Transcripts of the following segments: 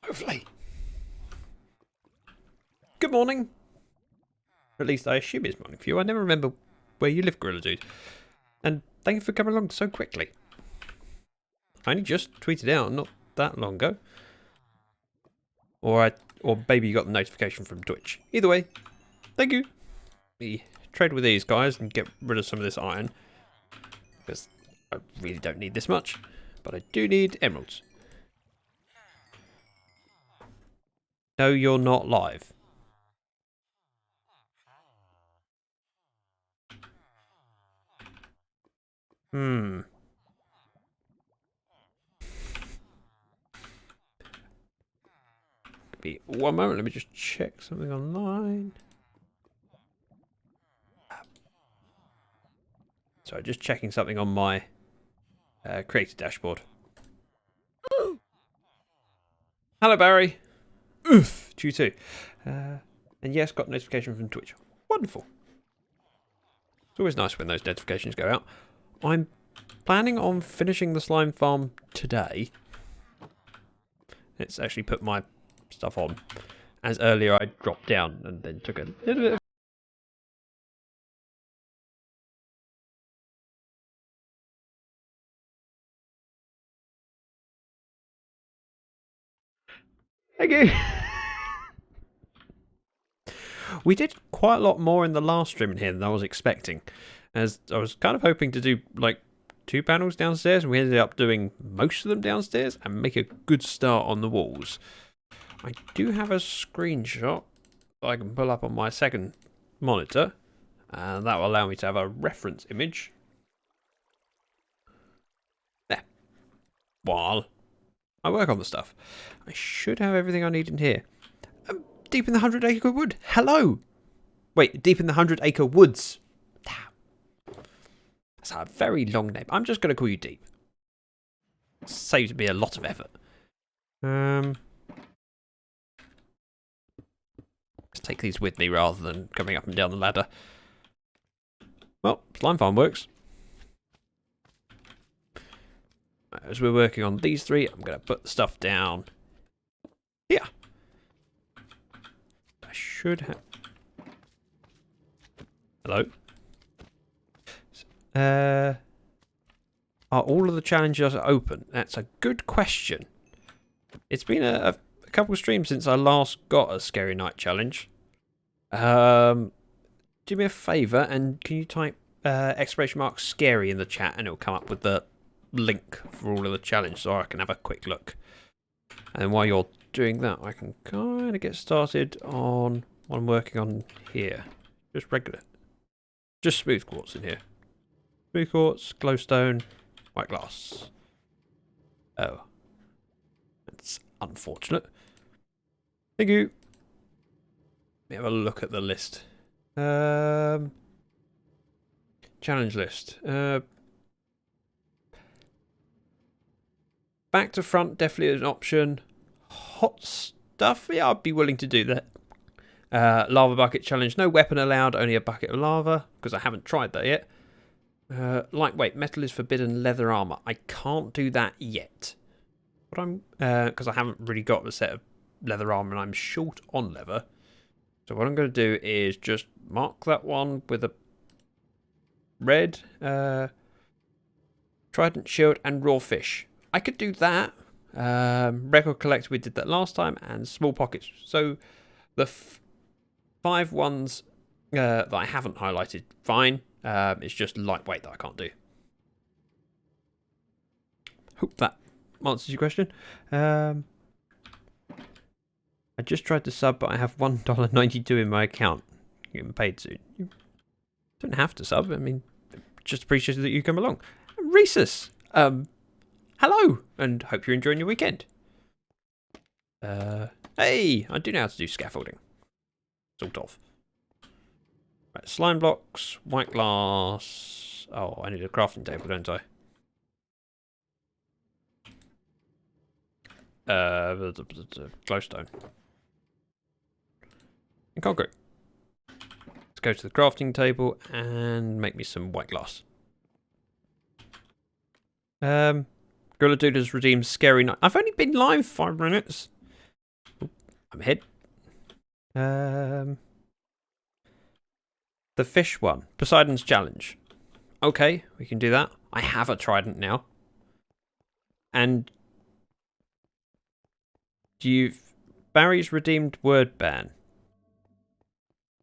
Hopefully. Good morning. At least I assume it's morning for you. I never remember where you live, Gorilla Dude. And thank you for coming along so quickly. I only just tweeted out not that long ago. Or maybe you got the notification from Twitch. Either way, thank you. We trade with these guys and get rid of some of this iron. Because I really don't need this much. But I do need emeralds. No, you're not live. Be one moment, let me just check something online. Sorry, just checking something on my creator dashboard. Hello, Barry. Oof, to you too. And yes, got notification from Twitch. Wonderful. It's always nice when those notifications go out. I'm planning on finishing the slime farm today. It's actually put my stuff on. As earlier I dropped down and then took a little bit of... Thank you. We did quite a lot more in the last stream in here than I was expecting. As I was kind of hoping to do like 2 panels downstairs, and we ended up doing most of them downstairs and make a good start on the walls. I do have a screenshot that I can pull up on my second monitor, and that will allow me to have a reference image. There. While I work on the stuff. I should have everything I need in here. Deep in the 100 Acre Wood. Hello! Wait, Deep in the 100 Acre Woods. That's a very long name. I'm just going to call you Deep. Saves me a lot of effort. Let's take these with me rather than coming up and down the ladder. Well, slime farm works. As we're working on these 3, I'm going to put the stuff down here. I should have... Hello? Are all of the challenges open? That's a good question. It's been a couple of streams since I last got a Scary Night challenge. Do me a favour and can you type !scary in the chat and it'll come up with the link for all of the challenge so I can have a quick look. And while you're doing that, I can kind of get started on what I'm working on here. Just regular. Just smooth quartz in here. Smooth quartz, glowstone, white glass. Oh. That's unfortunate. Thank you. Let me have a look at the list. Challenge list. Back to front, definitely an option. Hot stuff, yeah, I'd be willing to do that. Lava bucket challenge, no weapon allowed, only a bucket of lava, because I haven't tried that yet. Lightweight, metal is forbidden, leather armor. I can't do that yet. But I'm, because I haven't really got a set of leather armor and I'm short on leather. So what I'm going to do is just mark that one with a red, trident shield and raw fish. I could do that. Record collector, we did that last time, and small pockets. So the 5 ones that I haven't highlighted, fine. It's just lightweight that I can't do. Hope that answers your question. I just tried to sub, but I have $1.92 in my account. You're getting paid soon. You don't have to sub. I mean, just appreciate that you come along. Rhesus, hello, and hope you're enjoying your weekend. Hey, I do know how to do scaffolding. Sort of. Right, slime blocks, white glass. Oh, I need a crafting table, don't I? Glowstone. And concrete. Let's go to the crafting table and make me some white glass. Gorilla Dude has redeemed Scary Night. I've only been live 5 minutes. I'm ahead. The fish one. Poseidon's challenge. Okay, we can do that. I have a trident now. And Barry's redeemed word ban.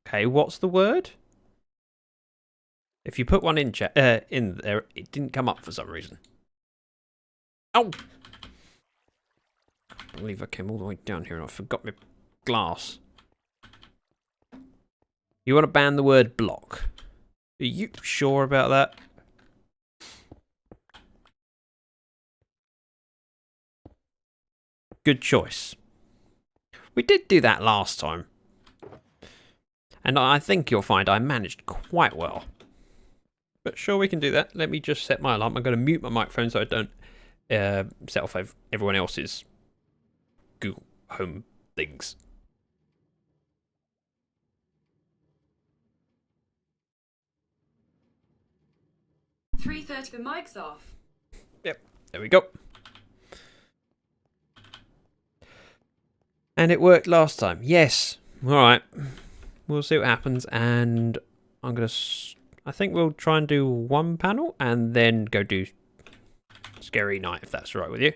Okay, what's the word? If you put one in there, it didn't come up for some reason. Oh! I believe I came all the way down here and I forgot my glass. You want to ban the word block? Are you sure about that? Good choice. We did do that last time. And I think you'll find I managed quite well. But sure, we can do that. Let me just set my alarm. I'm going to mute my microphone so I don't set off everyone else's Google Home things. $3:30 the mic's off. Yep, there we go. And it worked last time. Yes. Alright. We'll see what happens. And I'm going to... I think we'll try and do one panel and then go do Scary Night, if that's all right with you.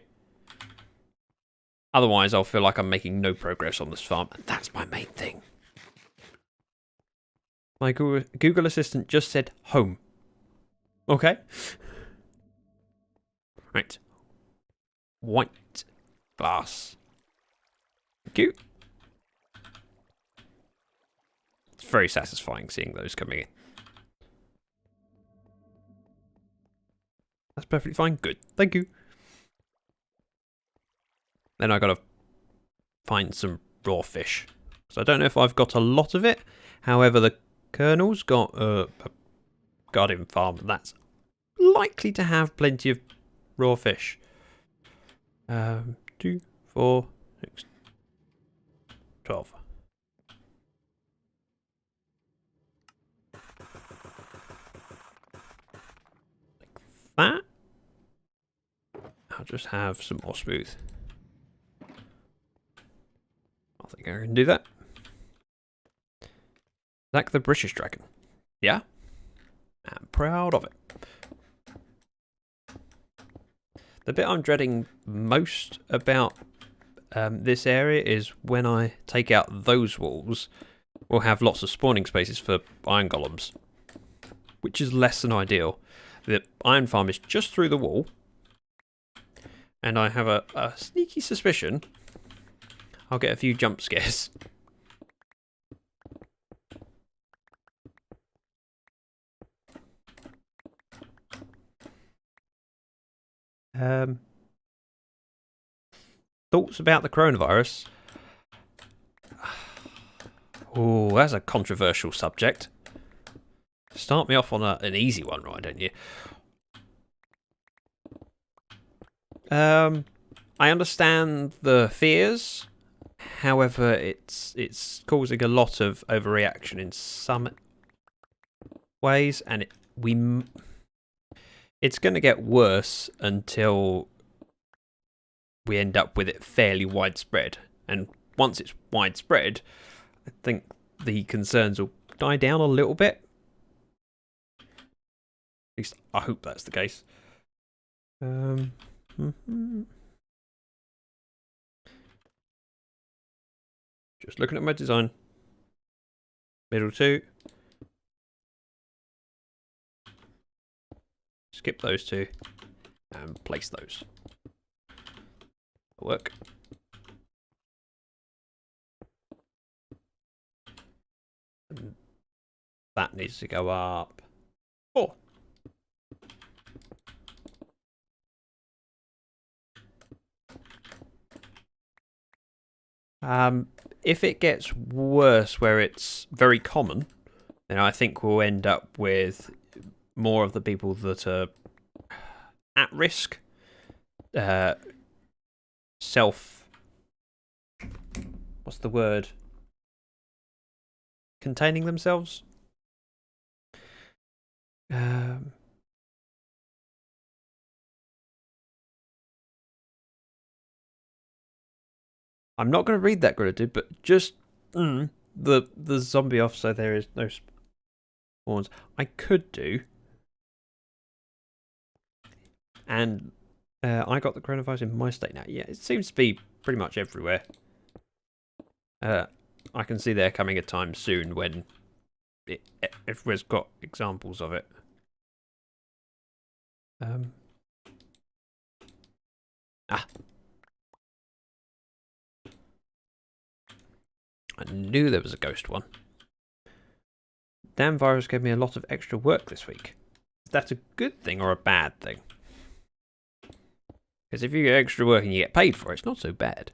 Otherwise, I'll feel like I'm making no progress on this farm. And that's my main thing. My Google Assistant just said home. Okay. Right. White glass. Thank you. It's very satisfying seeing those coming in. That's perfectly fine. Good. Thank you. Then I gotta find some raw fish. So I don't know if I've got a lot of it. However, the Colonel's got a garden farm that's likely to have plenty of raw fish. 2, 4, 6, 12. Like that. I'll just have some more smooth. I think I can do that. Zach the British Dragon. Yeah? I'm proud of it. The bit I'm dreading most about this area is when I take out those walls, we'll have lots of spawning spaces for iron golems, which is less than ideal. The iron farm is just through the wall, and I have a sneaky suspicion I'll get a few jump scares. Thoughts about the coronavirus? Oh, that's a controversial subject. Start me off on an easy one, right, don't you? I understand the fears. However, it's causing a lot of overreaction in some ways, and it's going to get worse until we end up with it fairly widespread. And once it's widespread, I think the concerns will die down a little bit. At least I hope that's the case. Just looking at my design. Middle 2. Skip those 2. And place those. Work. And that needs to go up 4. If it gets worse where it's very common, then I think we'll end up with more of the people that are at risk, what's the word? Containing themselves? I'm not going to read that, Greta, but just the zombie off so there is no spawns. I could do. And I got the coronavirus in my state now. Yeah, it seems to be pretty much everywhere. I can see there coming a time soon when everywhere's got examples of it. I knew there was a ghost one. Damn virus gave me a lot of extra work this week. Is that a good thing or a bad thing? Because if you get extra work and you get paid for it, it's not so bad.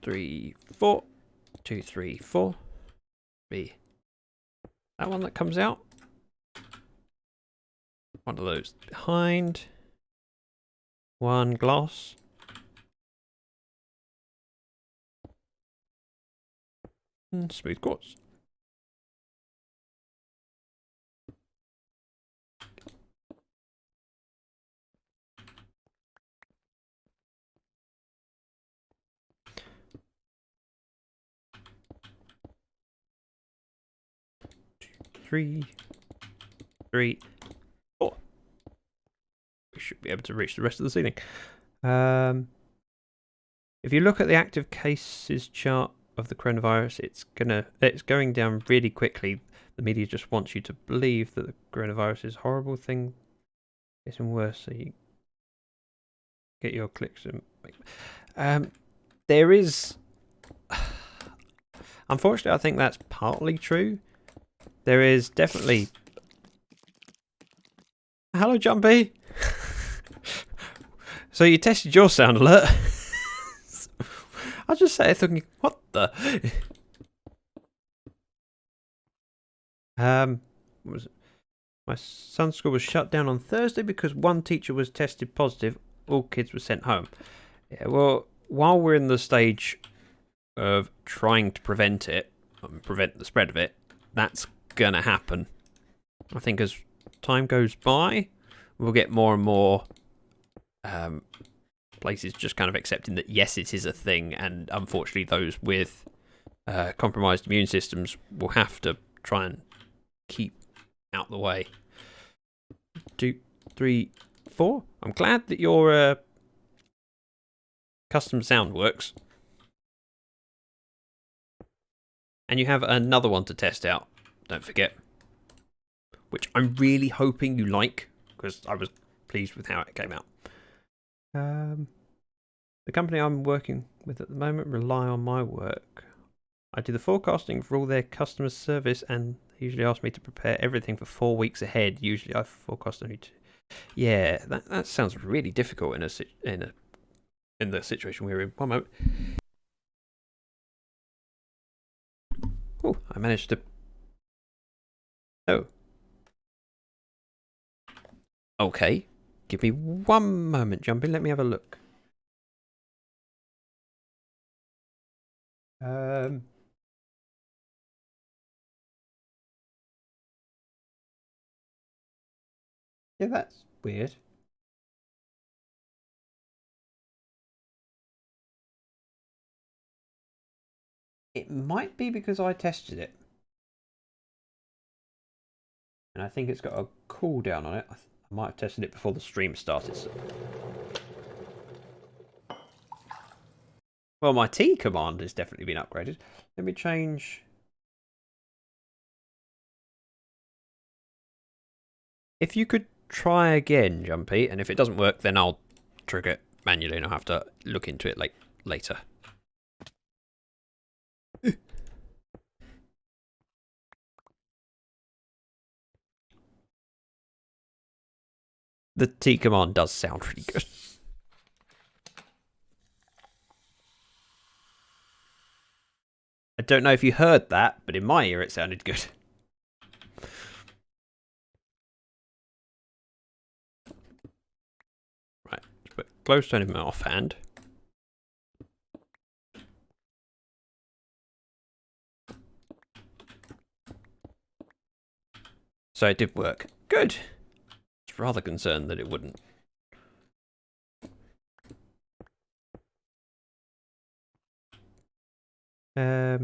3, 4. 2, 3, 4. B. That one that comes out. One of those behind. One glass. And smooth quartz. Three, 4. We should be able to reach the rest of the ceiling. If you look at the active cases chart of the coronavirus, it's going down really quickly. The media just wants you to believe that the coronavirus is a horrible thing. It's even worse, so you get your clicks. There is, unfortunately, I think that's partly true. There is definitely. Hello, Jumpy. So you tested your sound alert. I just sat there thinking, what the? What was it? My son's school was shut down on Thursday because one teacher was tested positive. All kids were sent home. Yeah, well, while we're in the stage of trying to prevent it, prevent the spread of it, that's gonna happen. I think as time goes by, we'll get more and more places just kind of accepting that yes, it is a thing, and unfortunately those with compromised immune systems will have to try and keep out the way. 2, 3, 4. I'm glad that your custom sound works. And you have another one to test out, don't forget. Which I'm really hoping you like, because I was pleased with how it came out. The company I'm working with at the moment rely on my work. I do the forecasting for all their customer service, and they usually ask me to prepare everything for 4 weeks ahead. Usually I forecast only 2. Yeah, that sounds really difficult in the situation we're in. One moment. Oh, I managed to. Oh. Okay. Give me one moment, Jumpy. Let me have a look. Yeah, that's weird. It might be because I tested it. And I think it's got a cooldown on it. I might have tested it before the stream started. So. Well, my T command has definitely been upgraded. Let me change. If you could try again, Jumpy, and if it doesn't work, then I'll trigger it manually and I'll have to look into it later. The T command does sound really good. I don't know if you heard that, but in my ear it sounded good. Right, let's put glowstone in my offhand. So it did work. Good. I was rather concerned that it wouldn't. I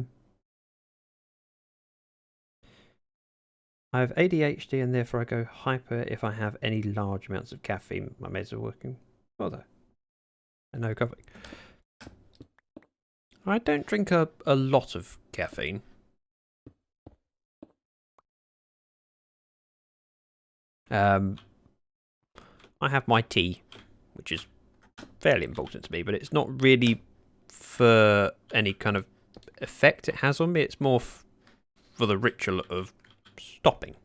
have ADHD and therefore I go hyper if I have any large amounts of caffeine. My meds are working well though. And no coffee. I don't drink a lot of caffeine. I have my tea, which is fairly important to me, but it's not really for any kind of effect it has on me. It's more for the ritual of stopping.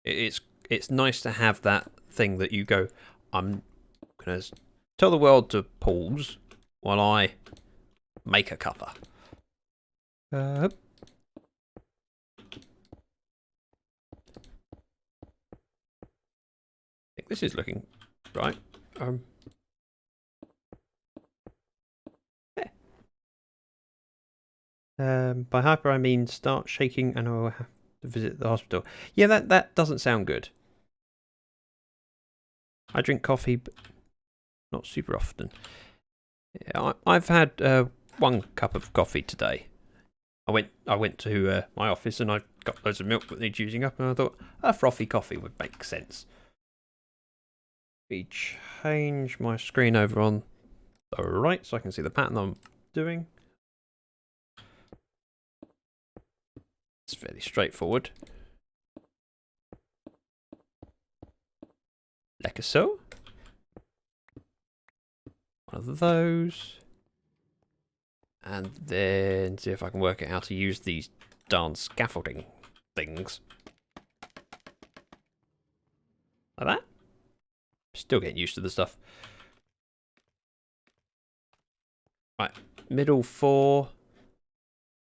It's nice to have that thing that you go, I'm going to tell the world to pause while I make a cuppa. I think this is looking right. By hyper I mean start shaking and I will have to visit the hospital. Yeah, that doesn't sound good. I drink coffee, but not super often. Yeah, I've had 1 cup of coffee today. I went to my office and I got loads of milk that needs using up, and I thought a frothy coffee would make sense. We change my screen over on the right so I can see the pattern I'm doing. It's fairly straightforward. Like so. One of those. And then see if I can work out how to use these darn scaffolding things. Like that. Still getting used to the stuff. Right, middle 4.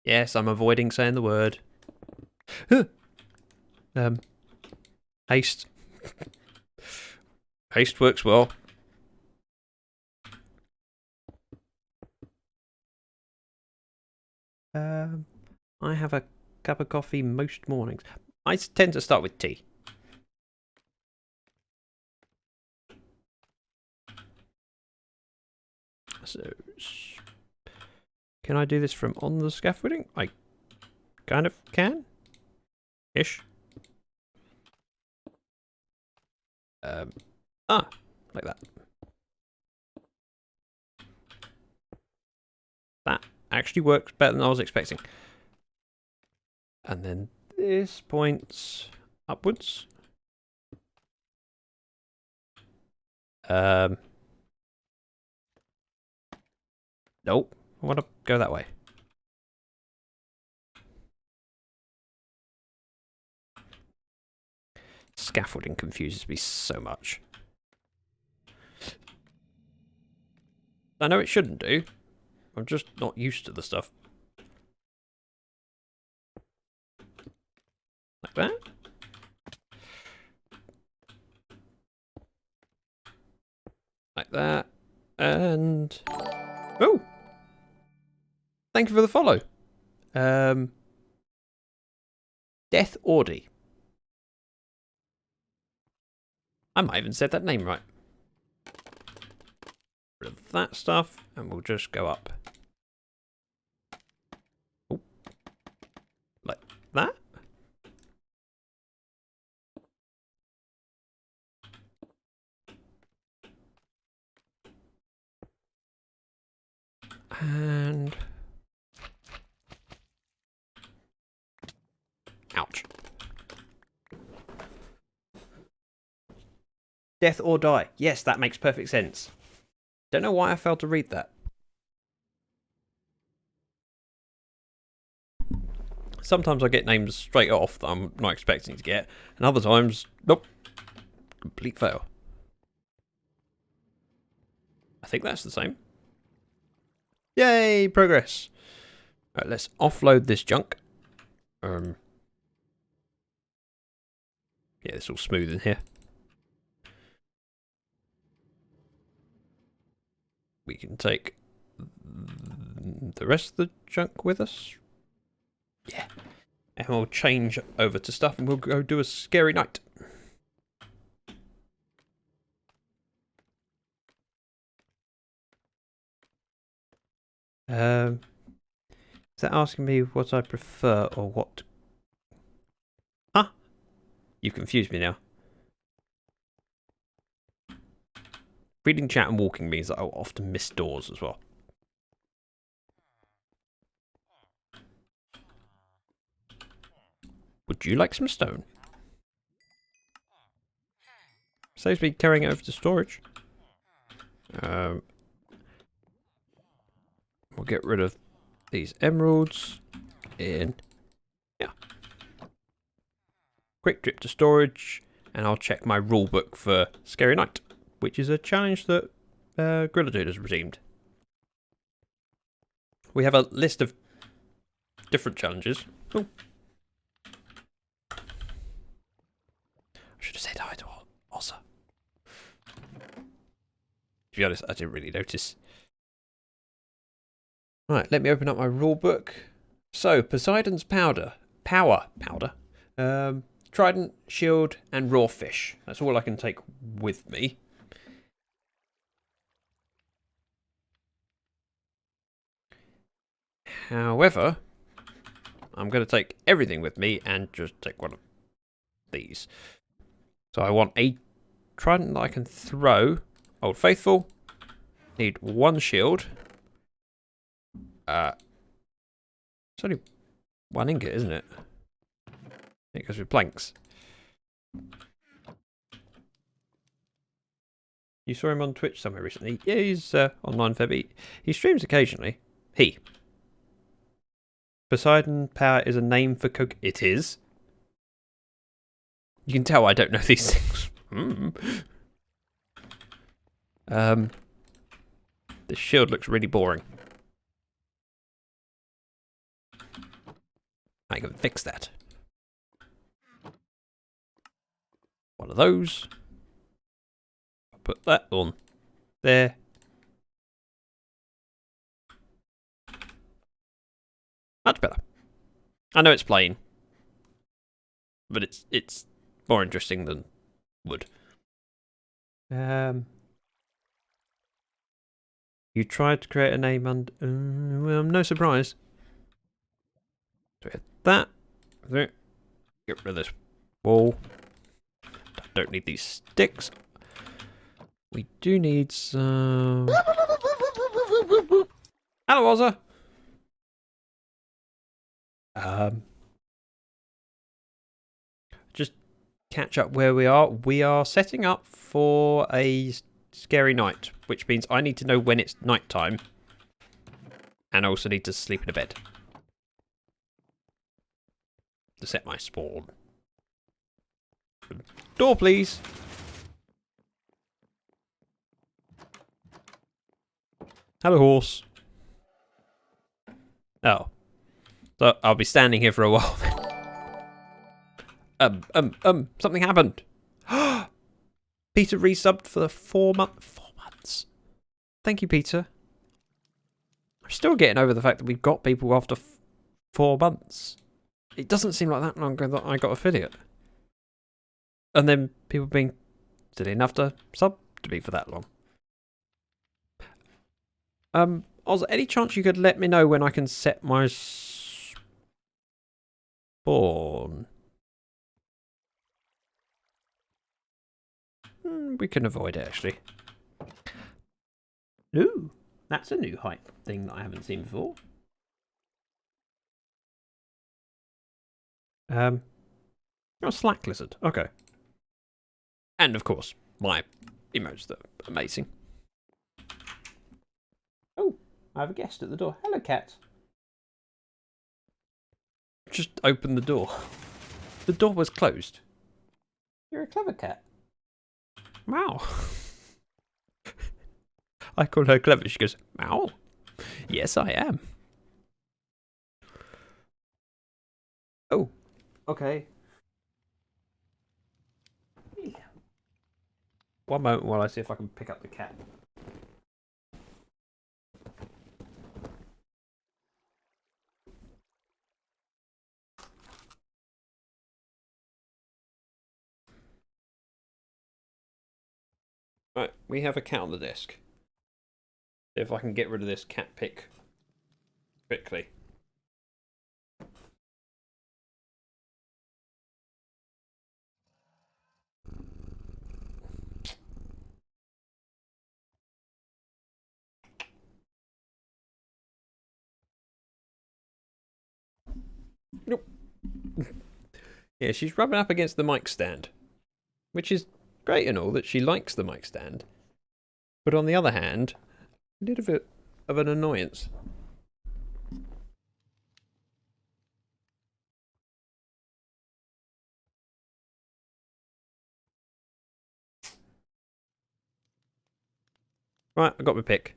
Yes, I'm avoiding saying the word. Haste. Haste works well. I have a cup of coffee most mornings. I tend to start with tea. So, can I do this from on the scaffolding? I kind of can. Ish. Like that. That actually works better than I was expecting. And then this points upwards. Nope. I want to go that way. Scaffolding confuses me so much. I know it shouldn't do. I'm just not used to the stuff. Like that. Like that. And... oh! Thank you for the follow. Death Audi. I might have even said that name right. Rid of that stuff, and we'll just go up. Oh. Like that. And... ouch. Death or die. Yes, that makes perfect sense. Don't know why I failed to read that. Sometimes I get names straight off that I'm not expecting to get, and other times, nope. Complete fail. I think that's the same. Yay, progress. Alright, let's offload this junk. Yeah, it's all smooth in here. We can take the rest of the junk with us. Yeah. And we'll change over to stuff and we'll go do a scary night. Is that asking me what I prefer or what? Huh? You confused me now. Reading chat and walking means that I'll often miss doors as well. Would you like some stone? Saves me carrying it over to storage. We'll get rid of these emeralds in. Yeah. Quick trip to storage, and I'll check my rulebook for Scary Night, which is a challenge that Grilladud has redeemed. We have a list of different challenges. Oh. I should have said hi to Ossa. To be honest, I didn't really notice. Right, let me open up my rulebook. So, Poseidon's power powder. Trident, shield, and raw fish. That's all I can take with me. However, I'm going to take everything with me and just take one of these. So I want a trident that I can throw. Old Faithful. Need one shield. It's only one ingot, isn't it? It goes with planks. You saw him on Twitch somewhere recently. Yeah, he's online Febby. He streams occasionally. Poseidon power is a name for cook. It is. You can tell I don't know these things. This shield looks really boring. I can fix that. One of those. I'll put that on there. Much better. I know it's plain, but it's more interesting than wood. You tried to create a name and well, I'm no surprise. So we have that. Get rid of this wall. Don't need these sticks. We do need some. Hello, Ozza. Just catch up where we are. We are setting up for a scary night, which means I need to know when it's night time, and I also need to sleep in a bed to set my spawn. Door, please. Hello, horse. Oh. So I'll be standing here for a while then. Something happened. Peter resubbed for the 4 months. Thank you, Peter. I'm still getting over the fact that we've got people after 4 months. It doesn't seem like that long ago that I got affiliate. And then people being silly enough to sub to me for that long. Oz, any chance you could let me know when I can set my spawn? We can avoid it, actually. Ooh, that's a new height thing that I haven't seen before. Oh, Slack Lizard. Okay. And, of course, my emotes that are amazing. Oh, I have a guest at the door. Hello, cat. Just open the door. The door was closed. You're a clever cat. Meow. I call her clever. She goes, meow. Yes, I am. Oh, okay. One moment while I see if I can pick up the cat. Right, we have a cat on the desk. See if I can get rid of this cat pick quickly. Nope. Yeah, she's rubbing up against the mic stand, which is great and all that she likes the mic stand. But on the other hand, a little bit of an annoyance. Right, I got my pick.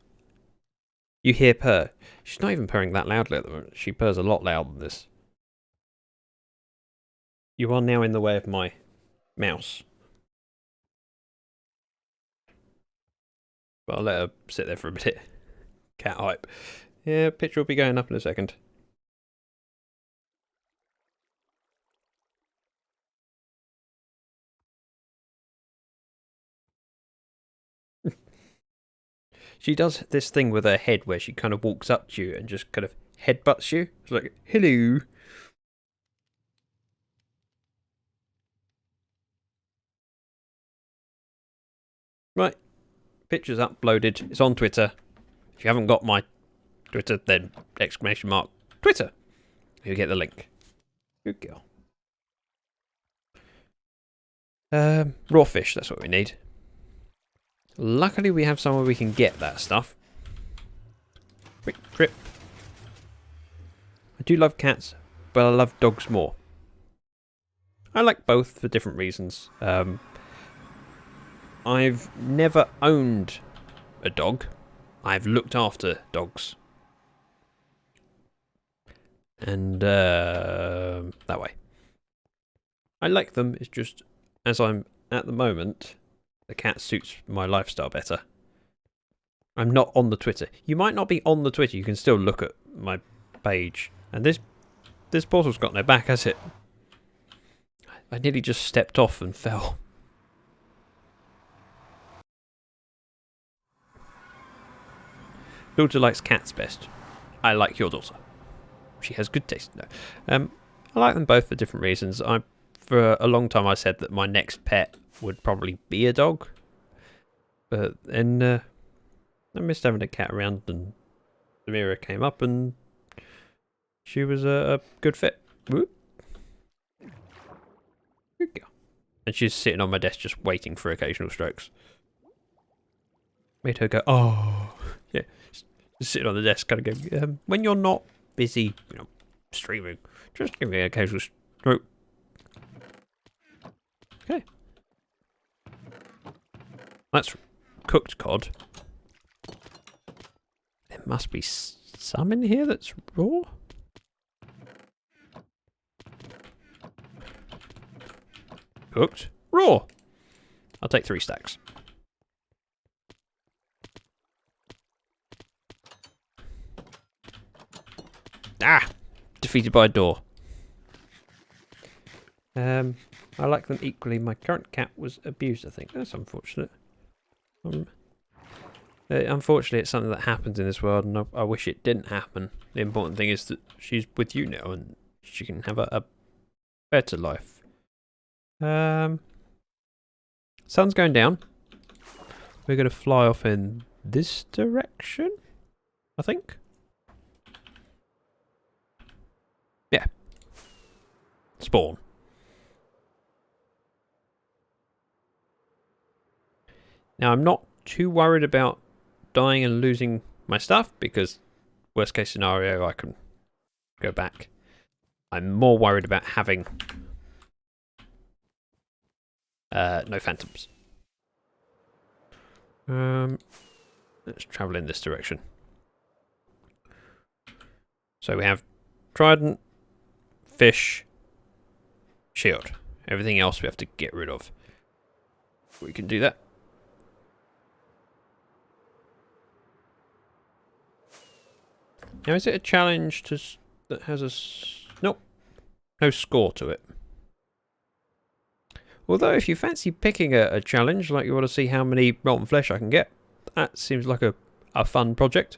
You hear purr. She's not even purring that loudly at the moment. She purrs a lot louder than this. You are now in the way of my mouse. But I'll let her sit there for a bit. Cat hype. Yeah, picture will be going up in a second. She does this thing with her head where she kind of walks up to you and just kind of headbutts you. It's like, hello. Right. Picture's uploaded. It's on Twitter. If you haven't got my Twitter, then exclamation mark Twitter. You get the link. Good girl. Raw fish, that's what we need. Luckily we have somewhere we can get that stuff. Quick trip. I do love cats, but I love dogs more. I like both for different reasons. I've never owned a dog. I've looked after dogs. And that way. I like them, it's just, as I'm at the moment, the cat suits my lifestyle better. I'm not on the Twitter. You might not be on the Twitter, you can still look at my page. And this portal's got no back, has it? I nearly just stepped off and fell. Daughter likes cats best. I like your daughter. She has good taste. No. I like them both for different reasons. For a long time I said that my next pet would probably be a dog. But then I missed having a cat around, and Samira came up and she was a good fit. Whoop. Good girl. And she's sitting on my desk just waiting for occasional strokes. Made her go, oh. Yeah, just sitting on the desk kind of go, when you're not busy, streaming, just give me an occasional stroke. Okay. That's cooked cod. There must be some in here that's raw. Cooked. Raw. I'll take 3 stacks. Ah! Defeated by a door. I like them equally. My current cat was abused, I think. That's unfortunate. Unfortunately, it's something that happens in this world, and I wish it didn't happen. The important thing is that she's with you now, and she can have a better life. Sun's going down. We're going to fly off in this direction, I think. Yeah. Spawn. Now, I'm not too worried about dying and losing my stuff, because worst case scenario, I can go back. I'm more worried about having no phantoms. Let's travel in this direction. So we have trident, fish, shield. Everything else we have to get rid of. We can do that. Now, is it a challenge that has a... Nope. No score to it. Although, if you fancy picking a challenge, like you want to see how many rotten flesh I can get, that seems like a fun project.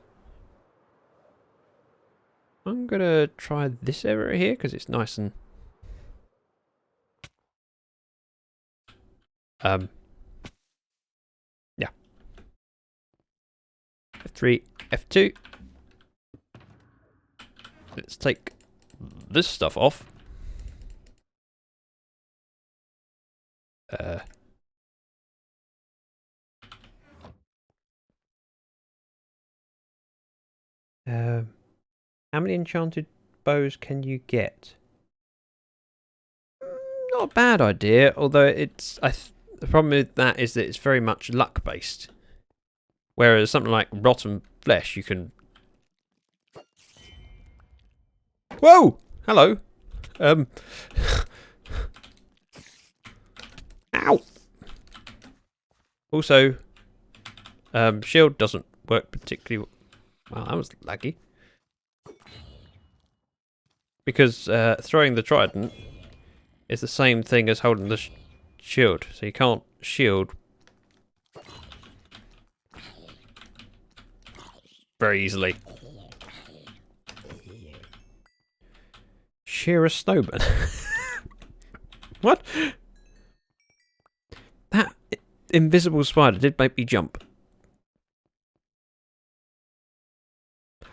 I'm gonna try this area here because it's nice and yeah. F3, F2. Let's take this stuff off. How many enchanted bows can you get? Not a bad idea, although it's the problem with that is that it's very much luck based. Whereas something like rotten flesh, you can. Whoa! Hello. Ow. Also, shield doesn't work particularly well. That was laggy. Because throwing the trident is the same thing as holding the shield, so you can't shield very easily. Shear a snowman. What? That invisible spider did make me jump.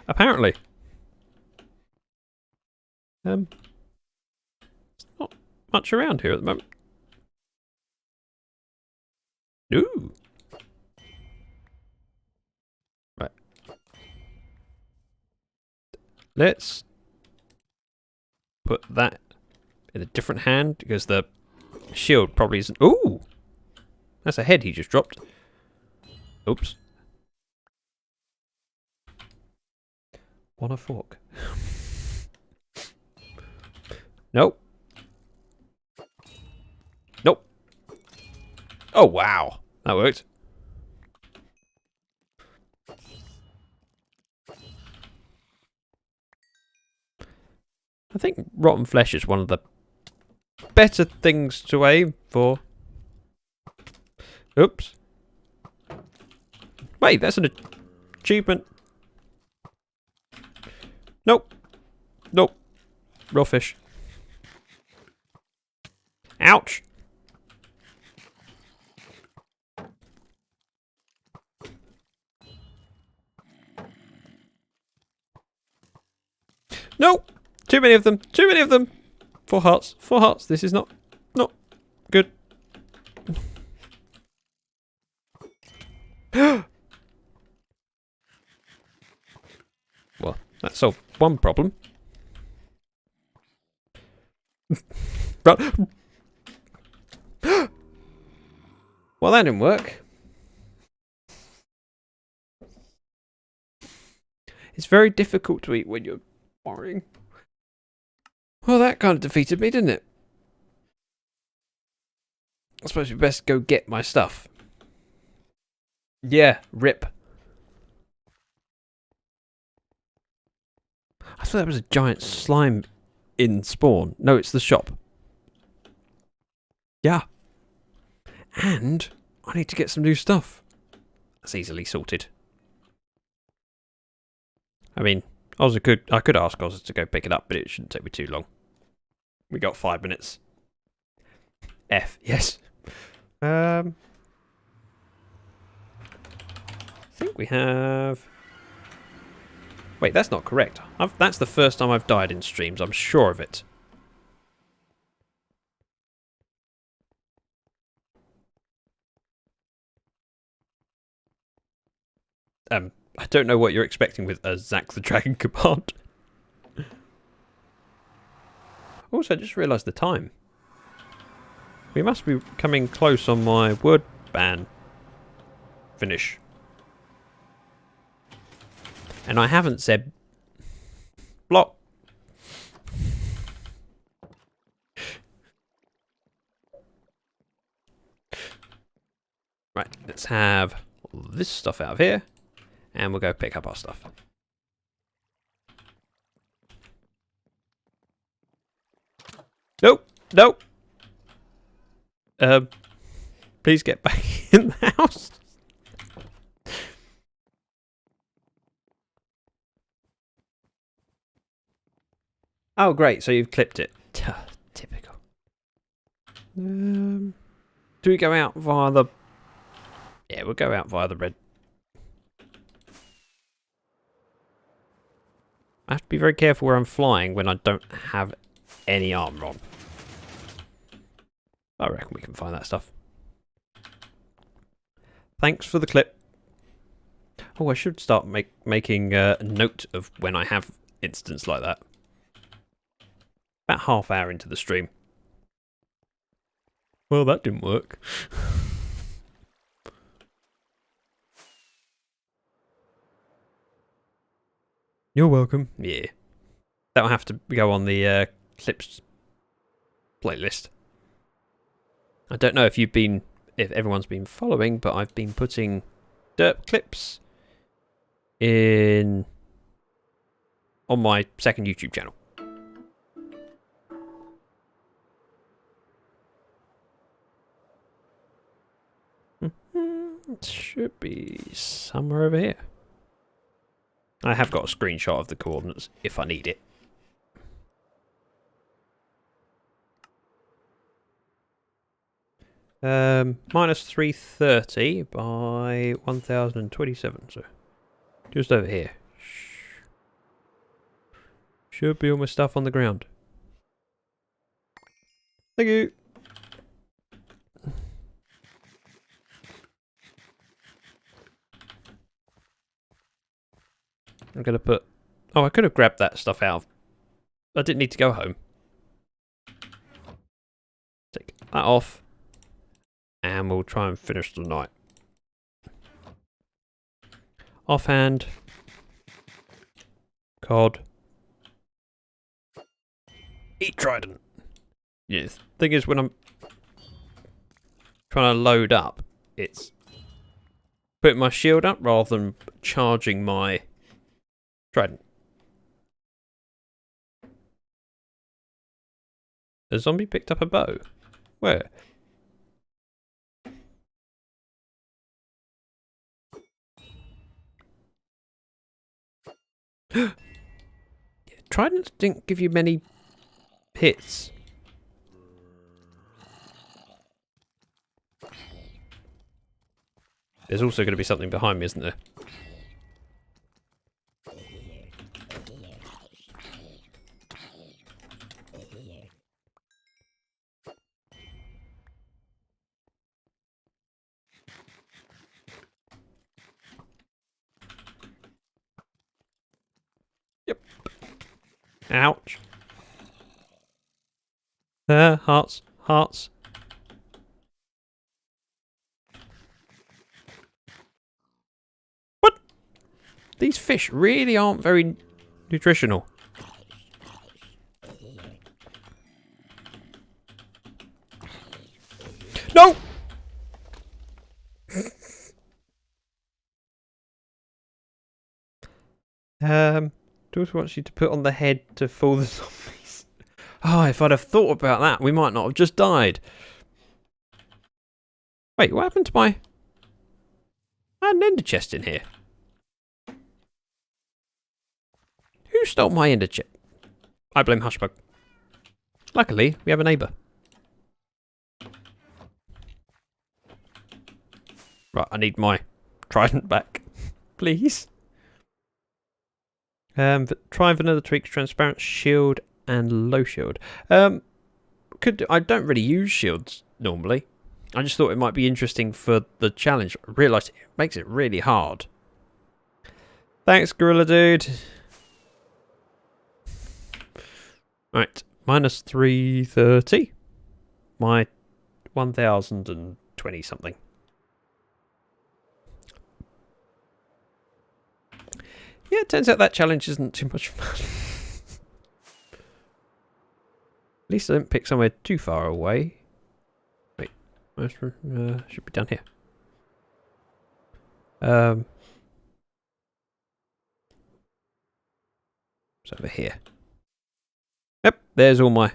Apparently. There's not much around here at the moment. Ooh. Right. Let's put that in a different hand because the shield probably isn't. Ooh! That's a head he just dropped. Oops. Want a fork? Nope. Nope. Oh, wow. That worked. I think rotten flesh is one of the better things to aim for. Oops. Wait, that's an achievement. Nope. Nope. Raw fish. Ouch. No! Too many of them. Too many of them. 4 hearts. 4 hearts. This is not good. Well, that solved one problem. Run. Well, that didn't work. It's very difficult to eat when you're boring. Well, that kind of defeated me, didn't it? I suppose we best go get my stuff. Yeah, rip. I thought that was a giant slime in spawn. No, it's the shop. Yeah. And I need to get some new stuff. That's easily sorted. I mean, I could ask Oz to go pick it up, but it shouldn't take me too long. We got 5 minutes. F, yes. I think we have. Wait, that's not correct. That's the first time I've died in streams. I'm sure of it. I don't know what you're expecting with a ZactheDragon command. Also, I just realised the time. We must be coming close on my word ban finish. And I haven't said block. Right, let's have all this stuff out of here. And we'll go pick up our stuff. Nope, nope. Please get back in the house. Oh, great. So you've clipped it. Typical. Do we go out via the... Yeah, we'll go out via the red. I have to be very careful where I'm flying when I don't have any armor on. I reckon we can find that stuff. Thanks for the clip. Oh, I should start making a note of when I have incidents like that. About half hour into the stream. Well, that didn't work. You're welcome. Yeah. That'll have to go on the clips playlist. I don't know if everyone's been following, but I've been putting derp clips on my second YouTube channel. It should be somewhere over here. I have got a screenshot of the coordinates if I need it. Minus 330 by 1027, so just over here. Should be all my stuff on the ground. Thank you. I'm going to put... Oh, I could have grabbed that stuff out. I didn't need to go home. Take that off. And we'll try and finish the night. Offhand. Cod. Eat trident. Yeah, the thing is, when I'm trying to load up, it's putting my shield up rather than charging my trident. A zombie picked up a bow. Where? Yeah, tridents didn't give you many hits. There's also going to be something behind me, isn't there? Yep. Ouch. There, hearts, hearts. What? These fish really aren't very nutritional. No! Daughter wants you to put on the head to fool the zombies. Oh, if I'd have thought about that, we might not have just died. Wait, what happened to my... I had an ender chest in here. Who stole my ender chest? I blame Hushbug. Luckily, we have a neighbour. Right, I need my trident back. Please. Try vanilla tweaks, transparent shield and low shield. I don't really use shields normally. I just thought it might be interesting for the challenge. I realised it makes it really hard. Thanks, Gorilla Dude. Right, minus 330. My 1020 something. Yeah, it turns out that challenge isn't too much fun. At least I didn't pick somewhere too far away. Wait, should be down here. It's over here. Yep, there's all my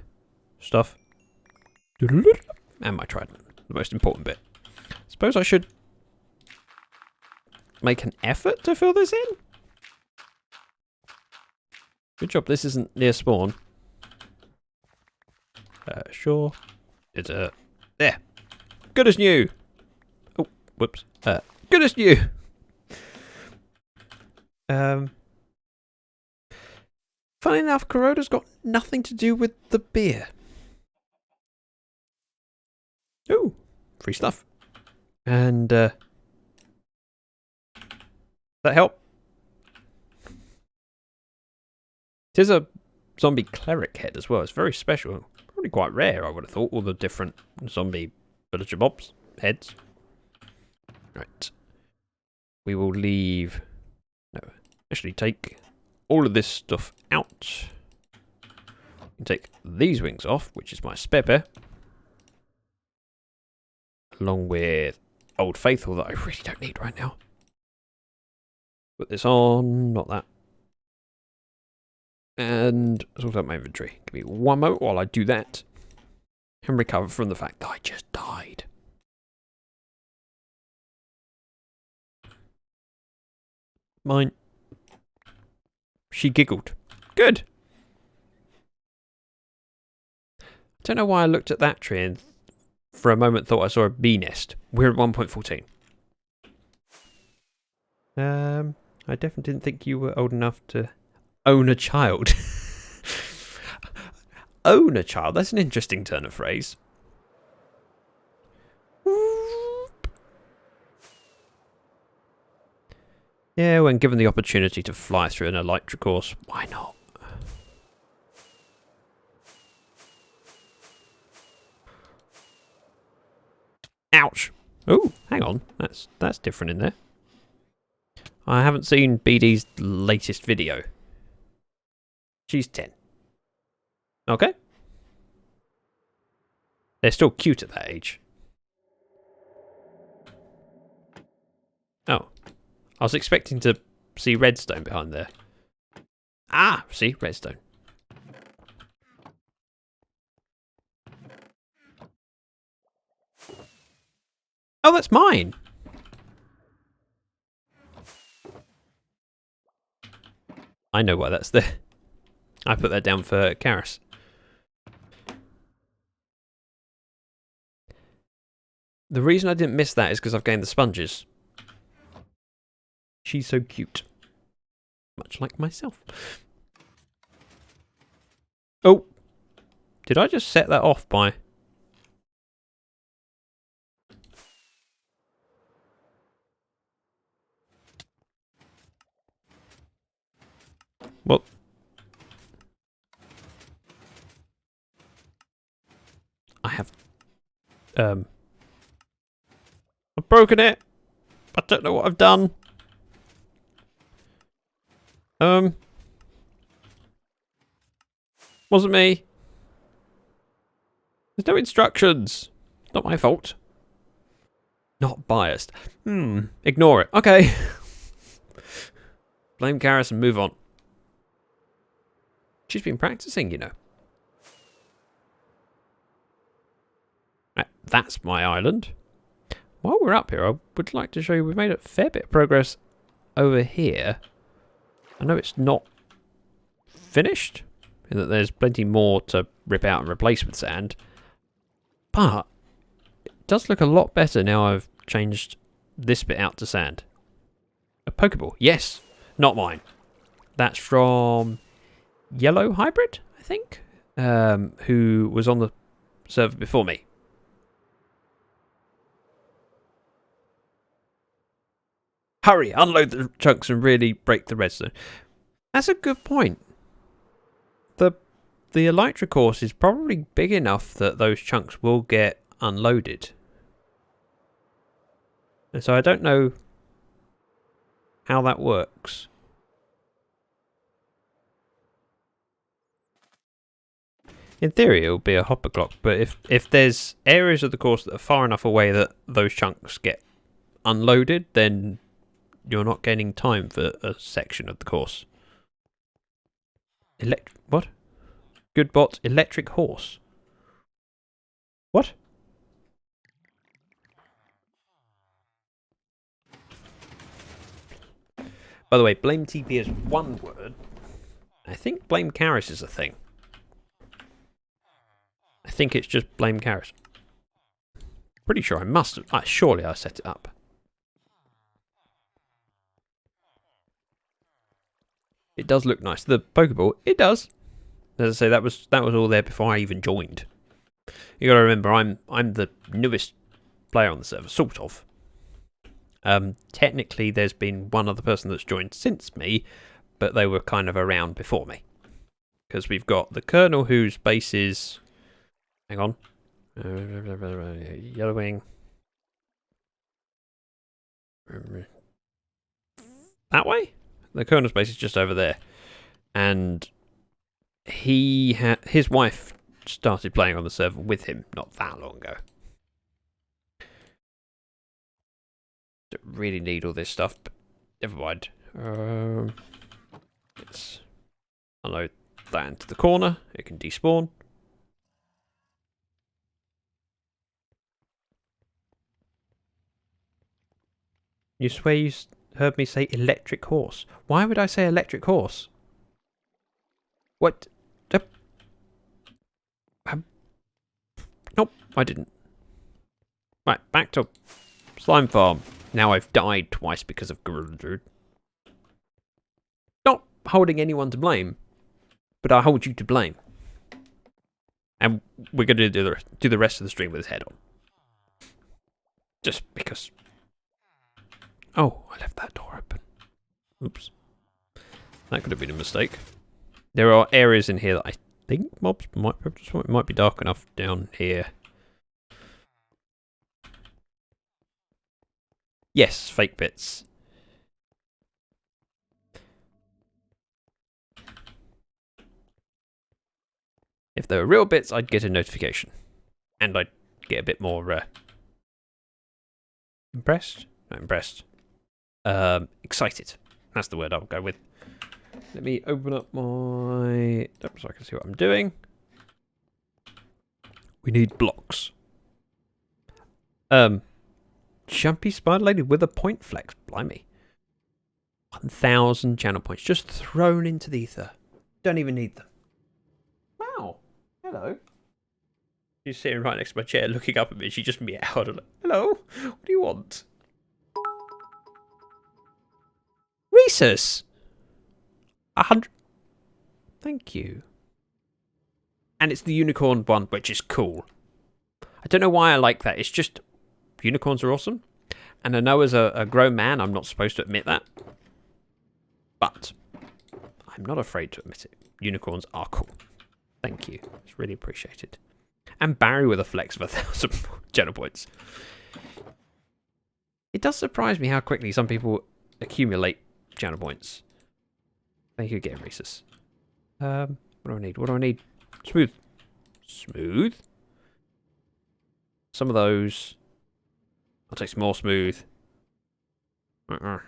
stuff. And my trident, the most important bit. Suppose I should make an effort to fill this in? Good job, this isn't near spawn. Sure. It's there. Good as new. Oh, whoops. Good as new. Funny enough, Coroda's got nothing to do with the beer. Ooh, free stuff. And that help? It is a zombie cleric head as well. It's very special. Probably quite rare, I would have thought, all the different zombie villager mobs heads. Right. We will leave... No, actually take all of this stuff out. And take these wings off, which is my spare pair. Along with Old Faithful that I really don't need right now. Put this on, not that. And sort out my inventory. Give me one moment while I do that. And recover from the fact that I just died. Mine. She giggled. Good. I don't know why I looked at that tree and for a moment thought I saw a bee nest. We're at 1.14. I definitely didn't think you were old enough to own a child. Own a child? That's an interesting turn of phrase. Yeah, when given the opportunity to fly through an elytra course, why not? Ouch! Oh, hang on. That's different in there. I haven't seen BD's latest video. She's 10. Okay. They're still cute at that age. Oh. I was expecting to see redstone behind there. Ah, see, redstone. Oh, that's mine. I know why that's there. I put that down for Karis. The reason I didn't miss that is because I've gained the sponges. She's so cute. Much like myself. Oh! Did I just set that off by... Well... I have... I've broken it! I don't know what I've done. Wasn't me. There's no instructions. Not my fault. Not biased. Ignore it. Okay. Blame Karis and move on. She's been practicing, you know. Right, that's my island. While we're up here, I would like to show you we've made a fair bit of progress over here. I know it's not finished, in that there's plenty more to rip out and replace with sand, but it does look a lot better now I've changed this bit out to sand. A Pokeball, yes, not mine. That's from Yellow Hybrid, I think, who was on the server before me. Hurry, unload the chunks and really break the redstone. That's a good point. The elytra course is probably big enough that those chunks will get unloaded. And so I don't know how that works. In theory, it will be a hopper clock, but if there's areas of the course that are far enough away that those chunks get unloaded, then you're not gaining time for a section of the course. What? Good bot, electric horse. What? By the way, blame TP is one word. I think blame Karis is a thing. I think it's just blame Carrot. Pretty sure I must have. Surely I set it up. It does look nice. The Pokeball, it does. As I say, that was all there before I even joined. You got to remember, I'm the newest player on the server, sort of. Technically, there's been one other person that's joined since me, but they were kind of around before me. Because we've got the Colonel, whose base is... Hang on. Yellowwing. That way? The Colonel's base is just over there. And his wife started playing on the server with him not that long ago. Don't really need all this stuff, but never mind. Let's unload that into the corner. It can despawn. You swear you heard me say electric horse? Why would I say electric horse? What? Nope, I didn't. Right, back to Slime Farm. Now I've died twice because of Gorilla. Not holding anyone to blame, but I hold you to blame. And we're going to do the rest of the stream with his head on. Just because. Oh, I left that door open. Oops. That could have been a mistake. There are areas in here that I think mobs might be dark enough down here. Yes, fake bits. If there were real bits, I'd get a notification. And I'd get a bit more impressed? Not impressed. Excited. That's the word I'll go with. Let me open up my... so I can see what I'm doing. We need blocks. Jumpy Spider Lady with a point flex. Blimey. 1,000 channel points just thrown into the ether. Don't even need them. Wow. Hello. She's sitting right next to my chair looking up at me. She just meowed. Like, hello. What do you want? Rhesus. 100. Thank you. And it's the unicorn one, which is cool. I don't know why I like that. It's just unicorns are awesome. And I know as a grown man, I'm not supposed to admit that. But I'm not afraid to admit it. Unicorns are cool. Thank you. It's really appreciated. And Barry with a flex of 1,000 channel points. It does surprise me how quickly some people accumulate channel points. Thank you again, Rhesus. What do I need? What do I need? Smooth. Smooth? Some of those. I'll take some more smooth. Yeah,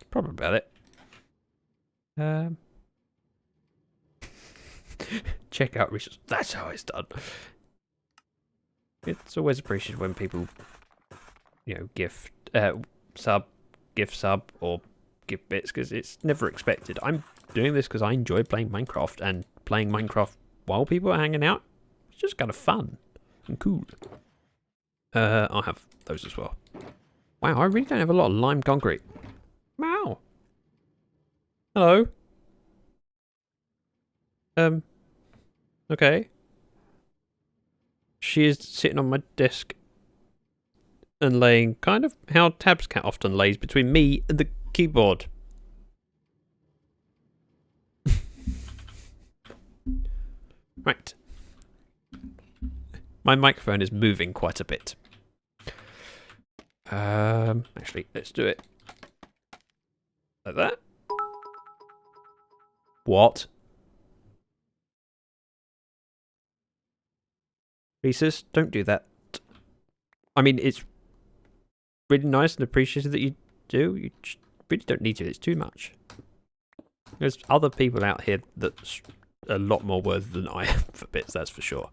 probably about it. Check out Rhesus. That's how it's done. It's always appreciated when people, you know, gift sub, or give bits, because it's never expected. I'm doing this because I enjoy playing Minecraft, and playing Minecraft while people are hanging out, it's just kind of fun and cool. I'll have those as well. Wow, I really don't have a lot of lime concrete. Wow. Hello. Okay. She is sitting on my desk and laying kind of how Tab's cat often lays between me and the keyboard. Right. My microphone is moving quite a bit. Actually, let's do it like that. What? Rhesus, don't do that. I mean, it's really nice and appreciated that you do. You really don't need to. It's too much. There's other people out here that's a lot more worthy than I am for bits, that's for sure.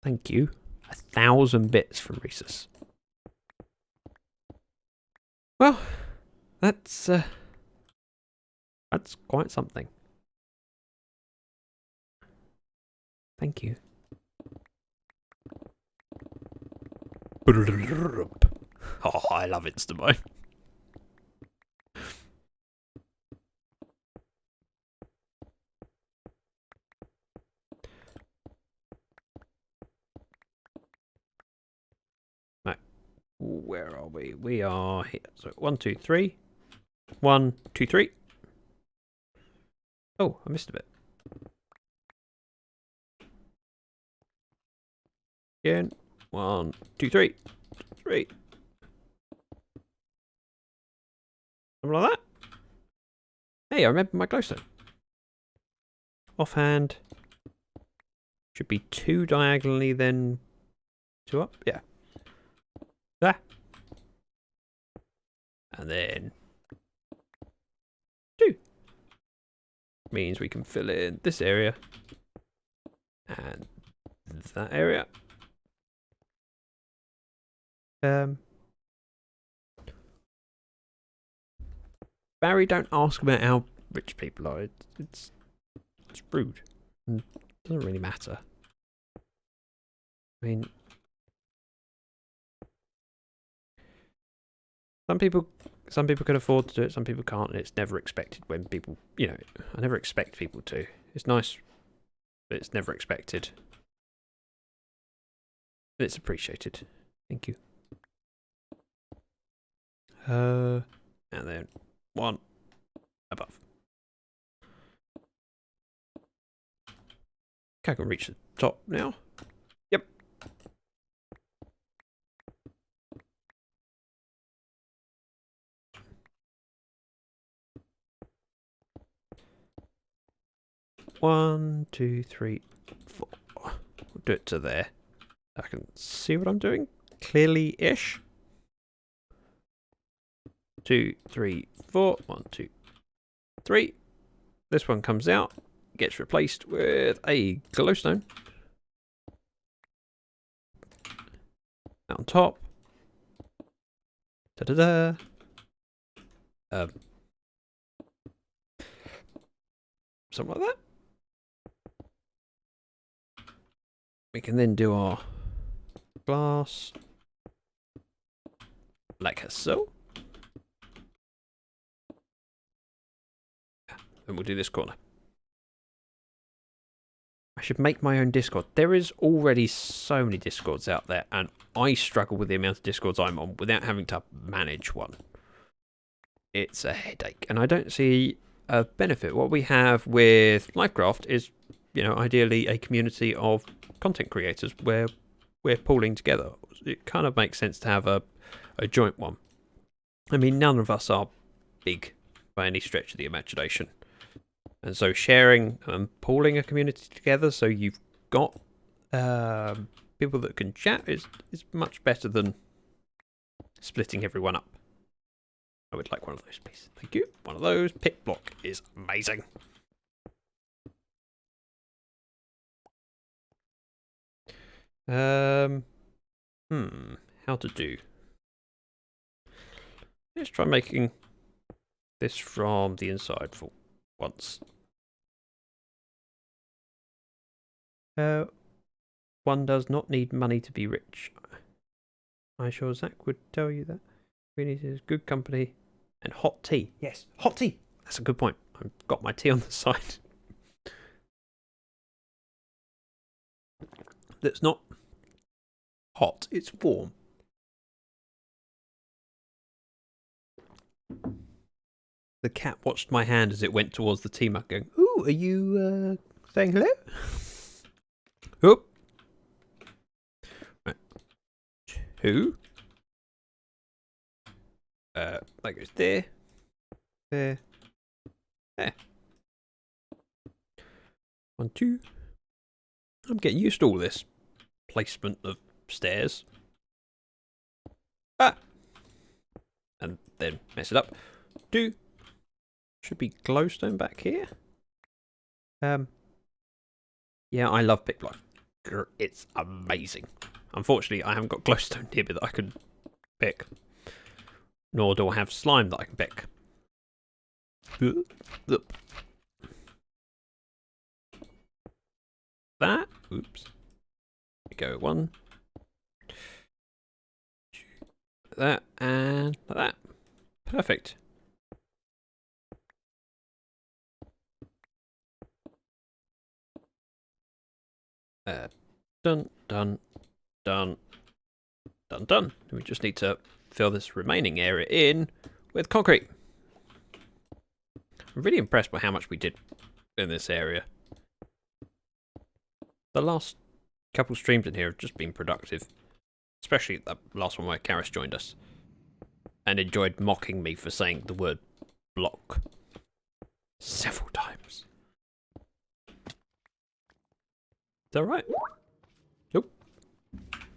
Thank you. 1,000 bits from Rhesus. Well, that's quite something. Thank you. Oh, I love instant mode. Right, where are we? We are here. So 1, 2, 3. 1, 2, 3. Oh, I missed a bit. Again. 1, 2, 3. 3. Something like that. Hey, I remember my glowstone. Offhand. Should be 2 diagonally, then 2 up. Yeah. There. And then 2. Means we can fill in this area. And that area. Barry, don't ask about how rich people are. It's rude. It doesn't really matter. I mean, some people can afford to do it. Some people can't, and it's never expected when people, you know, I never expect people to. It's nice, but it's never expected. But it's appreciated. Thank you. And then 1 above. Okay, I can reach the top now. Yep. One, 2, 3, 4. We'll do it to there. I can see what I'm doing clearly-ish. 2, 3, 4. 1, 2, 3. This one comes out, gets replaced with a glowstone. Out on top. Da-da-da. Something like that. We can then do our glass like so. And we'll do this corner. I should make my own Discord. There is already so many Discords out there, and I struggle with the amount of Discords I'm on without having to manage one. It's a headache, and I don't see a benefit. What we have with Lyfcraft is, you know, ideally a community of content creators where we're pooling together. It kind of makes sense to have a joint one. I mean, none of us are big by any stretch of the imagination. And so sharing and pooling a community together so you've got people that can chat is much better than splitting everyone up. I would like one of those, please. Thank you. One of those. Pick block is amazing. How to do? Let's try making this from the inside for once. One does not need money to be rich. I'm sure Zach would tell you that. We need good company and hot tea. Yes, hot tea. That's a good point. I've got my tea on the side. That's not hot, it's warm. The cat watched my hand as it went towards the tea mug going, "Ooh, are you saying hello?" Oop. Right. 2. That goes there. There. There. 1, 2. I'm getting used to all this placement of stairs. Ah! And then mess it up. 2. Should be glowstone back here. Yeah, I love pick block. It's amazing. Unfortunately, I haven't got glowstone nearby that I can pick. Nor do I have slime that I can pick. That. Oops. We go 1. That and like that. Perfect. Done, done, done, done, done. We just need to fill this remaining area in with concrete. I'm really impressed by how much we did in this area. The last couple streams in here have just been productive. Especially the last one where Karis joined us. And enjoyed mocking me for saying the word block several times. Is that right? Nope.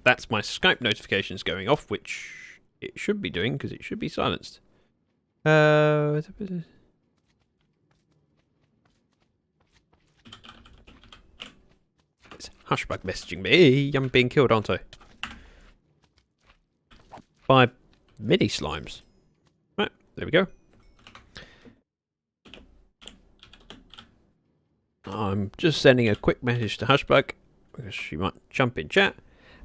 That's my Skype notifications going off, which it should be doing because it should be silenced. It's Hushbug messaging me. I'm being killed, aren't I? By mini slimes. Right, there we go. I'm just sending a quick message to Hushbug because she might jump in chat,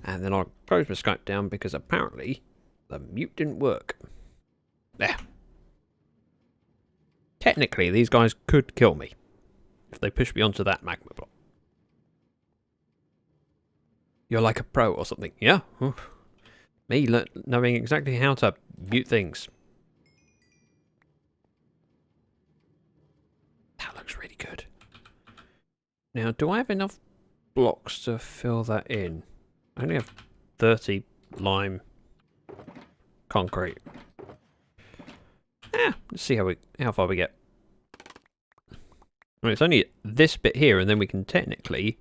and then I'll close my Skype down because apparently the mute didn't work. There. Technically, these guys could kill me if they push me onto that magma block. You're like a pro or something. Yeah. Me knowing exactly how to mute things. That looks really good. Now, do I have enough blocks to fill that in? I only have 30 lime concrete. Let's see how far we get. I mean, it's only this bit here, and then we can technically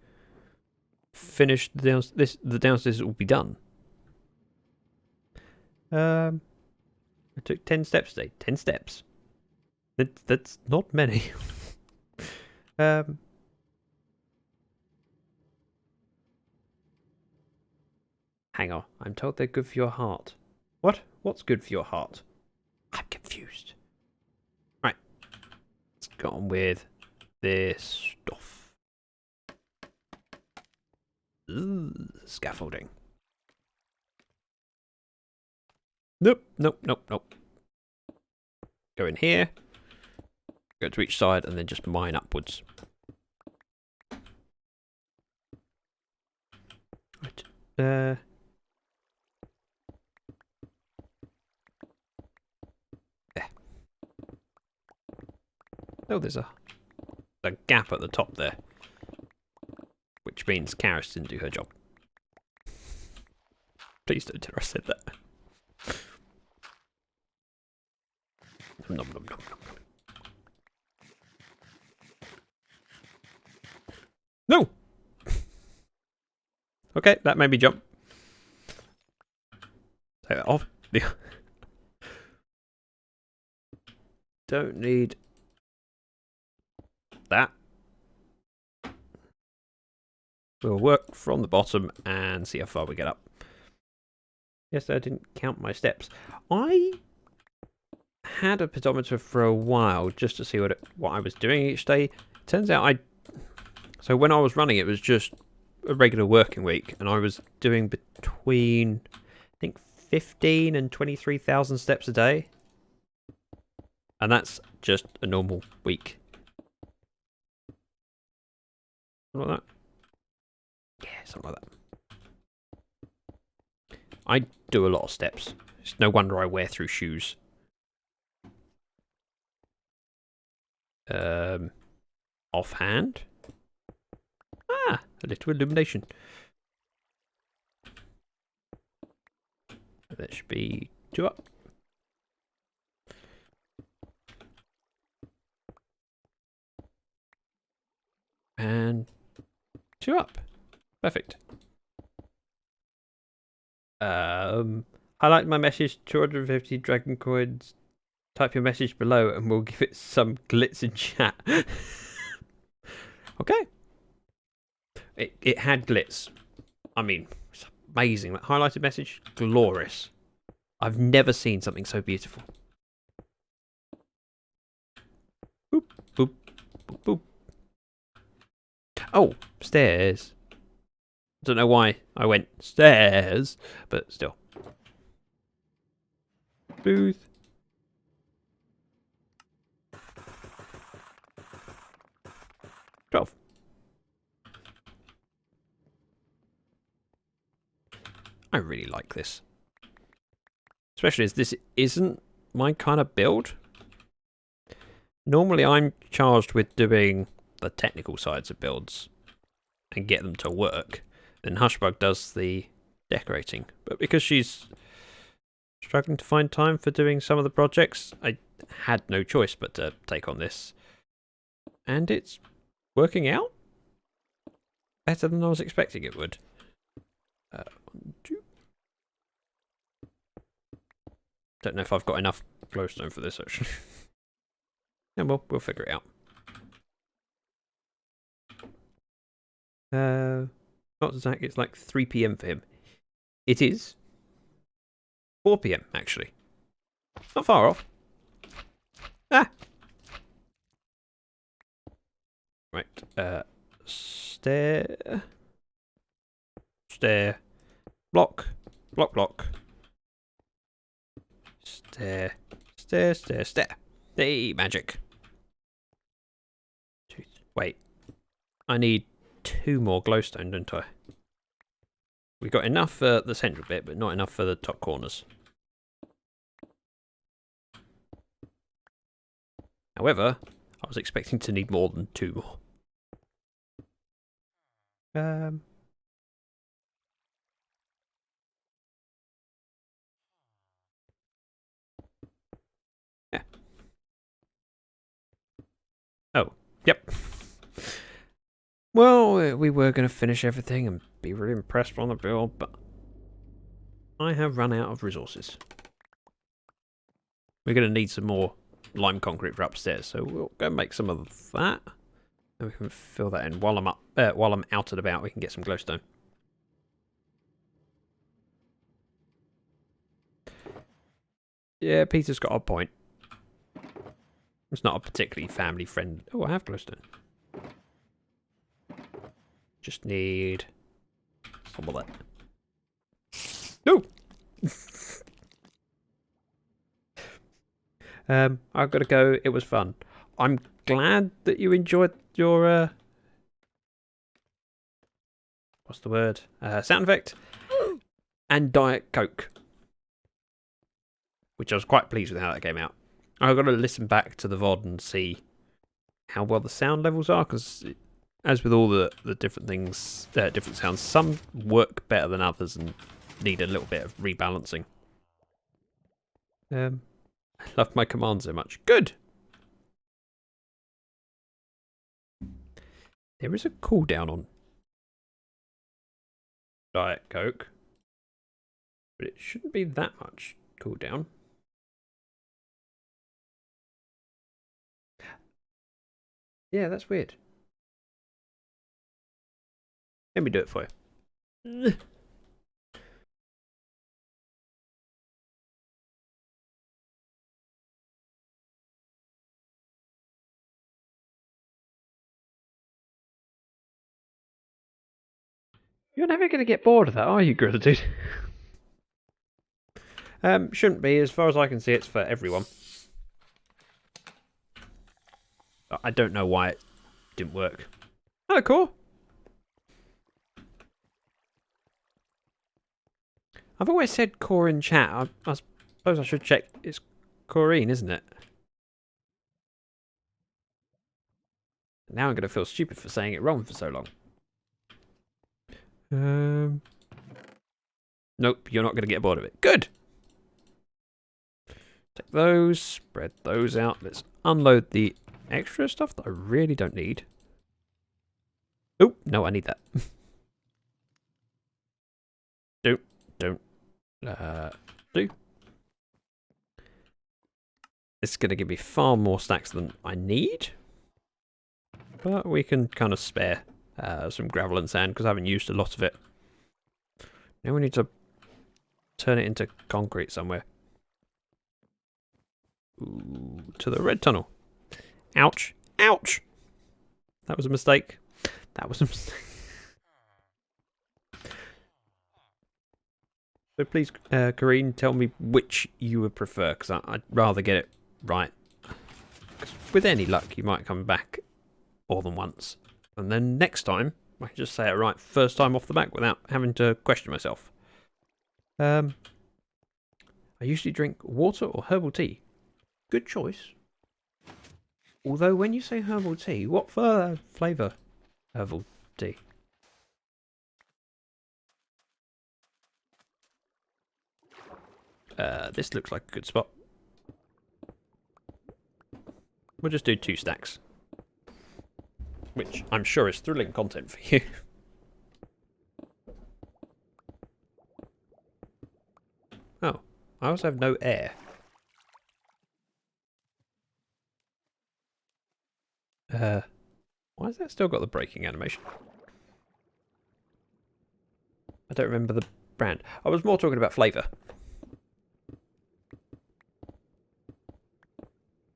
finish the downstairs will be done. I took 10 steps today. 10 steps. That's not many. Hang on. I'm told they're good for your heart. What? What's good for your heart? I'm confused. Right. Let's go on with this stuff. Scaffolding. Nope, nope, nope, nope. Go in here. Go to each side and then just mine upwards. Right. There. Oh, there's a gap at the top there. Which means Karis didn't do her job. Please don't tell her I said that. Nom, nom, nom, nom, nom. No! Okay, that made me jump. Take that off. Don't need that. We'll work from the bottom and see how far we get up. Yes, I didn't count my steps. I had a pedometer for a while just to see what I was doing each day. Turns out so when I was running it was just a regular working week, and I was doing between I think 15 and 23,000 steps a day. And that's just a normal week. Something like that. Yeah, something like that. I do a lot of steps. It's no wonder I wear through shoes. Offhand. A little illumination. That should be 2 up. And 2 up. Perfect. Highlight my message, 250 dragon coins. Type your message below and we'll give it some glitz in chat. Okay. It had glitz. I mean, it's amazing. That highlighted message, glorious. I've never seen something so beautiful. Boop, boop, boop, boop. Oh, stairs. Don't know why I went stairs, but still. Booth. $12. I really like this. Especially as this isn't my kind of build. Normally I'm charged with doing the technical sides of builds and get them to work. Then Hushbug does the decorating. But because she's struggling to find time for doing some of the projects, I had no choice but to take on this. And it's working out better than I was expecting it would. 1, 2. Don't know if I've got enough glowstone for this actually. And we'll figure it out. Not Zach, it's like 3 PM for him. It is 4 PM actually. Not far off. Ah! Right. Stair. Stair. Block. Block, block. Stair. Stair, stair, stair. Hey, magic. Wait. I need 2 more glowstone, don't I? We got enough for the central bit, but not enough for the top corners. However, I was expecting to need more than 2 more. Yeah. Oh, yep. Well, we were going to finish everything and be really impressed on the build, but I have run out of resources. We're going to need some more lime concrete for upstairs, so we'll go make some of that. And we can fill that in while I'm while I'm out and about. We can get some glowstone. Yeah, Peter's got a point. It's not a particularly family friend. Oh, I have glowstone. Just need some of that. No. I've got to go. It was fun. I'm glad that you enjoyed your what's the word? Sound effect and Diet Coke, which I was quite pleased with how that came out. I've got to listen back to the VOD and see how well the sound levels are, because as with all the different things, different sounds, some work better than others and need a little bit of rebalancing. I love my command so much. Good. There is a cooldown on Diet Coke, but it shouldn't be that much cooldown. Yeah, that's weird. Let me do it for you. You're never going to get bored of that, are you, Gorilla Dude? Shouldn't be. As far as I can see, it's for everyone. I don't know why it didn't work. Oh, cool. I've always said Core in chat. I suppose I should check. It's Corrine, isn't it? Now I'm going to feel stupid for saying it wrong for so long. Nope, you're not going to get bored of it. Good. Take those, spread those out. Let's unload the extra stuff that I really don't need. Oh, no, I need that. Don't. Do. It's going to give me far more stacks than I need. But we can kind of spare some gravel and sand because I haven't used a lot of it. Now we need to turn it into concrete somewhere. Ooh, to the red tunnel. Ouch. Ouch! That was a mistake. That was a mistake. So please, Karine, tell me which you would prefer, because I'd rather get it right. 'Cause with any luck, you might come back more than once. And then next time, I can just say it right first time off the back without having to question myself. I usually drink water or herbal tea. Good choice. Although when you say herbal tea, what flavour herbal tea? This looks like a good spot. We'll just do 2 stacks. Which I'm sure is thrilling content for you. Oh, I also have no air. Why has that still got the braking animation? I don't remember the brand. I was more talking about flavour.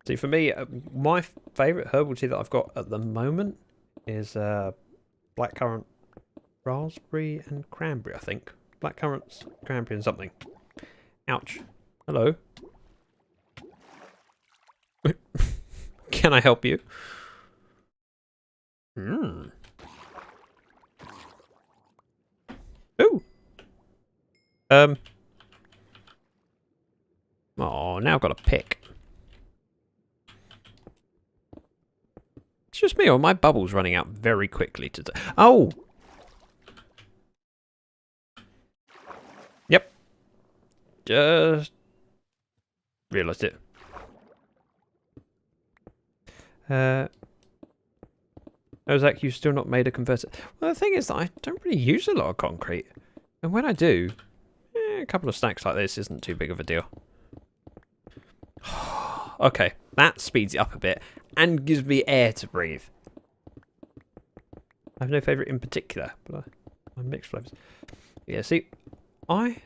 See, for me, my favourite herbal tea that I've got at the moment is blackcurrant, raspberry and cranberry, I think. Blackcurrant, cranberry and something. Ouch. Hello. Can I help you? Ooh. Oh, now I've got a pick. It's just me, or my bubble's running out very quickly today. Oh! Yep. Just realised it. Oh, Zach, you've still not made a converter. Well, the thing is that I don't really use a lot of concrete. And when I do, a couple of stacks like this isn't too big of a deal. Okay, that speeds it up a bit and gives me air to breathe. I have no favourite in particular, but I mix flavours. Yeah, see, I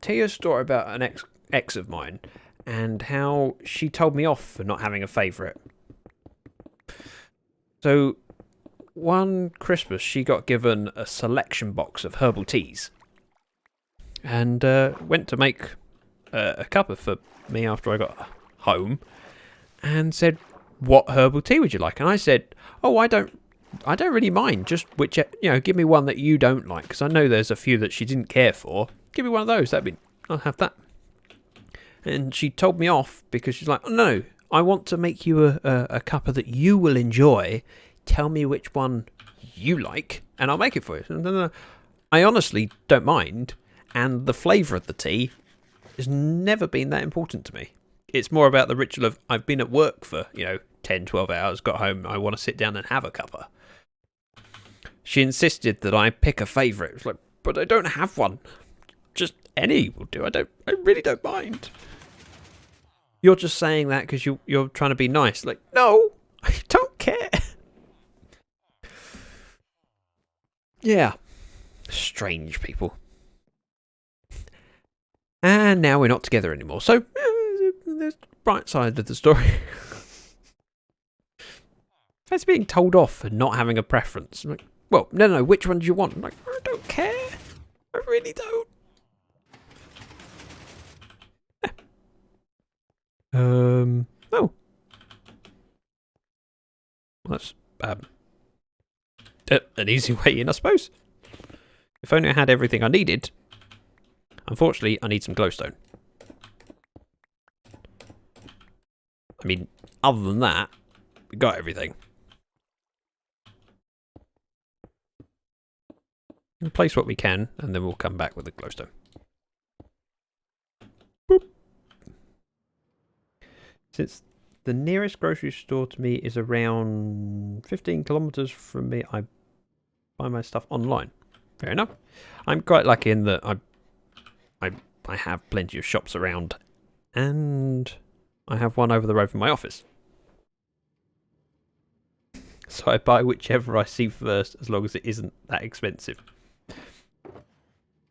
tell you a story about an ex of mine and how she told me off for not having a favourite. So, one Christmas she got given a selection box of herbal teas and went to make a cuppa for me after I got home and said, what herbal tea would you like? And I said, oh, I don't really mind, just give me one that you don't like, because I know there's a few that she didn't care for. Give me one of those, I'll have that. And she told me off because she's like, oh, no, I want to make you a cuppa that you will enjoy. Tell me which one you like and I'll make it for you. And then I honestly don't mind, and the flavour of the tea has never been that important to me. It's more about the ritual of I've been at work for, 10, 12 hours, got home, I want to sit down and have a cuppa. She insisted that I pick a favourite. It was like, but I don't have one. Just any will do. I really don't mind. You're just saying that because you're trying to be nice. Like, no, I don't care. Yeah. Strange people. And now we're not together anymore. So, there's the bright side of the story. It's being told off for not having a preference. I'm like, well, no, which one do you want? I'm like, I don't care. I really don't. Oh. Well, that's an easy way in, I suppose. If only I had everything I needed. Unfortunately, I need some glowstone. I mean, other than that, we got everything. Replace what we can, and then we'll come back with the glowstone. Boop. Since the nearest grocery store to me is around 15 kilometers from me, I buy my stuff online. Fair enough. I'm quite lucky in that I have plenty of shops around, and I have one over the road from my office. So I buy whichever I see first, as long as it isn't that expensive.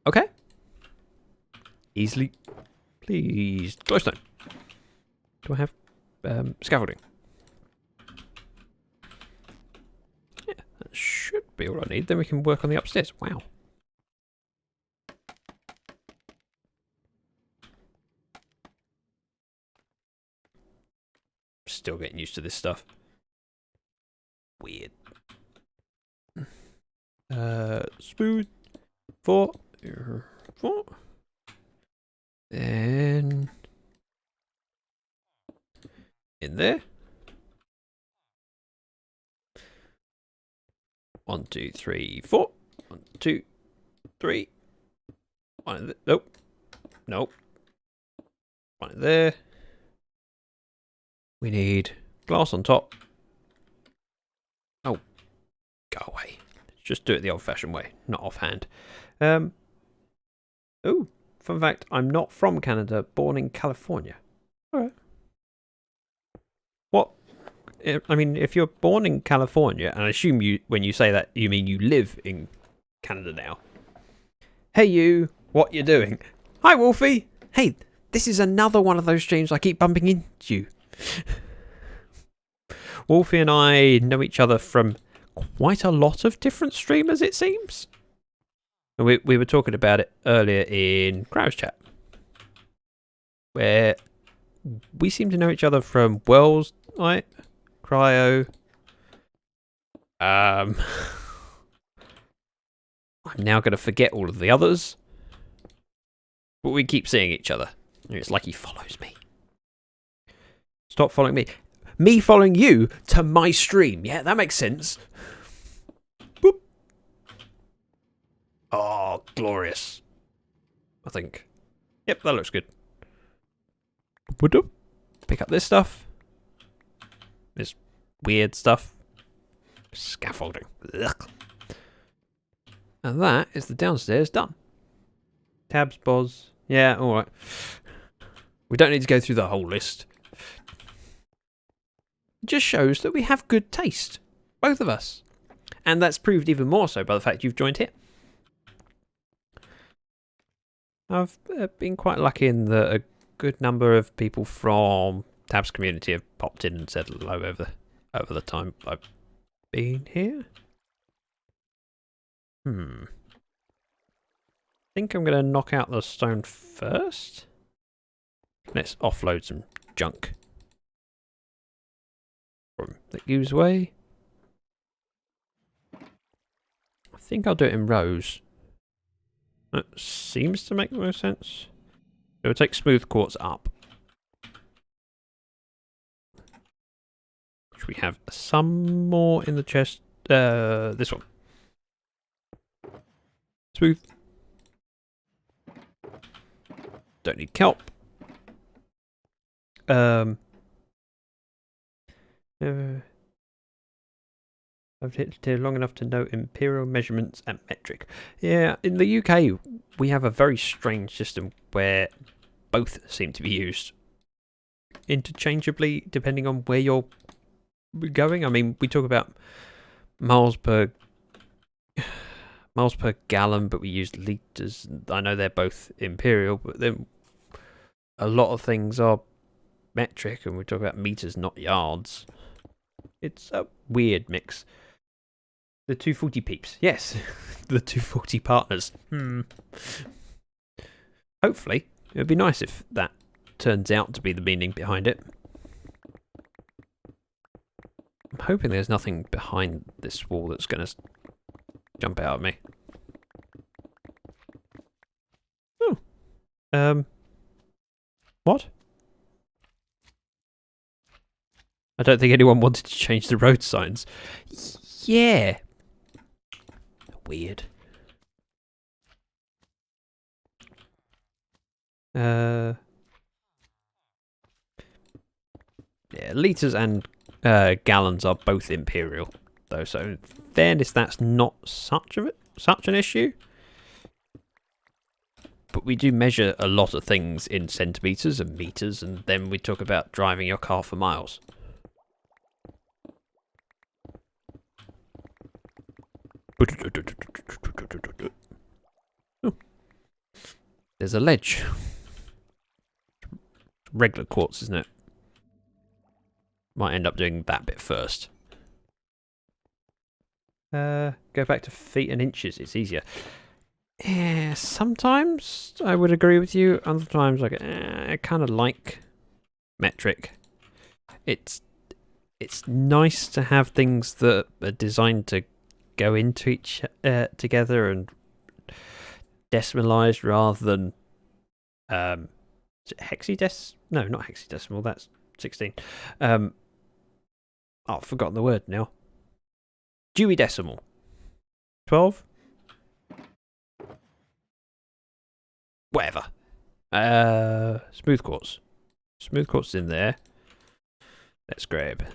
Okay. Easily. Please. Glowstone. Do I have scaffolding? Yeah, that should be all I need. Then we can work on the upstairs. Wow. still getting used to this stuff. Weird. Smooth. 4. 4. Then in there. 1, 2, 3, 4. 1, 2, 3. 1 in there. Nope. Nope. 1 in there. We need glass on top. Oh, go away. Let's just do it the old-fashioned way, not offhand. Oh, fun fact, I'm not from Canada, born in California. Alright. What? I mean, if you're born in California, and I assume you, when you say that, you mean you live in Canada now. Hey you, what you doing? Hi Wolfie! Hey, this is another one of those streams I keep bumping into you. Wolfie and I know each other from quite a lot of different streamers, it seems. We were talking about it earlier in Crow's Chat, where we seem to know each other from Wells, right? Cryo. I'm now going to forget all of the others, but we keep seeing each other. It's like he follows me. Stop following me. Me following you to my stream. Yeah, that makes sense. Boop. Oh, glorious. I think. Yep, that looks good. Pick up this stuff. This weird stuff. Scaffolding. Ugh. And that is the downstairs done. Tabs, Boz. Yeah, alright. We don't need to go through the whole list. It just shows that we have good taste. Both of us. And that's proved even more so by the fact you've joined here. I've been quite lucky in that a good number of people from Tab's community have popped in and said hello over the time I've been here. I think I'm going to knock out the stone first. Let's offload some junk from the use way. I think I'll do it in rows. That seems to make the most sense. So we'll take smooth quartz up, which we have some more in the chest. This one. Smooth. Don't need kelp. I've hit here long enough to know imperial measurements and metric. Yeah, in the UK, we have a very strange system where both seem to be used interchangeably depending on where you're going. I mean, we talk about miles per gallon, but we use litres. I know they're both imperial, but then a lot of things are metric, and we talk about meters, not yards. It's a weird mix. The 240 peeps. Yes, the 240 partners. Hopefully, it would be nice if that turns out to be the meaning behind it. I'm hoping there's nothing behind this wall that's going to jump out at me. Oh. What? I don't think anyone wanted to change the road signs. Yeah. Weird. Yeah, litres and gallons are both imperial, though, so in fairness, that's not such an issue. But we do measure a lot of things in centimetres and metres, and then we talk about driving your car for miles. Oh. There's a ledge. Regular quartz, isn't it? Might end up doing that bit first. Go back to feet and inches. It's easier. Yeah, sometimes I would agree with you. Other times I kind of like metric. It's nice to have things that are designed to go into each together and decimalized rather than is it hexadecimal? No, not hexadecimal. That's 16. I've forgotten the word now. Dewey Decimal. 12? Whatever. Smooth quartz. Smooth quartz in there. Let's grab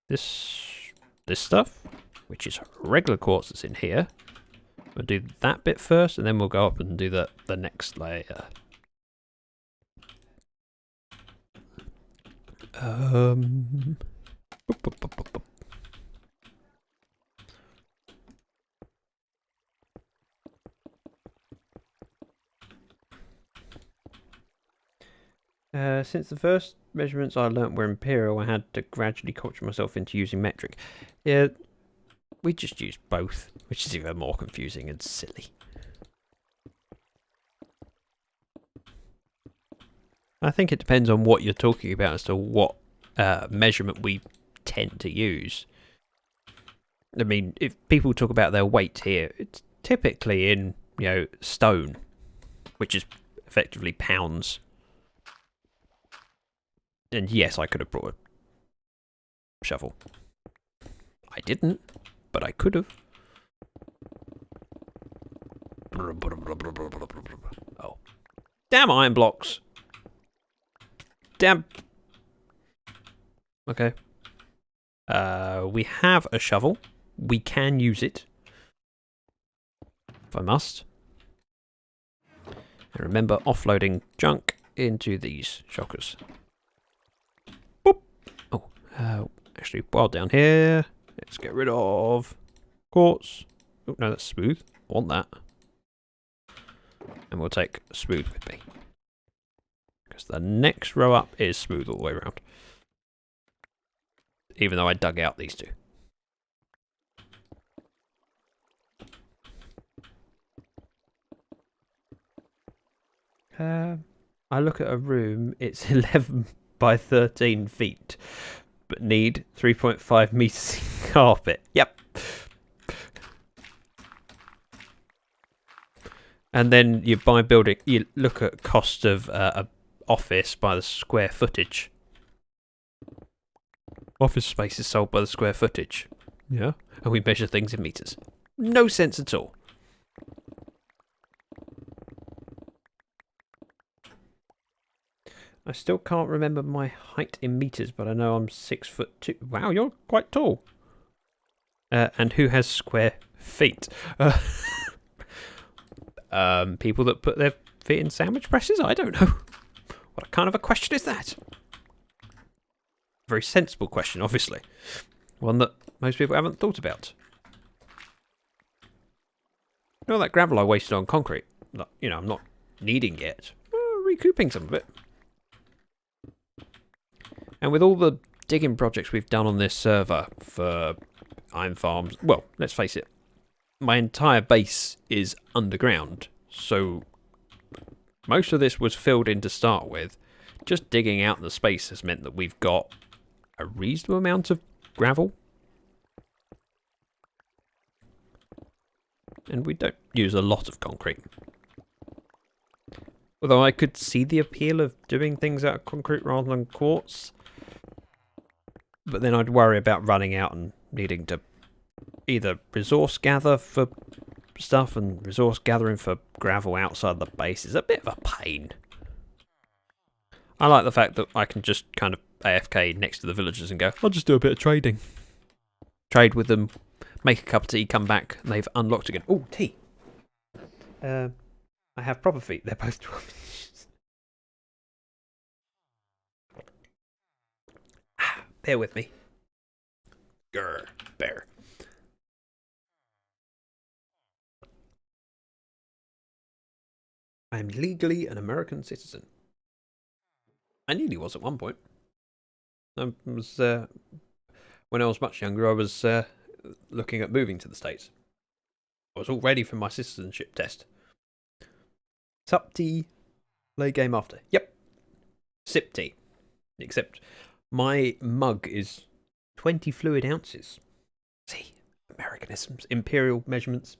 this stuff, which is regular quartz that's in here. We'll do that bit first, and then we'll go up and do the next layer. Boop, boop, boop, boop, boop. Since the first measurements I learnt were imperial, I had to gradually culture myself into using metric. Yeah, we just use both, which is even more confusing and silly. I think it depends on what you're talking about as to what measurement we tend to use. I mean, if people talk about their weight here, it's typically in, stone, which is effectively pounds. And yes, I could have brought a shovel. I didn't, but I could have. Oh. Damn iron blocks. Damn. Okay. We have a shovel. We can use it. If I must. And remember offloading junk into these shockers. Boop. Oh, actually, while down here, let's get rid of quartz. Oh, no, that's smooth. I want that. And we'll take smooth with me. Because the next row up is smooth all the way around. Even though I dug out these two. I look at a room, it's 11 by 13 feet, but need 3.5 meters in carpet. Yep. And then you buy building, you look at cost of a office by the square footage. Office space is sold by the square footage. Yeah. And we measure things in meters. No sense at all. I still can't remember my height in meters, but I know I'm 6'2". Wow, you're quite tall. And who has square feet? People that put their feet in sandwich presses? I don't know. What kind of a question is that? Very sensible question, obviously. One that most people haven't thought about. All that gravel I wasted on concrete, I'm not needing yet. Recouping some of it. And with all the digging projects we've done on this server for iron farms, well, let's face it, my entire base is underground, so most of this was filled in to start with. Just digging out the space has meant that we've got a reasonable amount of gravel. And we don't use a lot of concrete. Although I could see the appeal of doing things out of concrete rather than quartz. But then I'd worry about running out and needing to either resource gather for stuff, and resource gathering for gravel outside the base is a bit of a pain. I like the fact that I can just kind of AFK next to the villagers and go, I'll just do a bit of trading. Trade with them, make a cup of tea, come back, and they've unlocked again. Oh, tea. I have proper feet. They're both 12 inches. Bear with me. Grr, bear. I am legally an American citizen. I nearly was at one point. I was, when I was much younger, I was looking at moving to the States. I was all ready for my citizenship test. Sup tea, play game after. Yep. Sip tea. Except My mug is 20 fluid ounces. See, Americanisms, imperial measurements.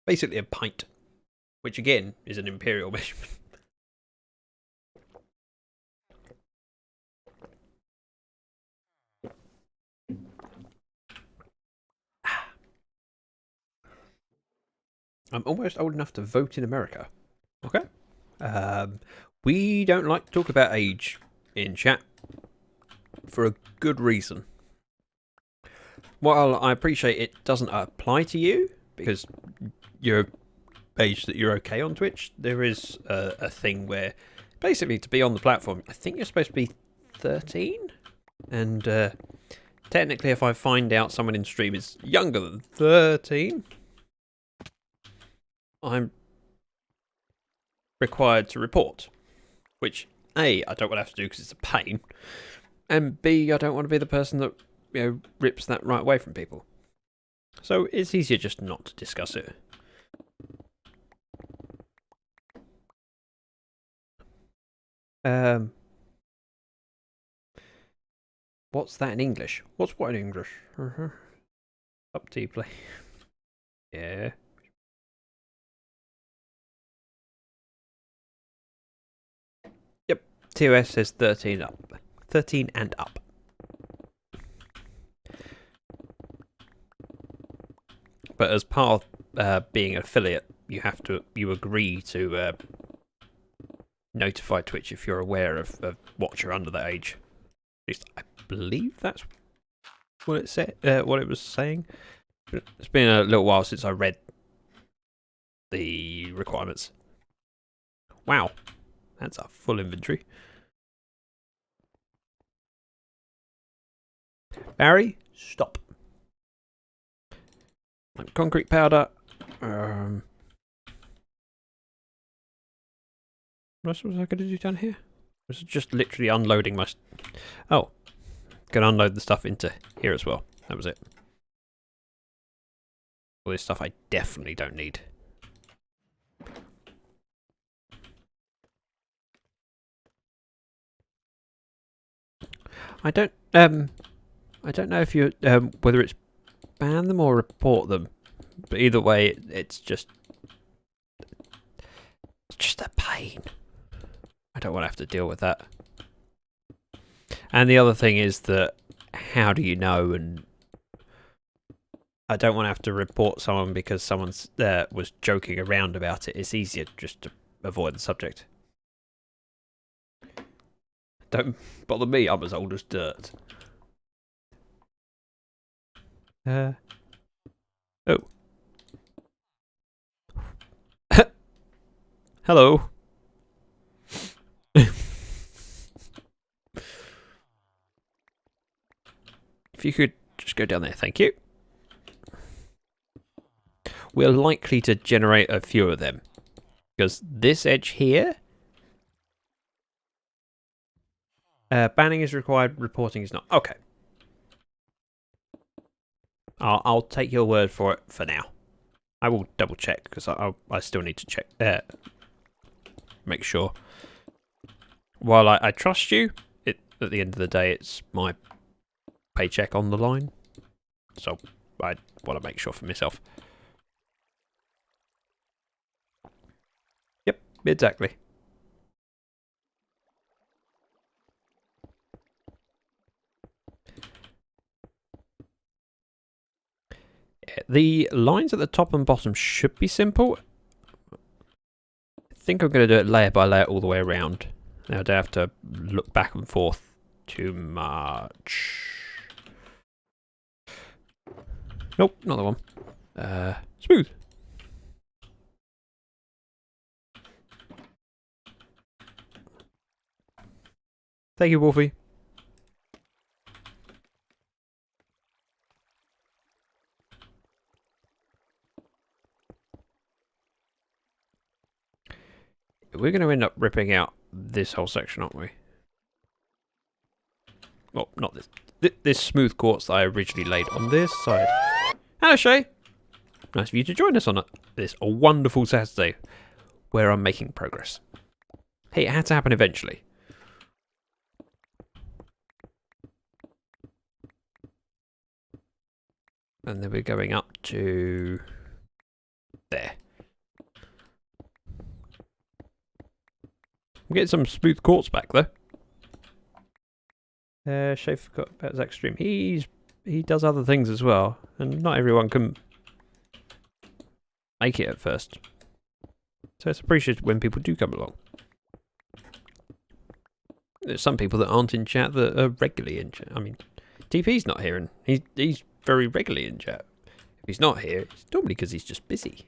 Basically a pint, which again is an imperial measurement. I'm almost old enough to vote in America. Okay. We don't like to talk about age in chat for a good reason. While I appreciate it doesn't apply to you because you're age that you're okay on Twitch, there is a thing where basically to be on the platform, I think you're supposed to be 13, and technically if I find out someone in stream is younger than 13, I'm required to report, which A, I don't want to have to do because it's a pain, and B, I don't want to be the person that, you know, rips that right away from people. So it's easier just not to discuss it. What's that in English? What's what in English? Up to you, play. Yeah. Yep. TOS says 13 up. 13 and up. But as part of being an affiliate, you agree to notify Twitch if you're aware of watcher under that age. At least I believe that's what it said. What it was saying. It's been a little while since I read the requirements. Wow, that's a full inventory. Barry, stop. Concrete powder. What else was I going to do down here? Was it just literally unloading my... Oh, gonna unload the stuff into here as well. That was it. All this stuff I definitely don't need. I don't know if you whether it's ban them or report them, but either way, it's just a pain. I don't want to have to deal with that. And the other thing is that how do you know? And I don't want to have to report someone because someone was joking around about it. It's easier just to avoid the subject. Don't bother me, I'm as old as dirt. Oh. Hello. If you could just go down there, thank you. We're likely to generate a few of them. Because this edge here... banning is required, reporting is not. Okay. I'll take your word for it for now. I will double check because I still need to check. Make sure. While I trust you, at the end of the day, it's my paycheck on the line. So I want to make sure for myself. Yep, exactly. The lines at the top and bottom should be simple. I think I'm going to do it layer by layer all the way around. Now I don't have to look back and forth too much. Nope, not the one. Smooth. Thank you, Wolfie. We're going to end up ripping out this whole section, aren't we? Well, not this. This smooth quartz that I originally laid on this side. Hello, Shay. Nice of you to join us on this wonderful Saturday where I'm making progress. Hey, it had to happen eventually. And then we're going up to there. I'm getting some smooth quartz back though. Schaefer forgot about ZactheDragon. He does other things as well, and not everyone can make it at first. So it's appreciated when people do come along. There's some people that aren't in chat that are regularly in chat. I mean, TP's not here, and he's very regularly in chat. If he's not here, it's normally because he's just busy.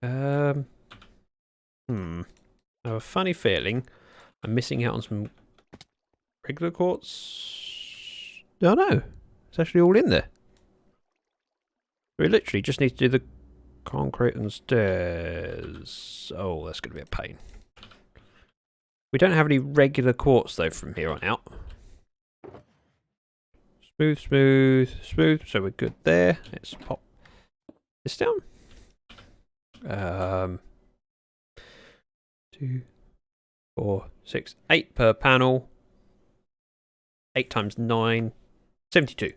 I have a funny feeling I'm missing out on some regular quartz. Oh no, it's actually all in there. We literally just need to do the concrete and stairs. Oh, that's going to be a pain. We don't have any regular quartz though from here on out. Smooth, smooth, smooth. So we're good there. Let's pop this down. 2, 4, 6, 8 per panel. 8 times 9, 72.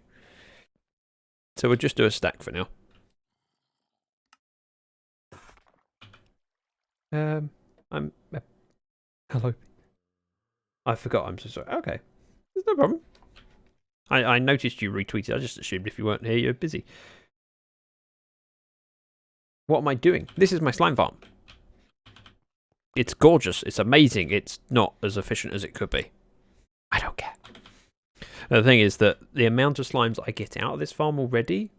So we'll just do a stack for now. Hello. I forgot. I'm so sorry. Okay, there's no problem. I noticed you retweeted. I just assumed if you weren't here, you're busy. What am I doing? This is my slime farm. It's gorgeous. It's amazing. It's not as efficient as it could be. I don't care. The thing is that the amount of slimes I get out of this farm already,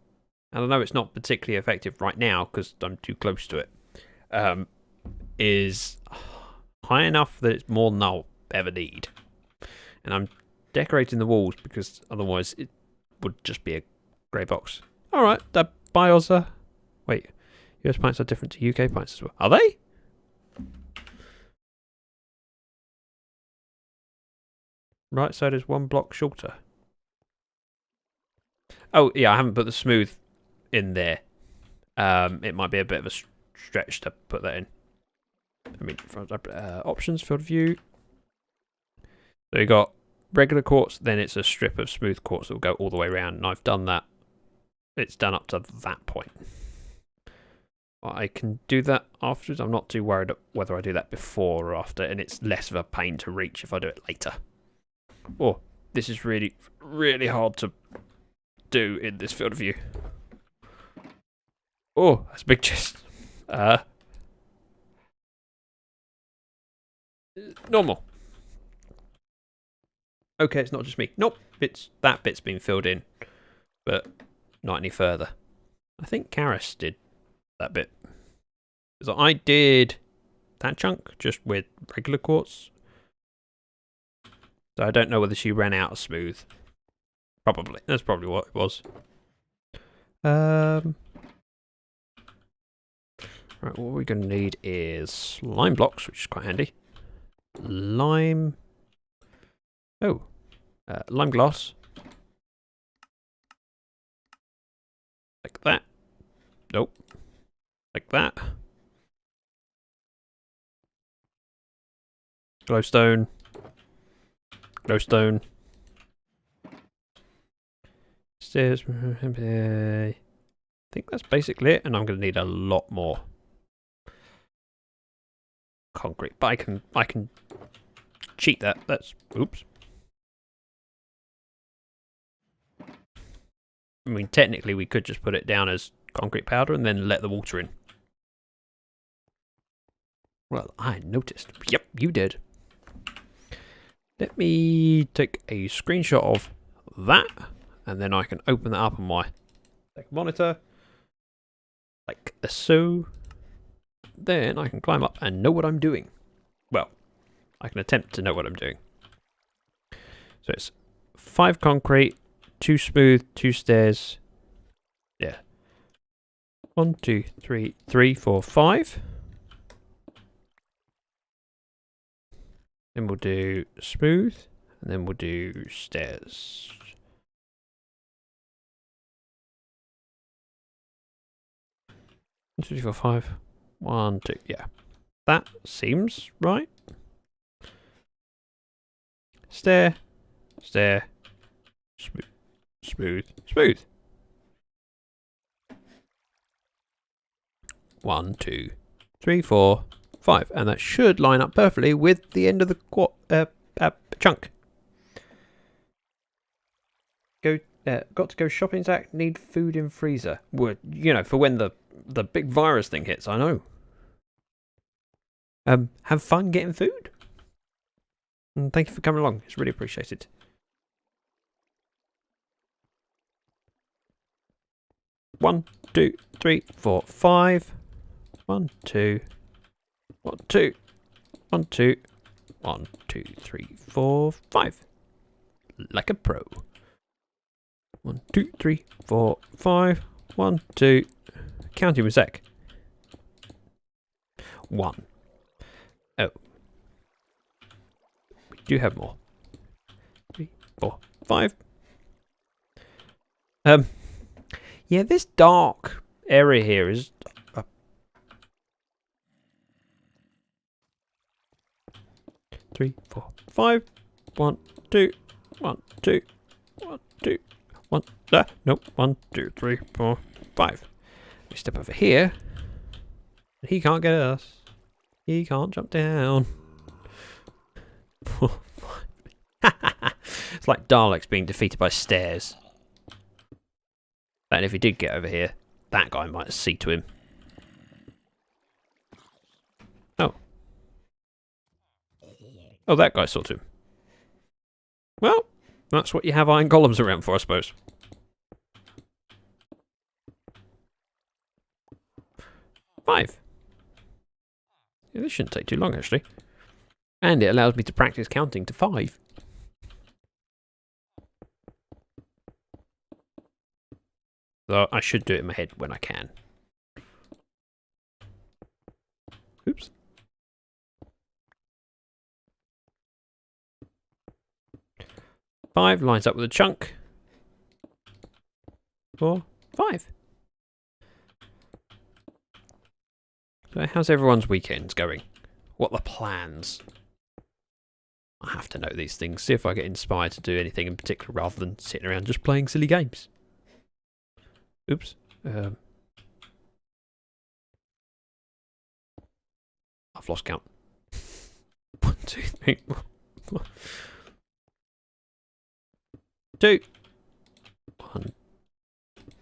and I know it's not particularly effective right now because I'm too close to it, is high enough that it's more than I'll ever need. And I'm decorating the walls because otherwise it would just be a grey box. Alright, the bios are... Wait, US pints are different to UK pints as well. Are they? Right side is 1 block shorter. Oh, yeah, I haven't put the smooth in there. It might be a bit of a stretch to put that in. I mean, options, field of view. So you got regular quartz, then it's a strip of smooth quartz that will go all the way around, and I've done that. It's done up to that point. I can do that afterwards. I'm not too worried whether I do that before or after, and it's less of a pain to reach if I do it later. Oh, this is really, really hard to do in this field of view. Oh, that's a big chest. Normal. Okay, it's not just me. Nope, that bit's been filled in, but not any further. I think Karis did that bit. So I did that chunk just with regular quartz. So I don't know whether she ran out of smooth. Probably. That's probably what it was. Right, what we're going to need is lime blocks, which is quite handy. Lime. Oh. Lime glass. Like that. Nope. Like that. Glowstone. Glowstone. Stairs. I think that's basically it, and I'm going to need a lot more concrete. But I can cheat that. That's oops. I mean, technically, we could just put it down as concrete powder and then let the water in. Well, I noticed. Yep, you did. Let me take a screenshot of that, and then I can open that up on my monitor, like so. Then I can climb up and know what I'm doing. Well, I can attempt to know what I'm doing. So it's 5 concrete, 2 smooth, 2 stairs. Yeah. 1, 2, 3, 4, 5. Then we'll do smooth, and then we'll do stairs. One, 2, 3, 4, 5. 1, 2, yeah. That seems right. Stair, stair, smooth. Smooth. Smooth. 1, 2, 3, 4, 5. And that should line up perfectly with the end of the chunk. Got to go shopping, Zach. Need food in freezer. Well, you know, for when the big virus thing hits, I know. Have fun getting food. And thank you for coming along. It's really appreciated. One, 2, 3, 4, 5. 1, 2. 1, 2. 1, 2. 1, 2, 3, 4, 5. Like a pro. 1, 2, 3, 4, 5. 1, 2. Counting with Zach. 1. Oh. We do have more. 3, 4, 5. Yeah, this dark area here is... 3, 4, 5. 1, 2. 1, 2. 1, 2. 1. Nope. 1, 2, 3, 4, 5. We step over here. He can't get us. He can't jump down. It's like Daleks being defeated by stairs. And if he did get over here, that guy might see to him. Oh. Oh, that guy saw to him. Well, that's what you have iron golems around for, I suppose. Five. Yeah, this shouldn't take too long, actually. And it allows me to practice counting to 5. So I should do it in my head when I can. Oops. Five lines up with a chunk. 4, 5. So how's everyone's weekends going? What are the plans? I have to know these things, see if I get inspired to do anything in particular rather than sitting around just playing silly games. Oops. I've lost count. 1, 2, 3, 4. 2. 1,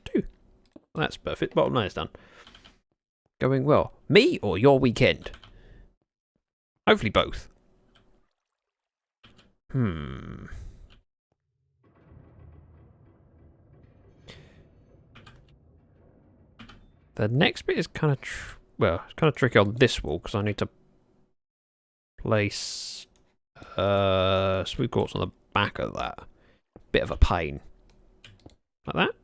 2. Well, that's perfect. Bottom line is done. Going well. Me or your weekend? Hopefully both. The next bit is kind of it's kind of tricky on this wall because I need to place smooth quartz on the back of that. Bit of a pain. Like that.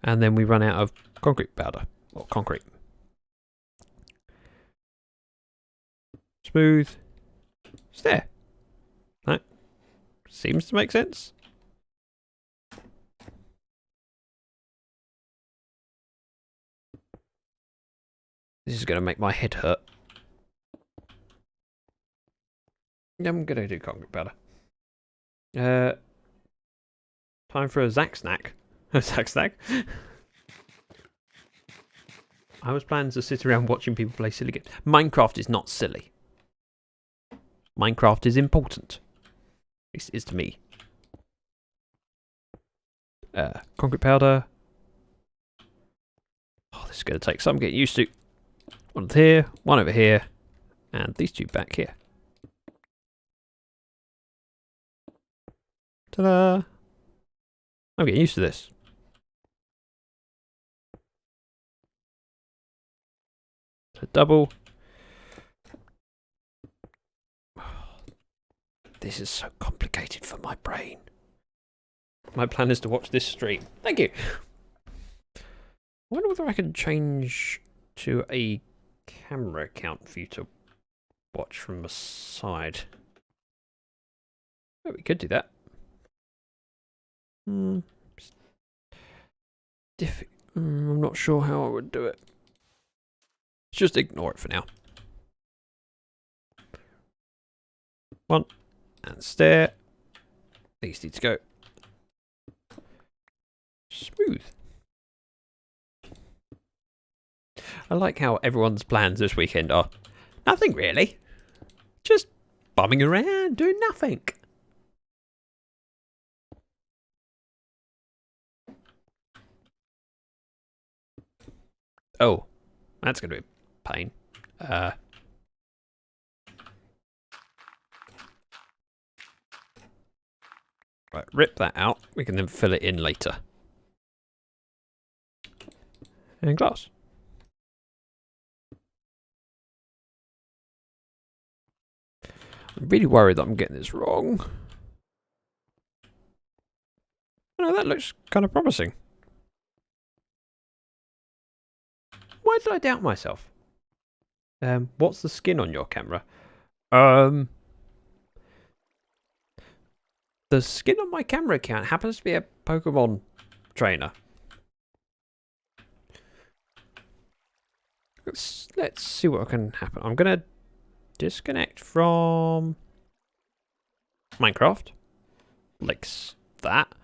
And then we run out of concrete powder. Or concrete. Smooth. Stair. That seems to make sense. This is going to make my head hurt. I'm going to do concrete powder. Time for a Zach snack. A Zach snack? I was planning to sit around watching people play silly games. Minecraft is not silly. Minecraft is important. At least it is to me. Concrete powder. Oh, this is going to take some getting used to. One here, one over here, and these two back here. Ta-da! I'm getting used to this. So double. This is so complicated for my brain. My plan is to watch this stream. Thank you. I wonder whether I can change to a camera account for you to watch from the side. Oh, we could do that. I'm not sure how I would do it. Let's just ignore it for now. 1 and stair. These need to go Smooth. I like how everyone's plans this weekend are nothing really. Just bumming around, doing nothing. Oh, that's going to be a pain. Right, rip that out. We can then fill it in later. And glass. I'm really worried that I'm getting this wrong. No, that looks kind of promising. Why did I doubt myself? What's the skin on your camera? The skin on my camera account happens to be a Pokemon trainer. Let's see what can happen. I'm gonna disconnect from Minecraft. Like that.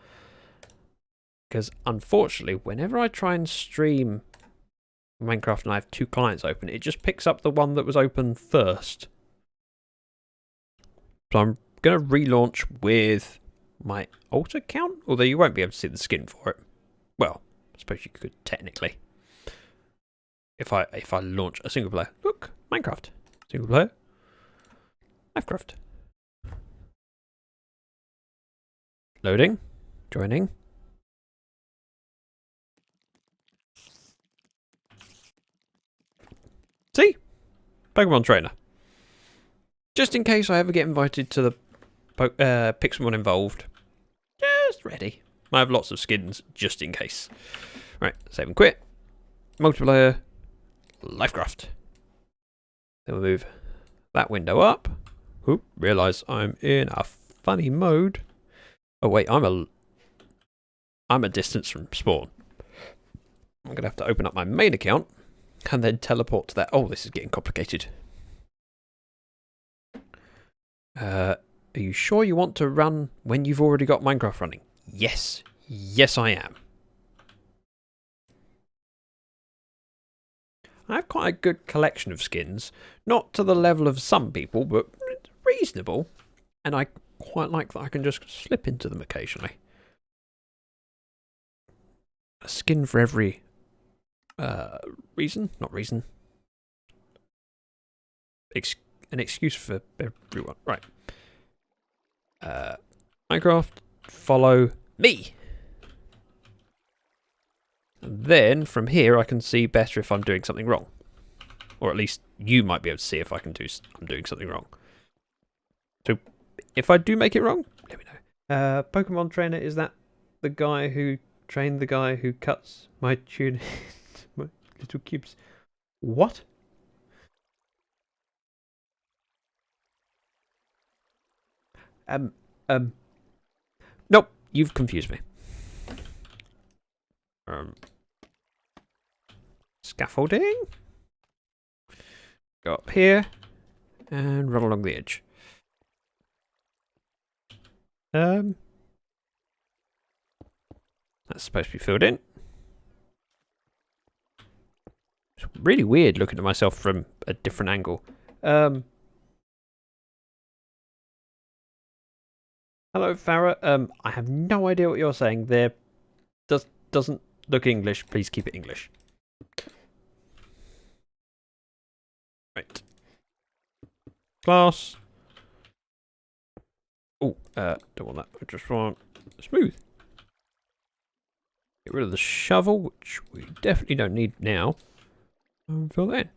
Because unfortunately, whenever I try and stream Minecraft and I have two clients open, it just picks up the one that was open first. So I'm going to relaunch with my alt account, although you won't be able to see the skin for it. Well, I suppose you could technically. If I launch a single player. Look, Minecraft. Single player. Lyfcraft. Loading. Joining. See? Pokemon trainer. Just in case I ever get invited to the Pixelmon involved. Just ready. I have lots of skins just in case. Right, save and quit. Multiplayer. Lyfcraft. Then we'll move that window up. Oop, realise I'm in a funny mode. Oh wait, I'm a distance from spawn. I'm going to have to open up my main account and then teleport to that. Oh, this is getting complicated. Are you sure you want to run when you've already got Minecraft running? Yes. Yes, I am. I have quite a good collection of skins. Not to the level of some people, but reasonable. And I quite like that I can just slip into them occasionally. A skin for every reason. Not reason. An excuse for everyone. Right. Minecraft, follow me. And then from here I can see better if I'm doing something wrong. Or at least you might be able to see if I'm doing something wrong. So if I do make it wrong, let me know. Pokemon trainer, is that the guy who trained the guy who cuts my tune my little cubes? What? Nope, you've confused me. Scaffolding. Go up here and run along the edge. That's supposed to be filled in. It's really weird looking at myself from a different angle. Hello, Farah. I have no idea what you're saying there. Doesn't look English. Please keep it English. Right. Glass. Oh, don't want that. I just want smooth. Get rid of the shovel, which we definitely don't need now. Fill that in.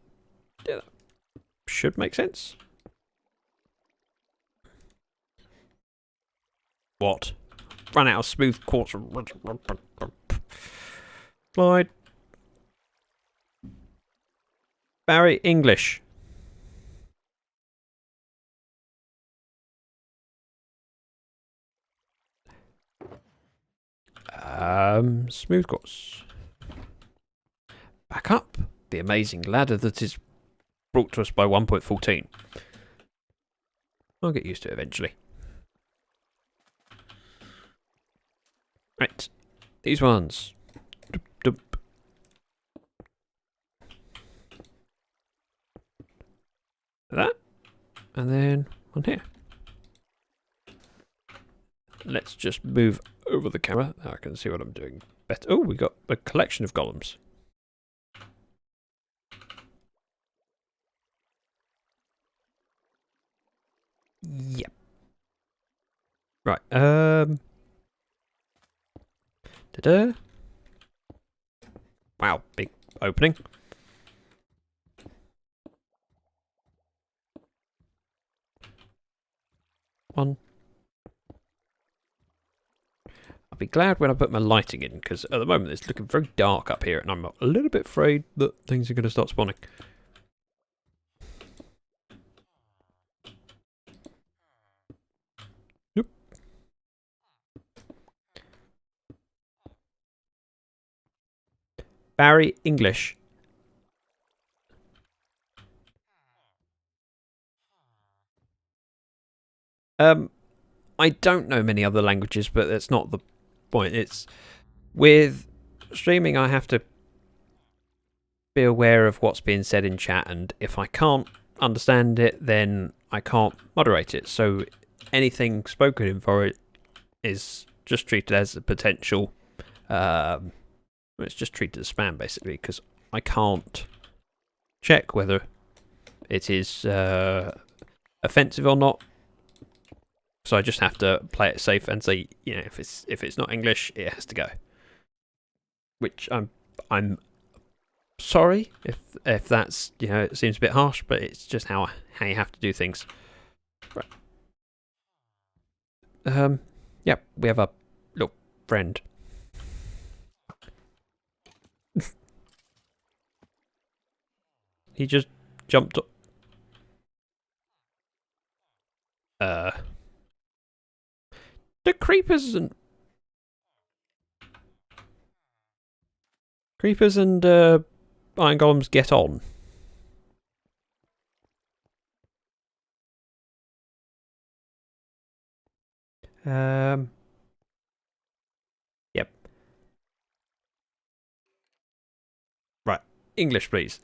Yeah, that should make sense. What? Run out of smooth quartz. Slide. Barry, English. Smooth quartz. Back up. The amazing ladder that is brought to us by 1.14. I'll get used to it eventually. Right. These ones. Doop, doop. That. And then one here. Let's just move over the camera. Now I can see what I'm doing better. Oh, we got a collection of golems. Yep. Right. Ta-da. Wow, big opening. One. I'll be glad when I put my lighting in, because at the moment it's looking very dark up here, and I'm a little bit afraid that things are going to start spawning. Nope. Barry English. I don't know many other languages, but that's not the point. It's with streaming, I have to be aware of what's being said in chat, and if I can't understand it, then I can't moderate it. So anything spoken in for it is just treated as a potential. It's just treated as spam, basically, because I can't check whether it is offensive or not. So I just have to play it safe and say, you know, if it's not English, it has to go. Which I'm sorry if that's, you know, it seems a bit harsh, but it's just how you have to do things. Right. Yep, we have a little friend. He just jumped up. The creepers and iron golems get on. Yep. Right. English, please.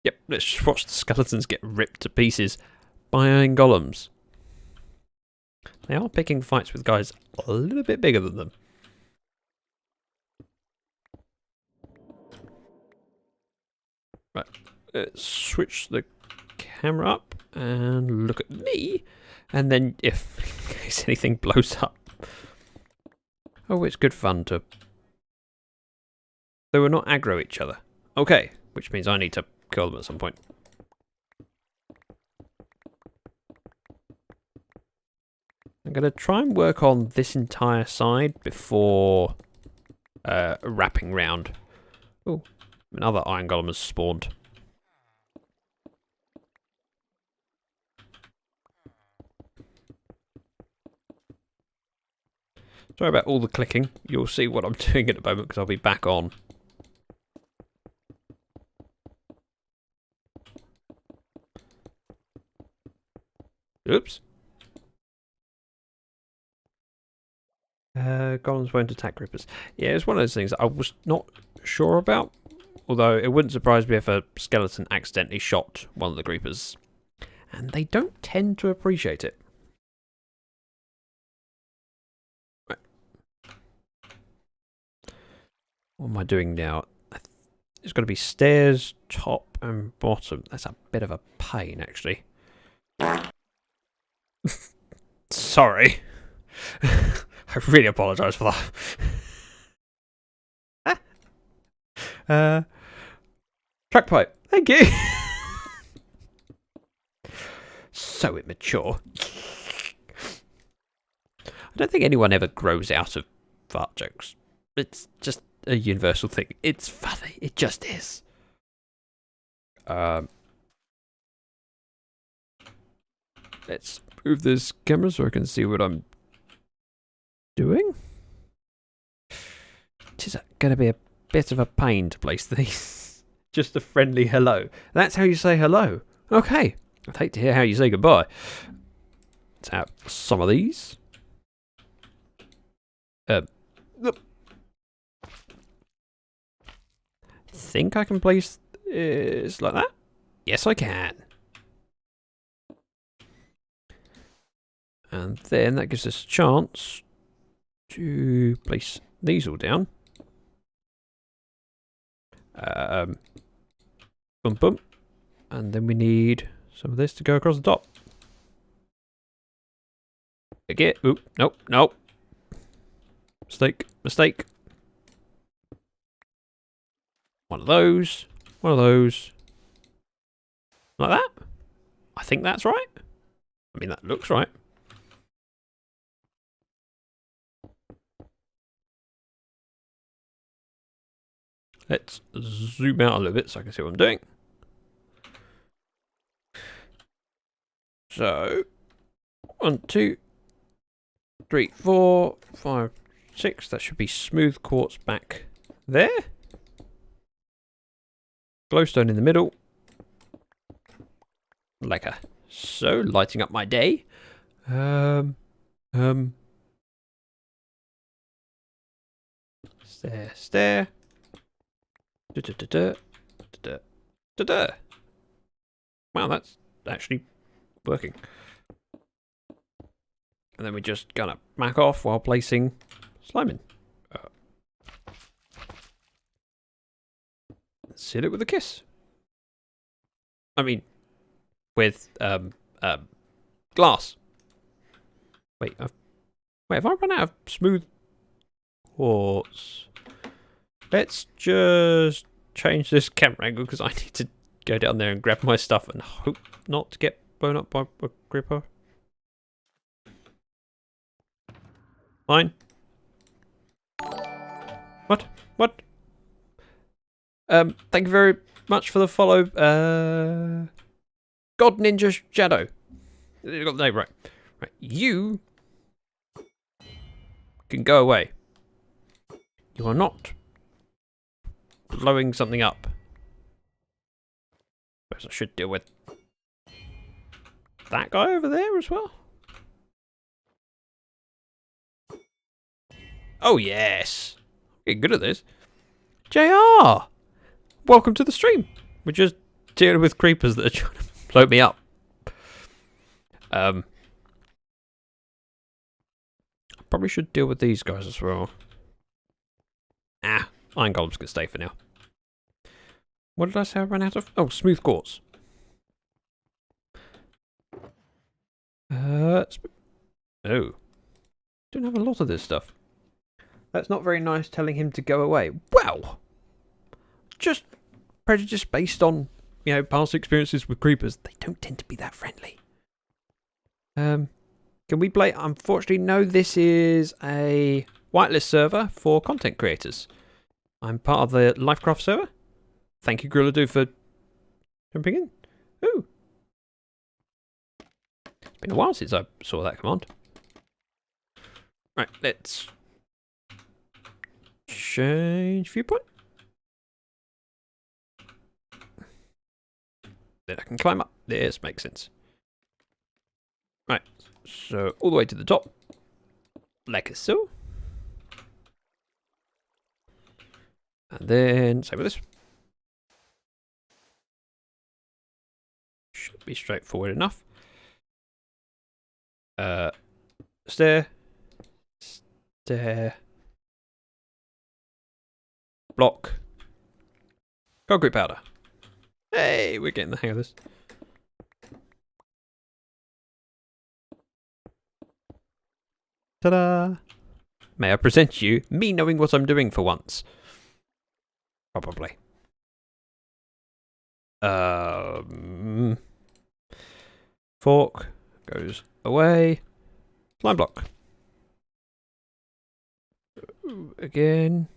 Yep. Let's just watch the skeletons get ripped to pieces by iron golems. They are picking fights with guys a little bit bigger than them. Right. Let's switch the camera up and look at me, and then if in case anything blows up. Oh, it's good fun to. They will not aggro each other. Okay, which means I need to kill them at some point. I'm going to try and work on this entire side before wrapping round. Oh, another iron golem has spawned. Sorry about all the clicking. You'll see what I'm doing at the moment because I'll be back on. Oops. Golems won't attack creepers. Yeah, it's one of those things I was not sure about. Although it wouldn't surprise me if a skeleton accidentally shot one of the creepers. And they don't tend to appreciate it. Right. What am I doing now? It's got to be stairs, top and bottom. That's a bit of a pain, actually. Sorry. I really apologise for that. Track pipe. Thank you. So immature. I don't think anyone ever grows out of fart jokes. It's just a universal thing. It's funny. It just is. Let's move this camera so I can see what I'm doing. It is going to be a bit of a pain to place these. Just a friendly hello. That's how you say hello. Okay. I'd hate to hear how you say goodbye. Let's have some of these. Think I can place this like that? Yes, I can. And then that gives us a chance to place these all down. Boom, boom. And then we need some of this to go across the top. Again. Oop, nope, nope. Mistake, mistake. One of those. One of those. Like that? I think that's right. I mean, that looks right. Let's zoom out a little bit so I can see what I'm doing. So, 1, 2, 3, 4, 5, 6. That should be smooth quartz back there. Glowstone in the middle. Lekker. So, lighting up my day. Stare, stare. Da, da, da, da, da, da, da. Wow, that's actually working. And then we're just gonna back off while placing slime in. Seal it with a kiss. I mean, with glass. Wait, have I run out of smooth quartz? Let's just change this camera angle because I need to go down there and grab my stuff and hope not to get blown up by a creeper. Fine. What? What? Thank you very much for the follow. God Ninja Shadow. You got the name right. Right. You can go away. You are not blowing something up. Suppose I should deal with that guy over there as well. Oh yes. Getting good at this. JR! Welcome to the stream. We're just dealing with creepers that are trying to blow me up. Probably should deal with these guys as well. Iron golems can stay for now. What did I say I ran out of? Oh, smooth quartz. Oh. Don't have a lot of this stuff. That's not very nice telling him to go away. Well, just prejudice based on, you know, past experiences with creepers. They don't tend to be that friendly. Can we play? Unfortunately, no, this is a whitelist server for content creators. I'm part of the Lyfcraft server. Thank you, Grilladoo, for jumping in. Ooh. It's been a while since I saw that command. Right, let's change viewpoint. Then I can climb up. This makes sense. Right, so all the way to the top. Like so. And then, same with this. Should be straightforward enough. Stair. Stair. Block. Concrete powder. Hey, we're getting the hang of this. Ta-da! May I present you me knowing what I'm doing for once? Probably. Fork goes away. Slime block. Again.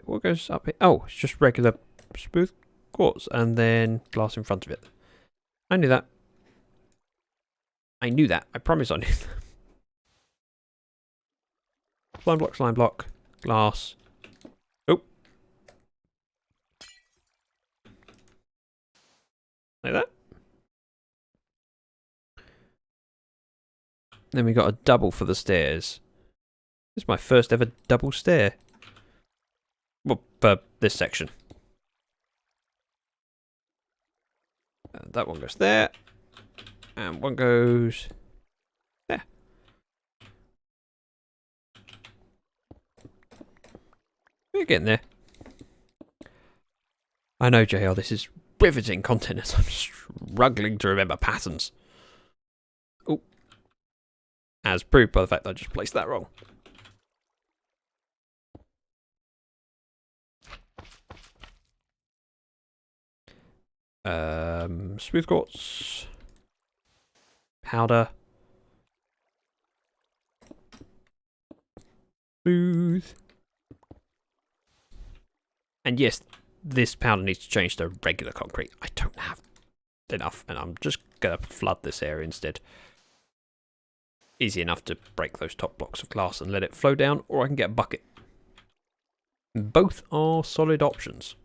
What goes up here? Oh, it's just regular smooth quartz and then glass in front of it. I knew that. I knew that. I promise I knew that. Slime block, glass. Oh. Like that. Then we got a double for the stairs. This is my first ever double stair. Well, for this section. And that one goes there. And one goes there. We're getting there. I know, JR, this is riveting content as I'm struggling to remember patterns. Oh. As proved by the fact that I just placed that wrong. Smooth quartz. Powder. Smooth. And yes, this powder needs to change to regular concrete. I don't have enough, and I'm just going to flood this area instead. Easy enough to break those top blocks of glass and let it flow down, or I can get a bucket. Both are solid options.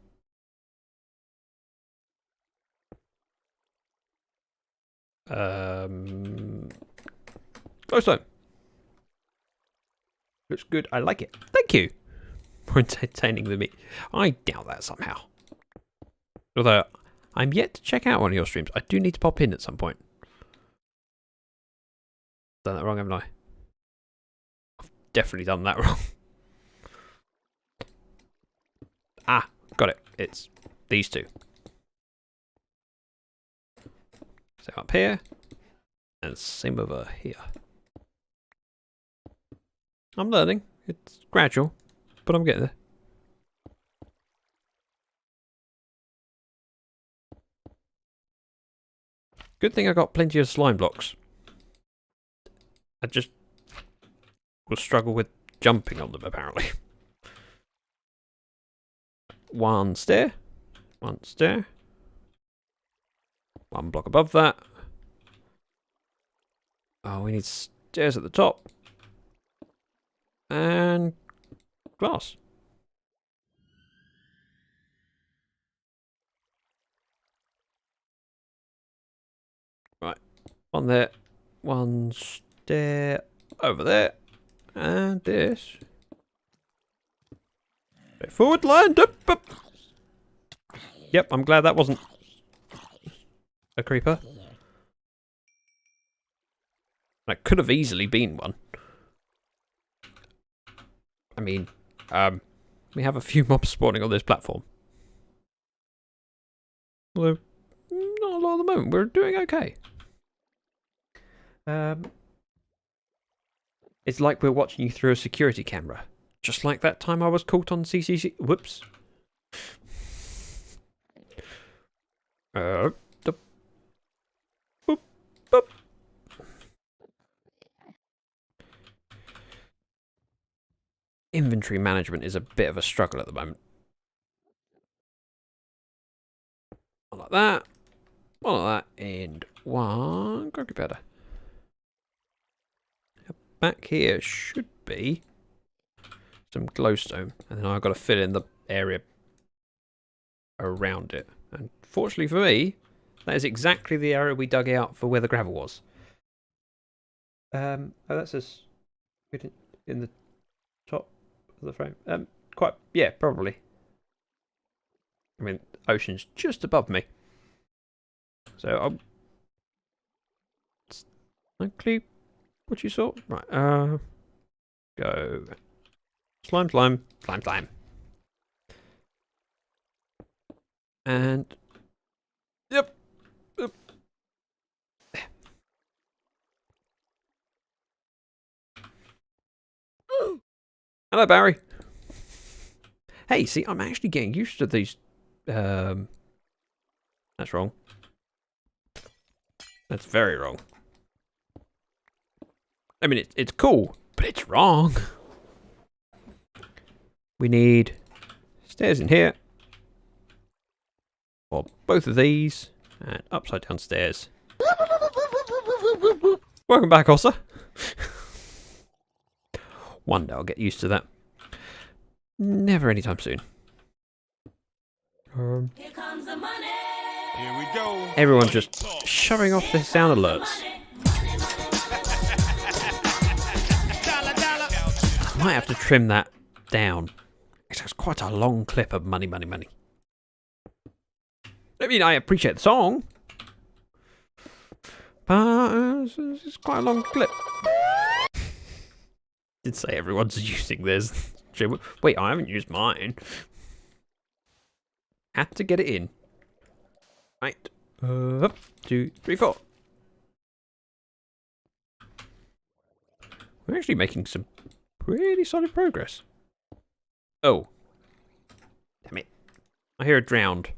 Glowstone. Looks good. I like it. Thank you for entertaining the me. I doubt that somehow. Although, I'm yet to check out one of your streams. I do need to pop in at some point. Done that wrong, haven't I? I've definitely done that wrong. Ah, got it. It's these two. So up here, and same over here. I'm learning. It's gradual, but I'm getting there. Good thing I got plenty of slime blocks. I just will struggle with jumping on them, apparently. One stair. One stair. One block above that. Oh, we need stairs at the top. And glass. Right. One there. One stair over there. And this. Forward, lined up. Yep, I'm glad that wasn't a creeper. That could have easily been one. I mean, we have a few mobs spawning on this platform. Although, not a lot at the moment. We're doing okay. It's like we're watching you through a security camera. Just like that time I was caught on CCC. Whoops. Boop, boop. Inventory management is a bit of a struggle at the moment. One like that. One like that. And one concrete powder. Back here should be some glowstone. And then I've got to fill in the area around it. And fortunately for me, that is exactly the area we dug out for where the gravel was. Oh, that says in the top of the frame. Quite, yeah, probably. I mean, ocean's just above me. So I'll likely what you saw. Right, go slime, slime, slime, slime. And yep. Hello, Barry. Hey, see, I'm actually getting used to these. That's wrong. That's very wrong. I mean, it's cool, but it's wrong. We need stairs in here. For both of these. And upside down stairs. Welcome back, Ossa. One day I'll get used to that. Never anytime soon. Here comes the money. Here we go. Everyone's just shoving off their sound alerts. might have to trim that down. It's quite a long clip of money, money, money. I mean, I appreciate the song, but it's quite a long clip. Did say everyone's using theirs. Wait, I haven't used mine. Had to get it in. Right. Up, 2, 3, 4. We're actually making some pretty solid progress. Oh. Damn it. I hear a drowned.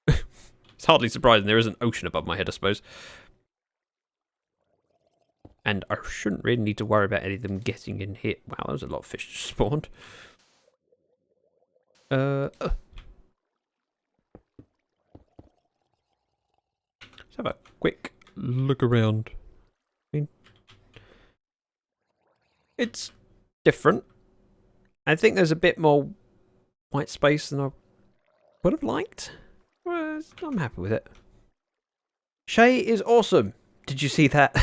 It's hardly surprising there is an ocean above my head, I suppose. And I shouldn't really need to worry about any of them getting in here. Wow, there was a lot of fish just spawned. Let's have a quick look around. I mean, it's different. I think there's a bit more white space than I would have liked. Well, I'm happy with it. Shay is awesome. Did you see that?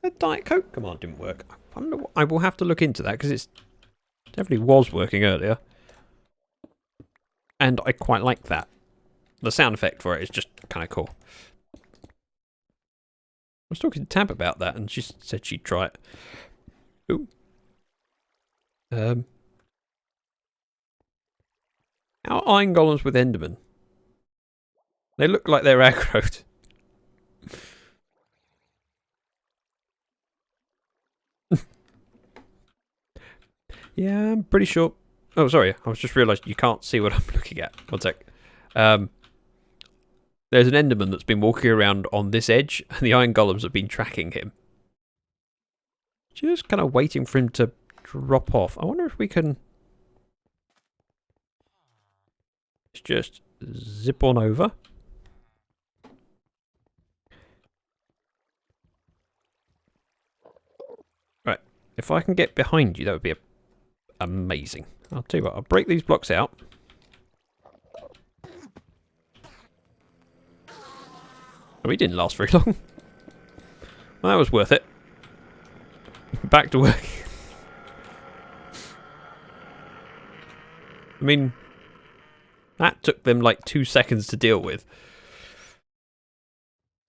A Diet Coke command didn't work. I wonder what, I will have to look into that because it's definitely was working earlier. And I quite like that. The sound effect for it is just kind of cool. I was talking to Tab about that and she said she'd try it. Ooh. Our iron golems with Enderman. They look like they're aggroed. Yeah, I'm pretty sure. Oh, sorry. I was just realised you can't see what I'm looking at. One sec. There's an Enderman that's been walking around on this edge, and the iron golems have been tracking him. Just kind of waiting for him to drop off. I wonder if we can... Let's just zip on over. Right. If I can get behind you, that would be amazing. I'll tell you what, I'll break these blocks out. Oh, he didn't last very long. Well, that was worth it. Back to work. I mean, that took them like 2 seconds to deal with.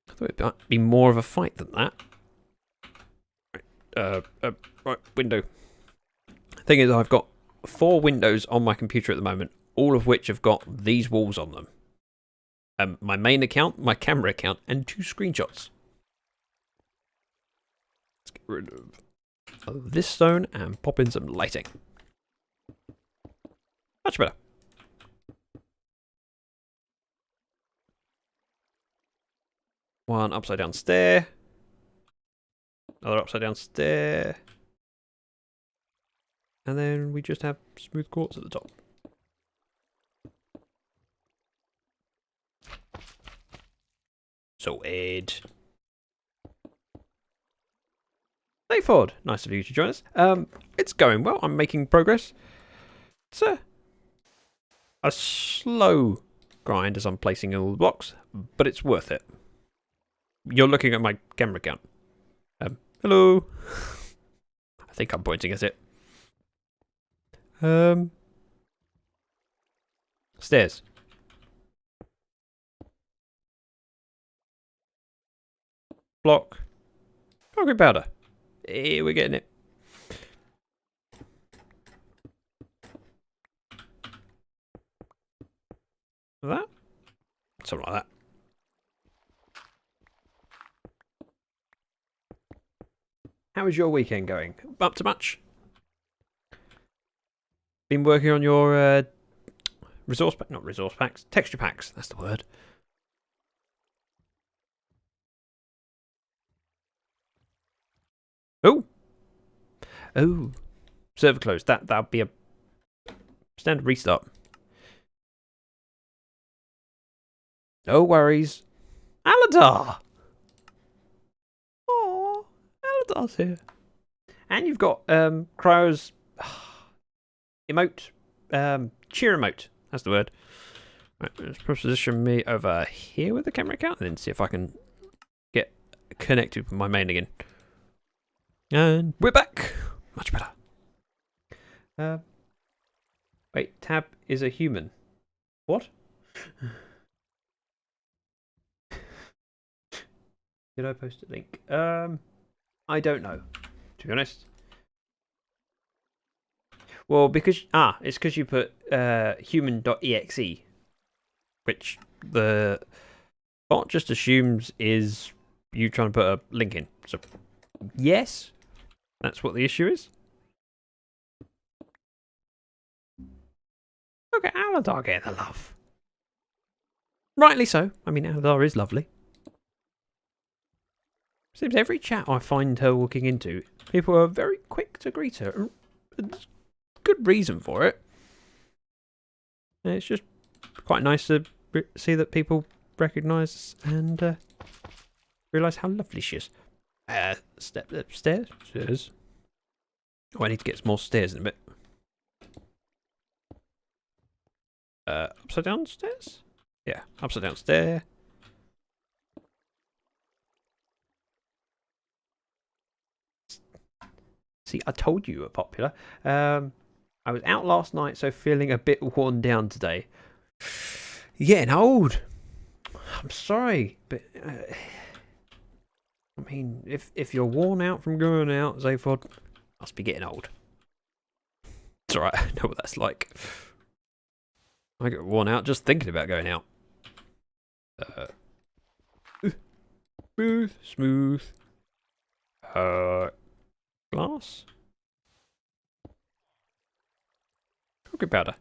I thought it might be more of a fight than that. Right, window. Thing is, I've got 4 windows on my computer at the moment, all of which have got these walls on them. My main account, my camera account, and 2 screenshots. Let's get rid of this stone and pop in some lighting. Much better. One upside down stair. Another upside down stair. And then we just have smooth quartz at the top. So Ed. Hey Ford, nice of you to join us. It's going well. I'm making progress. It's a slow grind as I'm placing all the blocks, but it's worth it. You're looking at my camera account. Hello. I think I'm pointing at it. Stairs. Block. Concrete powder. Hey, we're getting it. That? Something like that. How is your weekend going? Up to much? Been working on your resource pack, not resource packs, texture packs, that's the word. Oh! Oh. Server closed. That'll be a standard restart. No worries. Aladar! Oh, Aladar's here. And you've got Cryo's emote, cheer emote. That's the word. Right, let's position me over here with the camera account and then see if I can get connected with my main again. And we're back. Much better. Wait, Tab is a human. What? Did I post a link? I don't know, to be honest. Well, because it's because you put human.exe, which the bot just assumes is you trying to put a link in. So, yes, that's what the issue is. Look at Aladar getting the love. Rightly so. I mean, Aladar is lovely. Seems every chat I find her walking into, people are very quick to greet her. There's good reason for it. And it's just quite nice to see that people recognise and realise how lovely she is. Step upstairs. Stairs. Oh, I need to get some more stairs in a bit. Upside down stairs? Yeah, upside down stair. See, I told you were popular. I was out last night, so feeling a bit worn down today. Getting old. I'm sorry, but I mean, if you're worn out from going out, Zaphod, must be getting old. It's alright, I know what that's like. I get worn out just thinking about going out. Smooth. Glass. Cooking powder.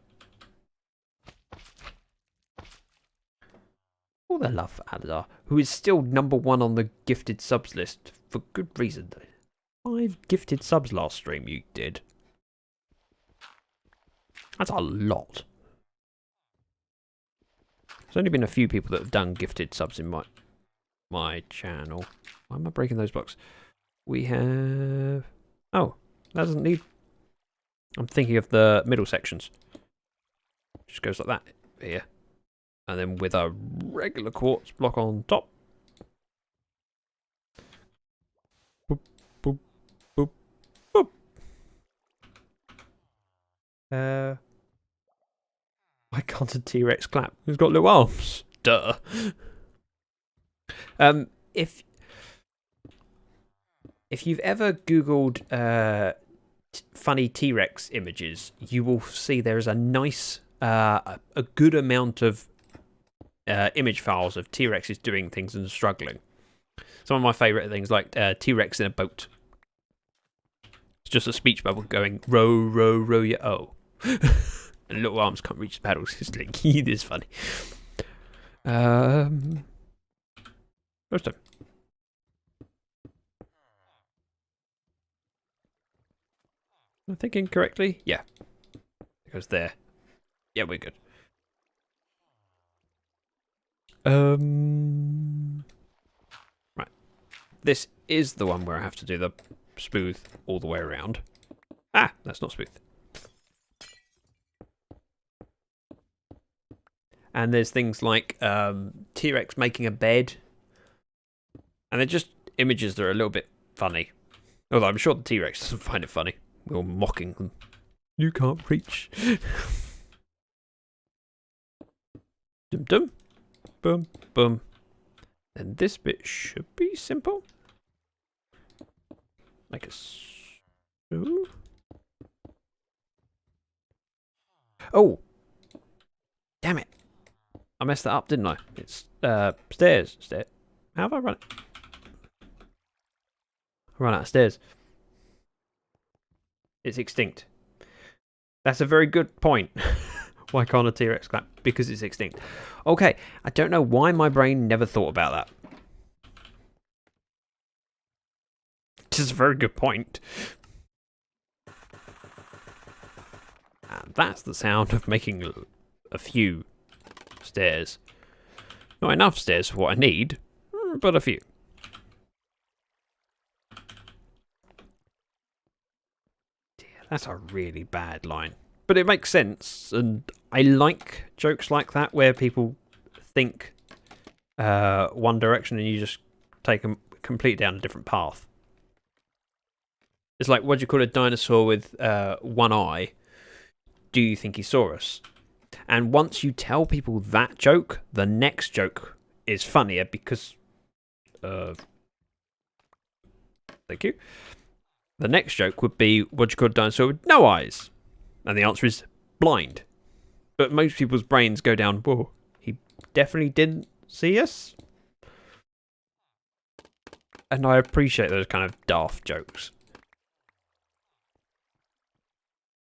All the love for Aladar, who is still #1 on the gifted subs list for good reason. 5 gifted subs last stream you did. That's a lot. There's only been a few people that have done gifted subs in my channel. Why am I breaking those blocks? We have... Oh, that doesn't need... I'm thinking of the middle sections. Just goes like that here. And then with a regular quartz block on top. Boop, boop, boop, boop. Why can't a T-Rex clap? He's got little arms. Duh. If you've ever Googled funny T-Rex images, you will see there is a nice, a good amount of image files of T-Rexes doing things and struggling. Some of my favourite things, like T-Rex in a boat. It's just a speech bubble going, row, row, row your O. And little arms can't reach the paddles. It's like, this is funny. First time. Am I thinking correctly? Yeah. It goes there. Yeah, we're good. Right. This is the one where I have to do the smooth all the way around. Ah, that's not smooth. And there's things like T-Rex making a bed. And they're just images that are a little bit funny. Although I'm sure the T-Rex doesn't find it funny. We're all mocking them. You can't reach. Dum dum. Boom, boom. And this bit should be simple. Like a... Ooh. Oh! Damn it. I messed that up, didn't I? It's stairs. How have I run it? I ran out of stairs. It's extinct. That's a very good point. Why can't a T-Rex clap? Because it's extinct. Okay, I don't know why my brain never thought about that. This is a very good point. And that's the sound of making a few stairs. Not enough stairs for what I need, but a few. That's a really bad line. But it makes sense, and I like jokes like that where people think one direction and you just take them completely down a different path. It's like, what do you call a dinosaur with one eye? Do you think he saw us? And once you tell people that joke, the next joke is funnier because... thank you. The next joke would be, what do you call a dinosaur with no eyes? And the answer is blind. But most people's brains go down, whoa, he definitely didn't see us? And I appreciate those kind of daft jokes.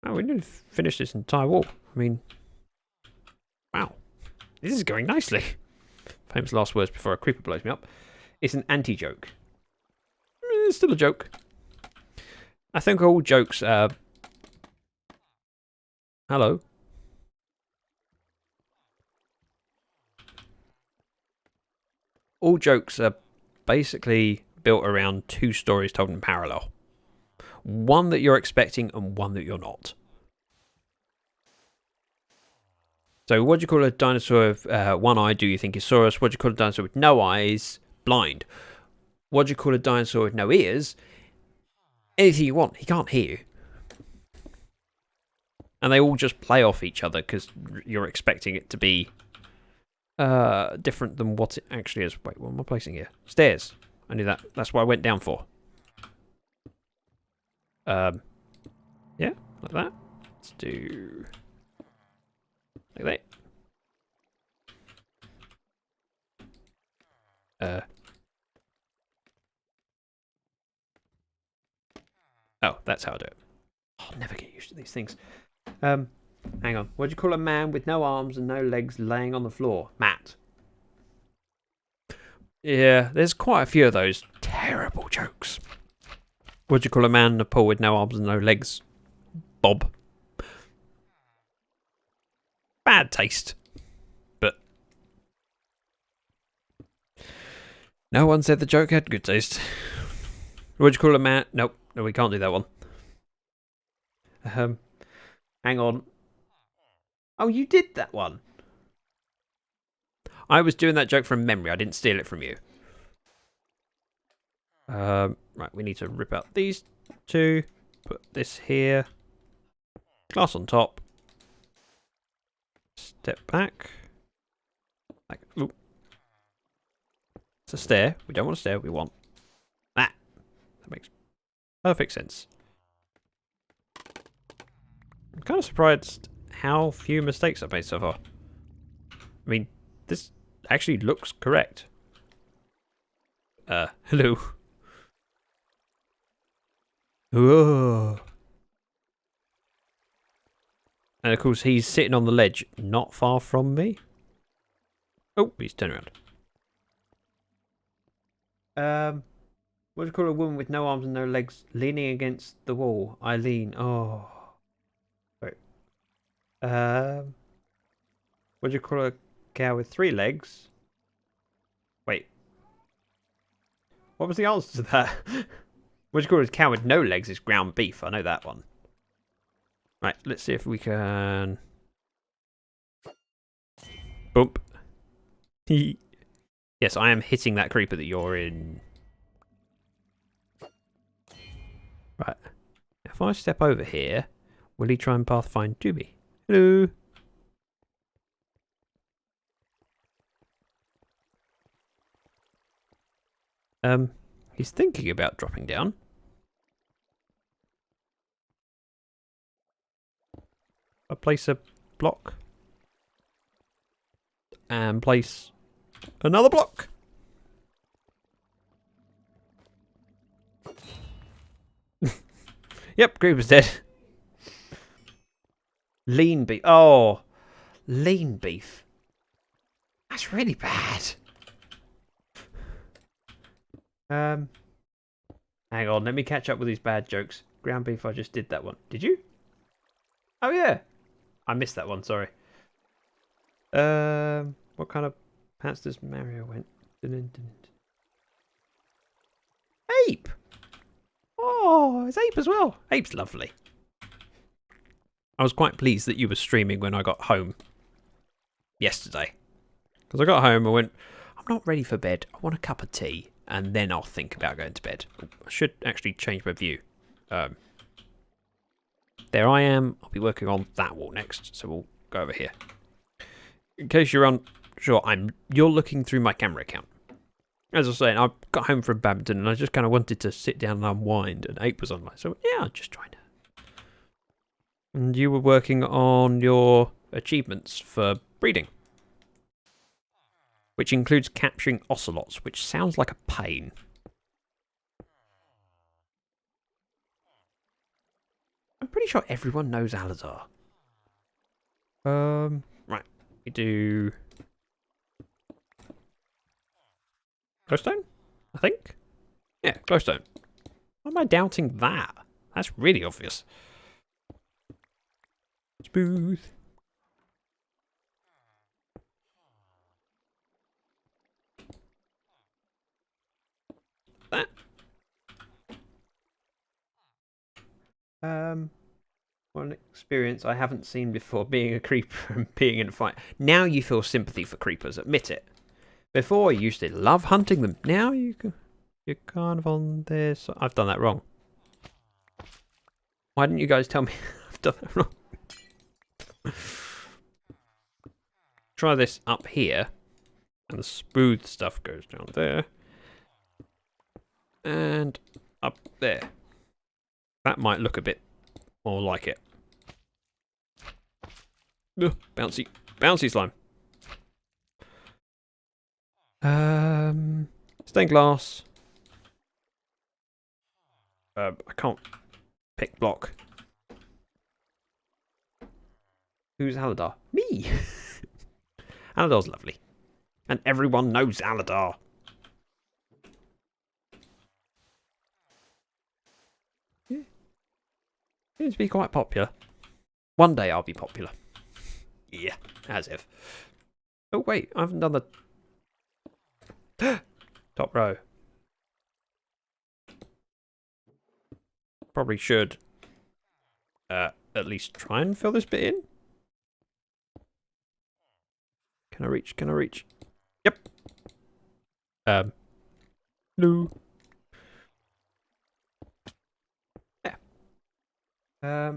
Oh, we need to finish this entire wall. I mean, wow. This is going nicely. Famous last words before a creeper blows me up. It's an anti-joke. It's still a joke. I think all jokes... Hello? All jokes are basically built around two stories told in parallel. One that you're expecting and one that you're not. So what do you call a dinosaur with one eye? Do you think is saw us? What do you call a dinosaur with no eyes? Blind. What do you call a dinosaur with no ears? Anything you want. He can't hear you. And they all just play off each other because you're expecting it to be different than what it actually is. Wait, what am I placing here? Stairs. I knew that. That's what I went down for. Yeah, like that. Let's do like that. Oh, that's how I do it. I'll never get used to these things. Hang on. What do you call a man with no arms and no legs laying on the floor? Matt. Yeah, there's quite a few of those terrible jokes. What do you call a man in a pool with no arms and no legs? Bob. Bad taste. But no one said the joke had good taste. What do you call a man? Nope. No, we can't do that one. Hang on. Oh, you did that one. I was doing that joke from memory. I didn't steal it from you. Right, we need to rip out these two. Put this here. Glass on top. Step back. Like, ooh. It's a stair. We don't want a stair. We want that. That makes perfect sense. I'm kind of surprised how few mistakes I've made so far. I mean, this actually looks correct. Hello. Whoa. And of course, he's sitting on the ledge not far from me. Oh, he's turned around. What do you call a woman with no arms and no legs leaning against the wall? Eileen. Oh. Wait. What do you call a cow with 3 legs? Wait. What was the answer to that? What do you call a cow with no legs? Is ground beef. I know that one. Right, let's see if we can... Bump. Yes, I am hitting that creeper that you're in. Right. If I step over here, will he try and pathfind to me? Hello. He's thinking about dropping down. I place a block. And place another block. Yep, creeper's dead. Lean beef. Oh, lean beef. That's really bad. Hang on, let me catch up with these bad jokes. Ground beef, I just did that one. Did you? Oh yeah. I missed that one, sorry. What kind of pants does Mario went? Ape! Oh, it's Ape as well. Ape's lovely. I was quite pleased that you were streaming when I got home yesterday. Because I got home and went, I'm not ready for bed. I want a cup of tea. and then I'll think about going to bed. I should actually change my view. There I am. I'll be working on that wall next, so we'll go over here. In case you're unsure, you're looking through my camera account. As I was saying, I got home from badminton and I just kind of wanted to sit down and unwind, and 8 was online. So yeah, I'm just trying to. And you were working on your achievements for breeding, which includes capturing ocelots, which sounds like a pain. I'm pretty sure everyone knows Aladar. Right, we do glowstone, I think. Yeah, glowstone. Why am I doubting that? That's really obvious. Smooth. That. One experience I haven't seen before, being a creeper and being in a fight. Now you feel sympathy for creepers, admit it. Before you used to love hunting them. Now you're kind of on this. I've done that wrong. Why didn't you guys tell me I've done that wrong? Try this up here, and the smooth stuff goes down there, and up there. That might look a bit more like it. Ugh, bouncy, bouncy slime. Stained glass. I can't pick block. Who's Aladar? Me! Aladar's lovely. And everyone knows Aladar. Yeah. Seems to be quite popular. One day I'll be popular. Yeah, as if. Oh wait, I haven't done the top row. Probably should at least try and fill this bit in. Can I reach? Can I reach? Yep. No. Yeah.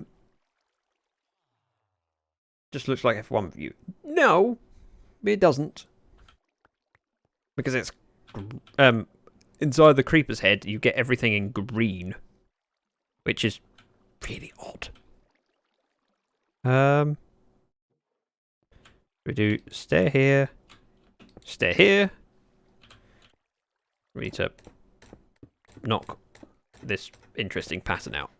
Just looks like F1 view. No, it doesn't. Because it's inside the creeper's head, you get everything in green, which is really odd. We do stair here, stair here. We need to knock this interesting pattern out.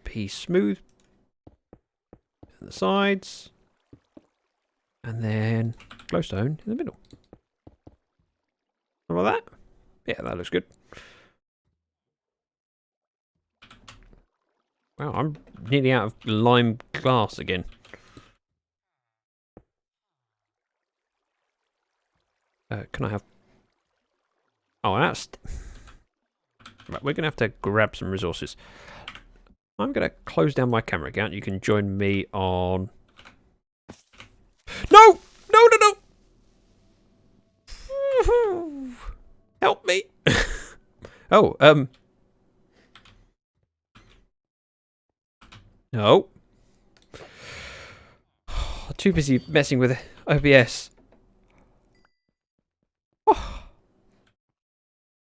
P smooth. And the sides. And then glowstone in the middle. How about that? Yeah, that looks good. Wow, I'm nearly out of lime glass again. Can I have... Oh, that's... Right, we're going to have to grab some resources. I'm going to close down my camera account. You can join me on... No! No, no, no! Help me! Oh, No. Too busy messing with OBS. Oh.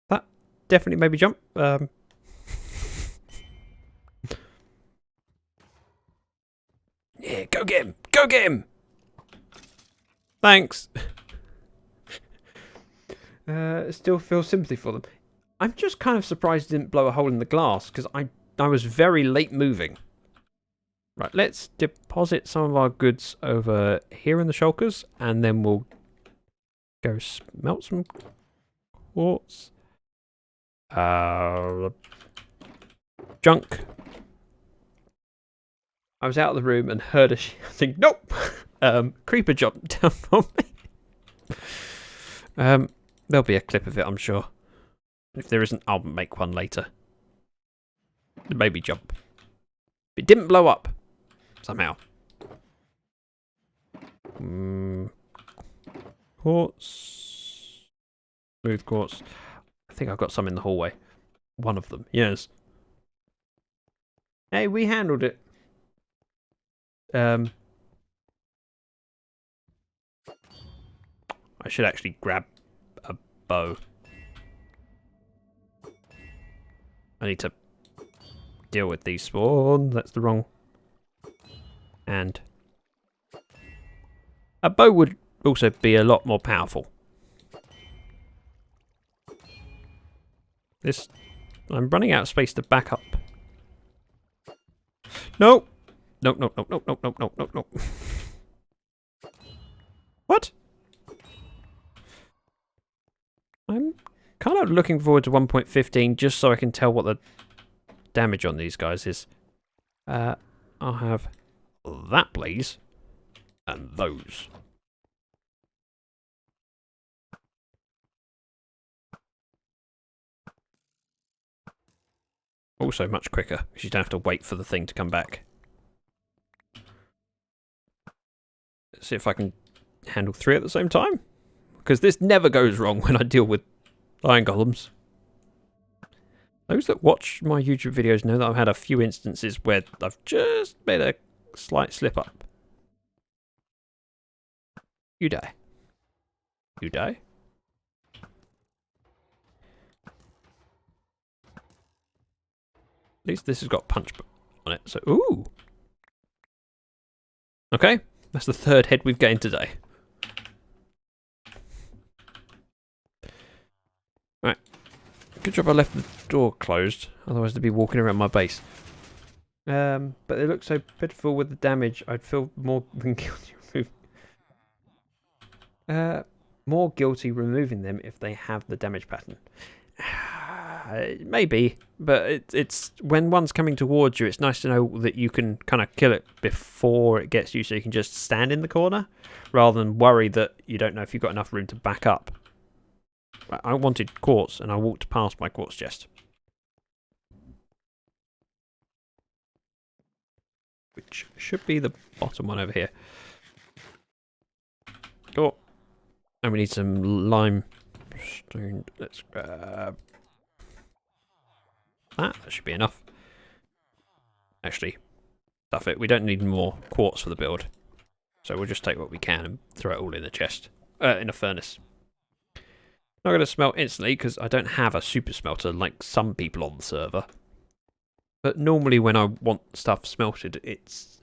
That definitely made me jump. Yeah, go get him! Go get him! Thanks. Still feel sympathy for them. I'm just kind of surprised it didn't blow a hole in the glass, because I was very late moving. Right, let's deposit some of our goods over here in the shulkers, and then we'll go smelt some quartz. Junk. I was out of the room and heard a thing. Nope! Creeper jumped down on me. There'll be a clip of it, I'm sure. If there isn't, I'll make one later. Maybe jump. It didn't blow up. Somehow. Quartz. Smooth quartz. I think I've got some in the hallway. One of them, yes. Hey, we handled it. I should actually grab a bow. I need to deal with these spawns. That's the wrong. And a bow would also be a lot more powerful. This, I'm running out of space to back up. No! No, no, no, no, no, no, no, no, no. What? I'm kind of looking forward to 1.15 just so I can tell what the damage on these guys is. I'll have that, please. And those. Also much quicker, because you don't have to wait for the thing to come back. Let's see if I can handle 3 at the same time. Because this never goes wrong when I deal with iron golems. Those that watch my YouTube videos know that I've had a few instances where I've just made a slight slip up. You die. You die. At least this has got punch on it, so ooh. Okay, that's the 3rd head we've gained today. Right. Good job I left the door closed, otherwise they'd be walking around my base. But they look so pitiful with the damage, I'd feel more than guilty more guilty removing them if they have the damage pattern. Maybe, but it's when one's coming towards you, it's nice to know that you can kind of kill it before it gets you, so you can just stand in the corner rather than worry that you don't know if you've got enough room to back up. I wanted quartz and I walked past my quartz chest, which should be the bottom one over here. Oh, and we need some limestone. Let's grab that should be enough. Actually, stuff it. We don't need more quartz for the build. So we'll just take what we can and throw it all in the chest. In a furnace. Not going to smelt instantly because I don't have a super smelter like some people on the server. But normally when I want stuff smelted, it's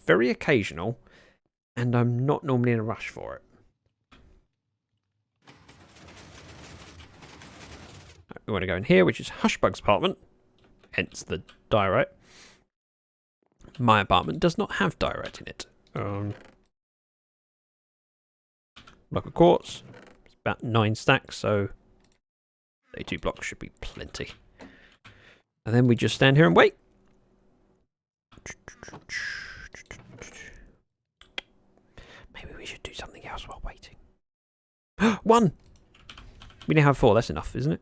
very occasional. And I'm not normally in a rush for it. We want to go in here, which is Hushbug's apartment. Hence the diorite. My apartment does not have diorite in it. Block of quartz. It's about 9 stacks, so 32 blocks should be plenty. And then we just stand here and wait. Maybe we should do something else while waiting. 1! We now have 4, that's enough, isn't it?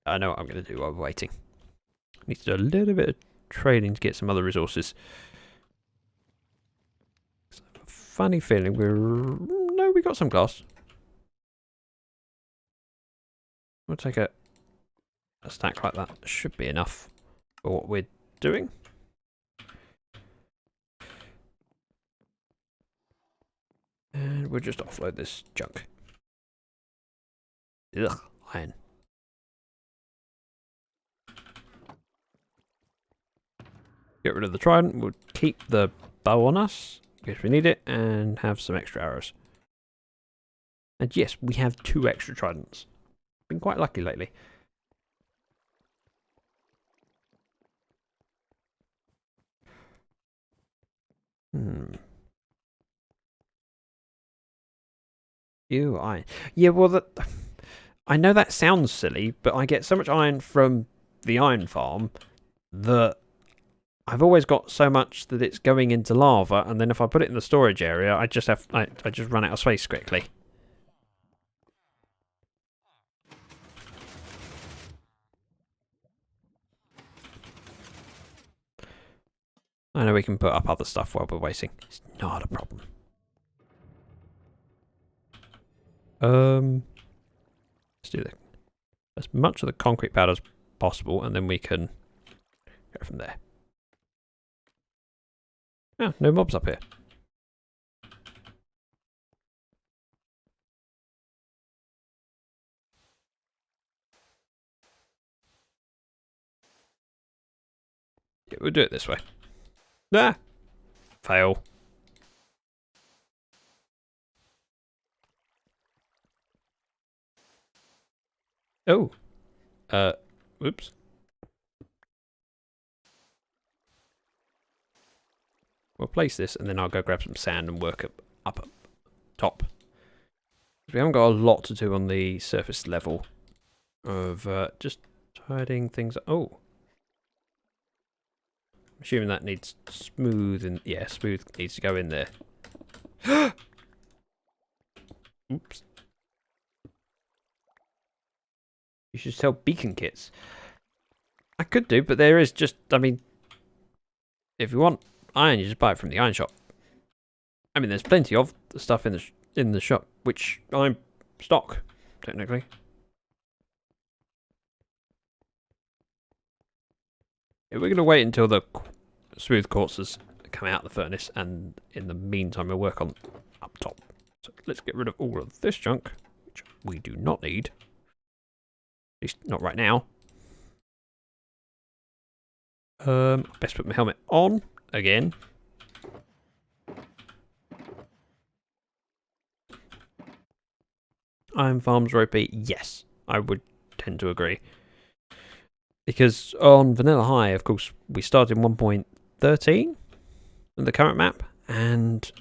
I know what I'm going to do while we're waiting. I need to do a little bit of trading to get some other resources. I have a funny feeling no, we got some glass. We'll take a stack like that. Should be enough for what we're doing. And we'll just offload this junk. Ugh, iron. Get rid of the trident. We'll keep the bow on us because we need it, and have some extra arrows. And yes, we have 2 extra tridents. Been quite lucky lately. Ew, iron. Yeah, well, I know that sounds silly, but I get so much iron from the iron farm that I've always got so much that it's going into lava, and then if I put it in the storage area, I just run out of space quickly. I know we can put up other stuff while we're waiting. It's not a problem. Let's do as much of the concrete powder as possible, and then we can go from there. Ah, no mobs up here. Yeah, we'll do it this way. Ah! Fail. Oh. Whoops. We'll place this and then I'll go grab some sand and work up top. We haven't got a lot to do on the surface level of just tidying things up. Oh. I'm assuming that needs smooth and yeah, smooth needs to go in there. Oops. You should sell beacon kits. I could do, but there is just, I mean, if you want iron, you just buy it from the iron shop. I mean, there's plenty of the stuff in the shop, which I'm stock, technically. Yeah, we're going to wait until the smooth quartzes come out of the furnace, and in the meantime, we'll work on up top. So let's get rid of all of this junk, which we do not need. At least not right now. Best put my helmet on again. Iron farms are OP. Yes, I would tend to agree. Because on Vanilla High, of course, we started in 1.13 in the current map, and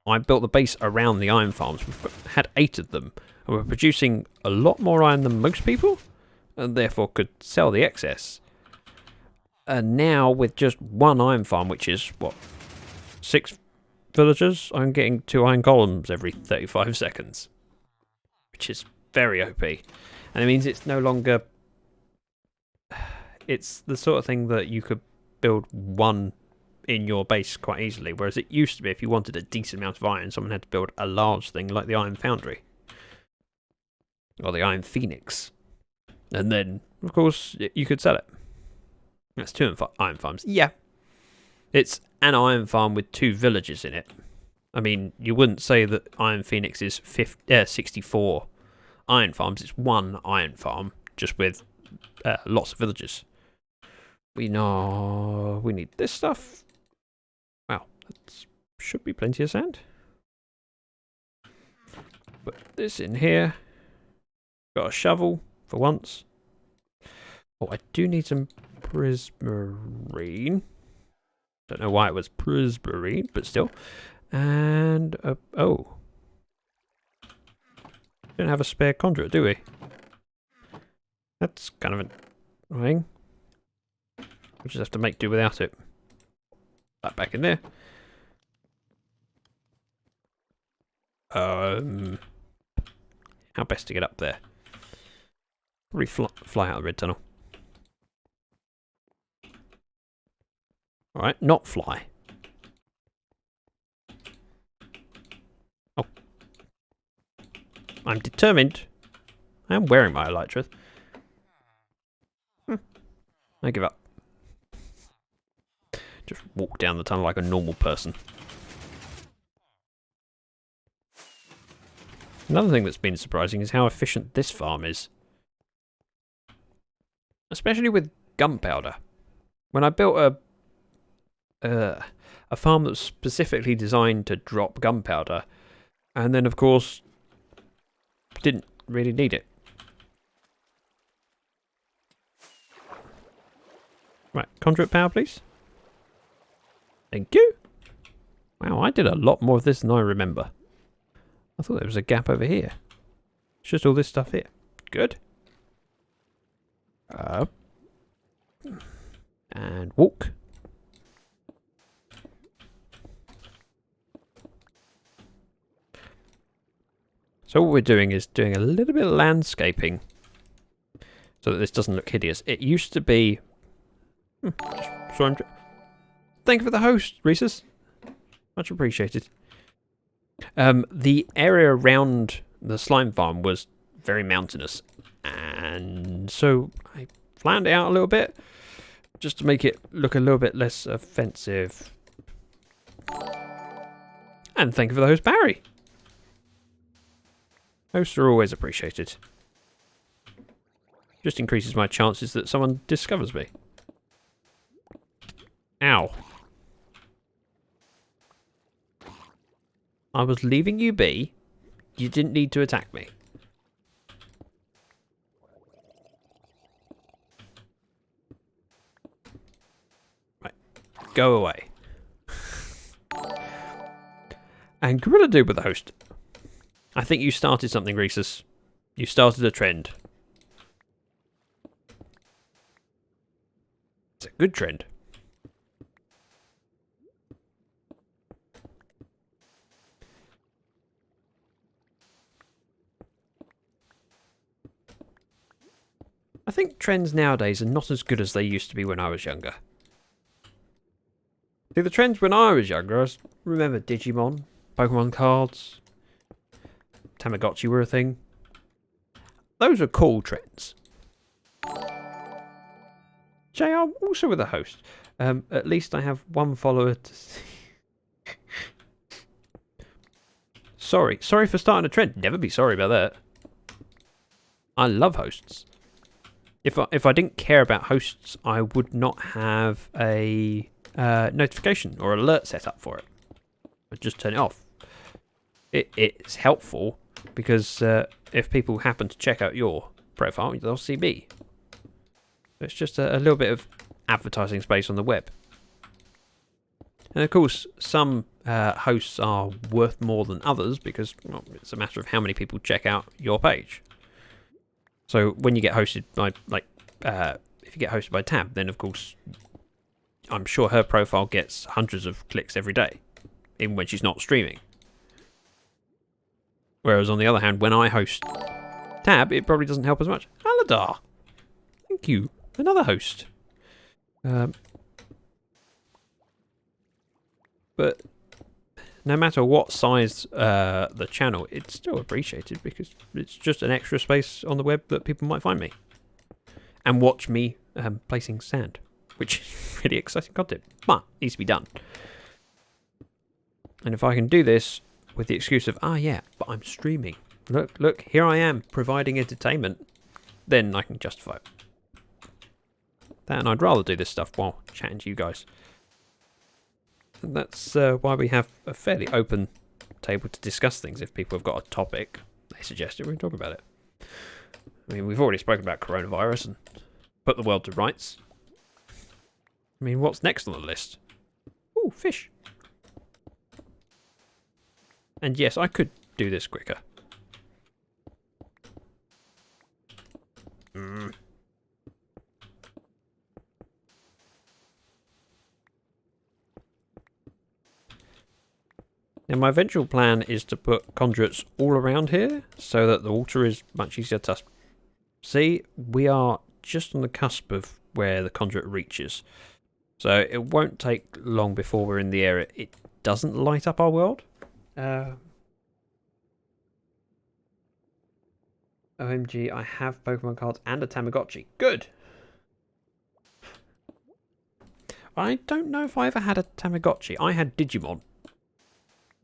I built the base around the iron farms. We've had 8 of them, and we're producing a lot more iron than most people, and therefore could sell the excess. And now with just 1 iron farm, which is, what, 6 villagers, I'm getting 2 iron columns every 35 seconds. Which is very OP. And it means it's no longer... It's the sort of thing that you could build 1 in your base quite easily. Whereas it used to be, if you wanted a decent amount of iron, someone had to build a large thing like the Iron Foundry. Or the Iron Phoenix. And then, of course, you could sell it. That's 2 iron farms. Yeah. It's an iron farm with 2 villages in it. I mean, you wouldn't say that Iron Phoenix is 64 iron farms. It's 1 iron farm, just with lots of villages. We know we need this stuff. Wow, that should be plenty of sand. Put this in here. Got a shovel for once. Oh, I do need some prismarine. Don't know why it was prismarine, but still. And, oh. Don't have a spare conduit, do we? That's kind of annoying. We'll just have to make do without it. That back in there. How best to get up there? Probably fly out of the red tunnel. Alright, not fly. Oh. I'm determined. I am wearing my elytra. I give up. Just walk down the tunnel like a normal person. Another thing that's been surprising is how efficient this farm is. Especially with gunpowder. When I built a farm that was specifically designed to drop gunpowder, and then of course didn't really need it. Right, conduit power please. Thank you. Wow, I did a lot more of this than I remember. I thought there was a gap over here. It's just all this stuff here. Good. Up. And walk. So what we're doing is doing a little bit of landscaping so that this doesn't look hideous. It used to be... Thank you for the host, Rhesus. Much appreciated. The area around the slime farm was very mountainous. And so I flattened it out a little bit just to make it look a little bit less offensive. And thank you for the host, Barry. Hosts are always appreciated. Just increases my chances that someone discovers me. Ow. I was leaving you be. You didn't need to attack me. Right. Go away. And Gorilla Dude with the host. I think you started something, Rhesus. You started a trend. It's a good trend. I think trends nowadays are not as good as they used to be when I was younger. See, the trends when I was younger, I remember Digimon, Pokemon cards, Tamagotchi were a thing. Those are cool trends. JR also with a host. At least I have one follower to see. Sorry for starting a trend. Never be sorry about that. I love hosts. If I didn't care about hosts, I would not have a notification or alert set up for it. I'd just turn it off. It's helpful because if people happen to check out your profile, they'll see me. It's just a little bit of advertising space on the web. And of course, some hosts are worth more than others because it's a matter of how many people check out your page. So when you get hosted by, if you get hosted by Tab, then of course, I'm sure her profile gets hundreds of clicks every day, even when she's not streaming. Whereas on the other hand, when I host Tab, it probably doesn't help as much. Aladar, thank you. Another host. But no matter what size the channel, it's still appreciated because it's just an extra space on the web that people might find me. And watch me placing sand, which is really exciting content, but needs to be done. And if I can do this with the excuse of, yeah, but I'm streaming. Look, here I am providing entertainment, then I can justify it. That, and I'd rather do this stuff while chatting to you guys. And that's why we have a fairly open table to discuss things. If people have got a topic they suggest it, we can talk about it. I mean, we've already spoken about coronavirus and put the world to rights. I mean, what's next on the list? Ooh, fish. And yes, I could do this quicker. Now my eventual plan is to put conduits all around here so that the water is much easier to see. We are just on the cusp of where the conduit reaches. So it won't take long before we're in the area. It doesn't light up our world. OMG, I have Pokemon cards and a Tamagotchi. Good! I don't know if I ever had a Tamagotchi. I had Digimon,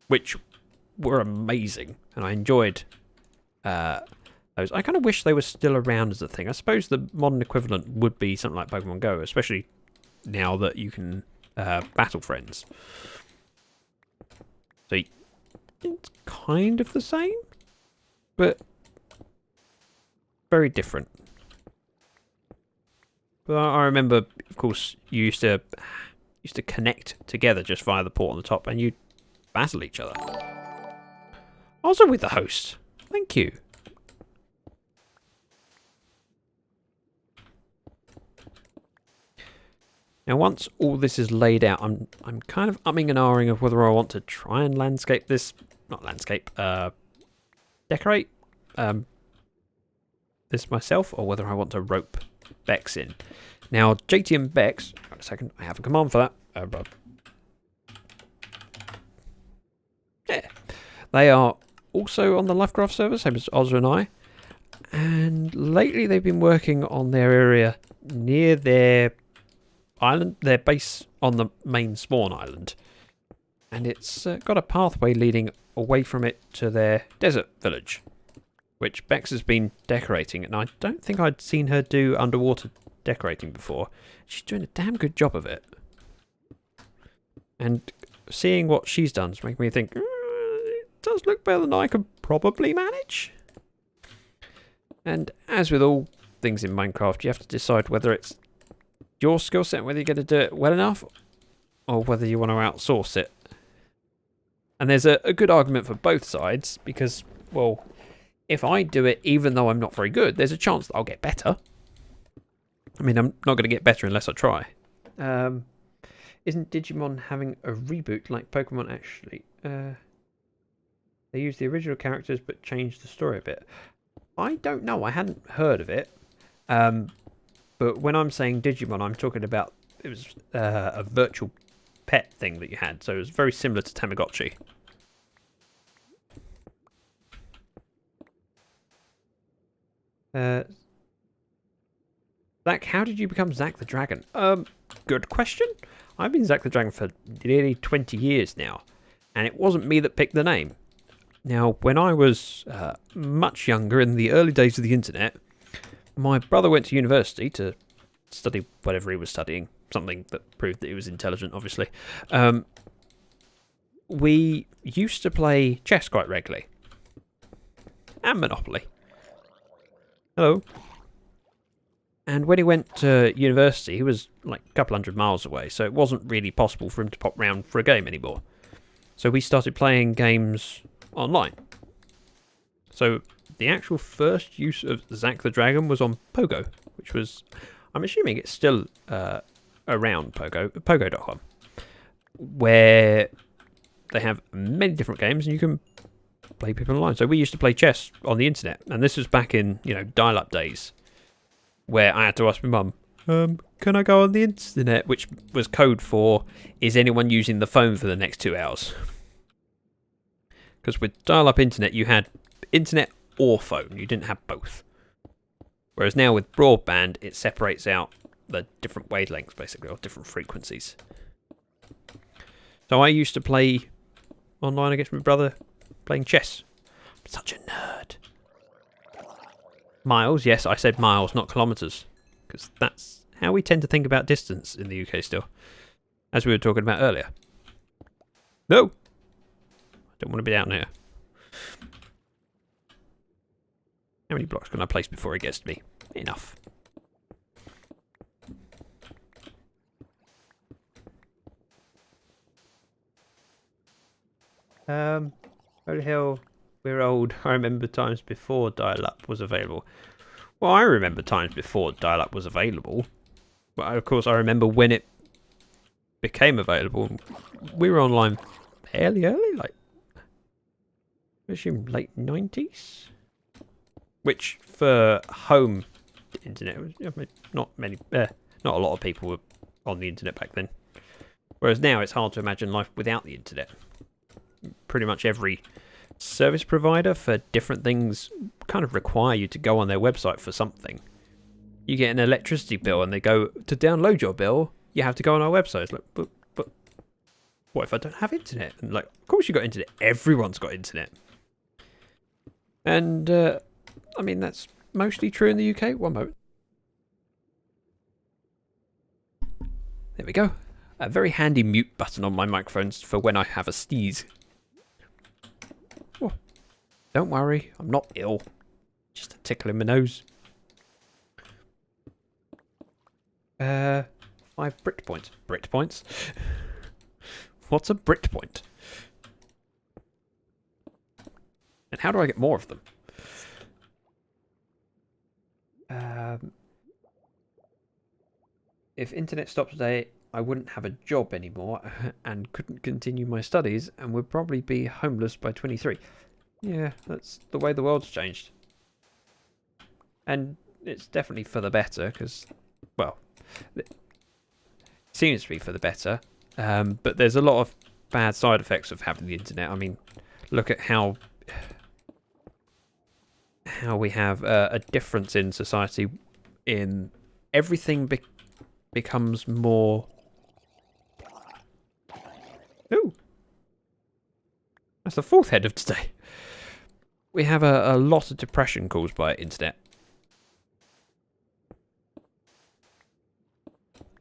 which were amazing, and I enjoyed those. I kind of wish they were still around as a thing. I suppose the modern equivalent would be something like Pokemon Go, especially now that you can battle friends. So it's kind of the same, but very different. But I remember, of course, you used to connect together just via the port on the top, and you'd battle each other. Also with the host. Thank you. Now once all this is laid out, I'm kind of umming and ahhing of whether I want to try and landscape this, not landscape, decorate this myself, or whether I want to rope Bex in. Now JT and Bex, wait a second, I have a command for that. Yeah, they are also on the Lyfcraft server, same as Ozra and I. And lately they've been working on their area near their island, their base on the main spawn island. And it's got a pathway leading away from it to their desert village, which Bex has been decorating. And I don't think I'd seen her do underwater decorating before. She's doing a damn good job of it. And seeing what she's done is making me think, it does look better than I could probably manage. And as with all things in Minecraft, you have to decide whether it's your skill set, whether you're going to do it well enough, or whether you want to outsource it. And there's a good argument for both sides, because, well, if I do it even though I'm not very good, there's a chance that I'll get better. I mean, I'm not going to get better unless I try. Isn't Digimon having a reboot like Pokemon actually? They used the original characters but changed the story a bit. I don't know. I hadn't heard of it. But when I'm saying Digimon, I'm talking about it was a virtual pet thing that you had. So it was very similar to Tamagotchi. Zach, how did you become ZactheDragon? Good question. I've been ZactheDragon for nearly 20 years now, and it wasn't me that picked the name. Now, when I was much younger, in the early days of the internet, my brother went to university to study whatever he was studying, something that proved that he was intelligent, obviously. We used to play chess quite regularly, and Monopoly. Hello. And when he went to university, he was like a couple hundred miles away, so it wasn't really possible for him to pop round for a game anymore. So we started playing games online. So the actual first use of ZactheDragon was on Pogo, which was, I'm assuming it's still around Pogo.com, where they have many different games and you can play people online. So we used to play chess on the internet, and this was back in, dial-up days, where I had to ask my mum, can I go on the internet? Which was code for, is anyone using the phone for the next 2 hours? Because with dial-up internet, you had internet or phone. You didn't have both. Whereas now with broadband, it separates out the different wavelengths, basically, or different frequencies. So I used to play online against my brother, playing chess. I'm such a nerd. Miles, yes, I said miles, not kilometres. Because that's how we tend to think about distance in the UK still. As we were talking about earlier. No! I don't want to be down here. How many blocks can I place before he gets to me? Enough. Holy hell, we're old. I remember times before dial-up was available. Well, I remember times before dial-up was available. But of course, I remember when it became available. We were online fairly early, like, I assume late 90s? Which, for home internet, was not a lot of people were on the internet back then. Whereas now, it's hard to imagine life without the internet. Pretty much every service provider for different things kind of require you to go on their website for something. You get an electricity bill and they go, to download your bill, you have to go on our website. It's like, but what if I don't have internet? And like, of course you got internet. Everyone's got internet. And, I mean, that's mostly true in the UK. One moment. There we go. A very handy mute button on my microphones for when I have a sneeze. Oh, don't worry, I'm not ill. Just a tickle in my nose. 5 Brit points. Brit points? What's a Brit point? And how do I get more of them? If internet stopped today, I wouldn't have a job anymore and couldn't continue my studies and would probably be homeless by 23. Yeah, that's the way the world's changed. And it's definitely for the better because, well, it seems to be for the better. But there's a lot of bad side effects of having the internet. I mean, look at how how we have a difference in society in everything becomes more... Ooh. That's the fourth head of today. We have a lot of depression caused by internet.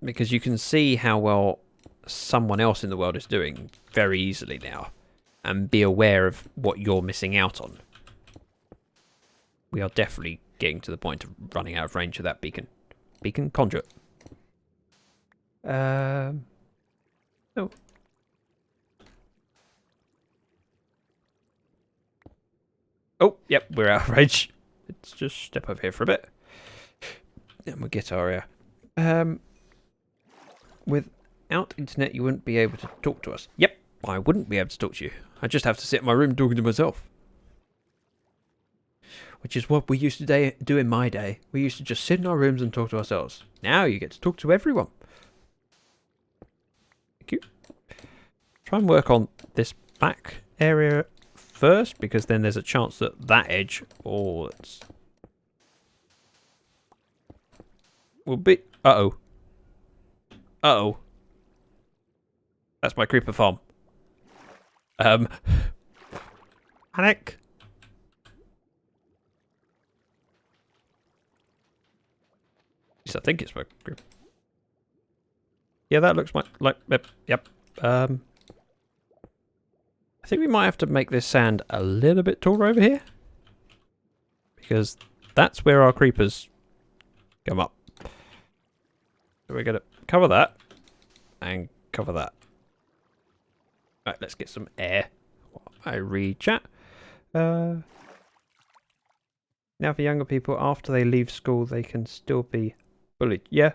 Because you can see how well someone else in the world is doing very easily now. And be aware of what you're missing out on. We are definitely getting to the point of running out of range of that beacon. Beacon conduit. Oh. Oh, yep, we're out of range. Let's just step over here for a bit. And we'll get our... without internet, you wouldn't be able to talk to us. Yep, I wouldn't be able to talk to you. I'd just have to sit in my room talking to myself. Which is what we used to do in my day. We used to just sit in our rooms and talk to ourselves. Now you get to talk to everyone. Thank you. Try and work on this back area first, because then there's a chance that that edge will be... Uh-oh. Uh-oh. That's my creeper farm. Panic. At least I think it's my creeper. Yeah, that looks like... Yep. I think we might have to make this sand a little bit taller over here. Because that's where our creepers come up. So we're going to cover that. And cover that. Right, let's get some air. I read chat. Now for younger people, after they leave school, they can still be bullied. Yeah.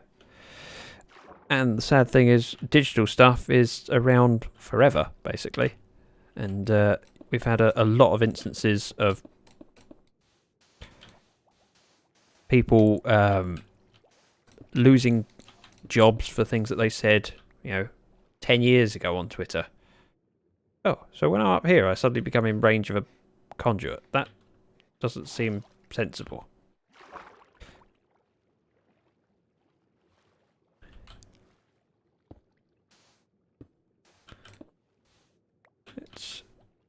And the sad thing is, digital stuff is around forever, basically. And we've had a lot of instances of people losing jobs for things that they said, 10 years ago on Twitter. Oh, so when I'm up here, I suddenly become in range of a conduit. That doesn't seem sensible. Let's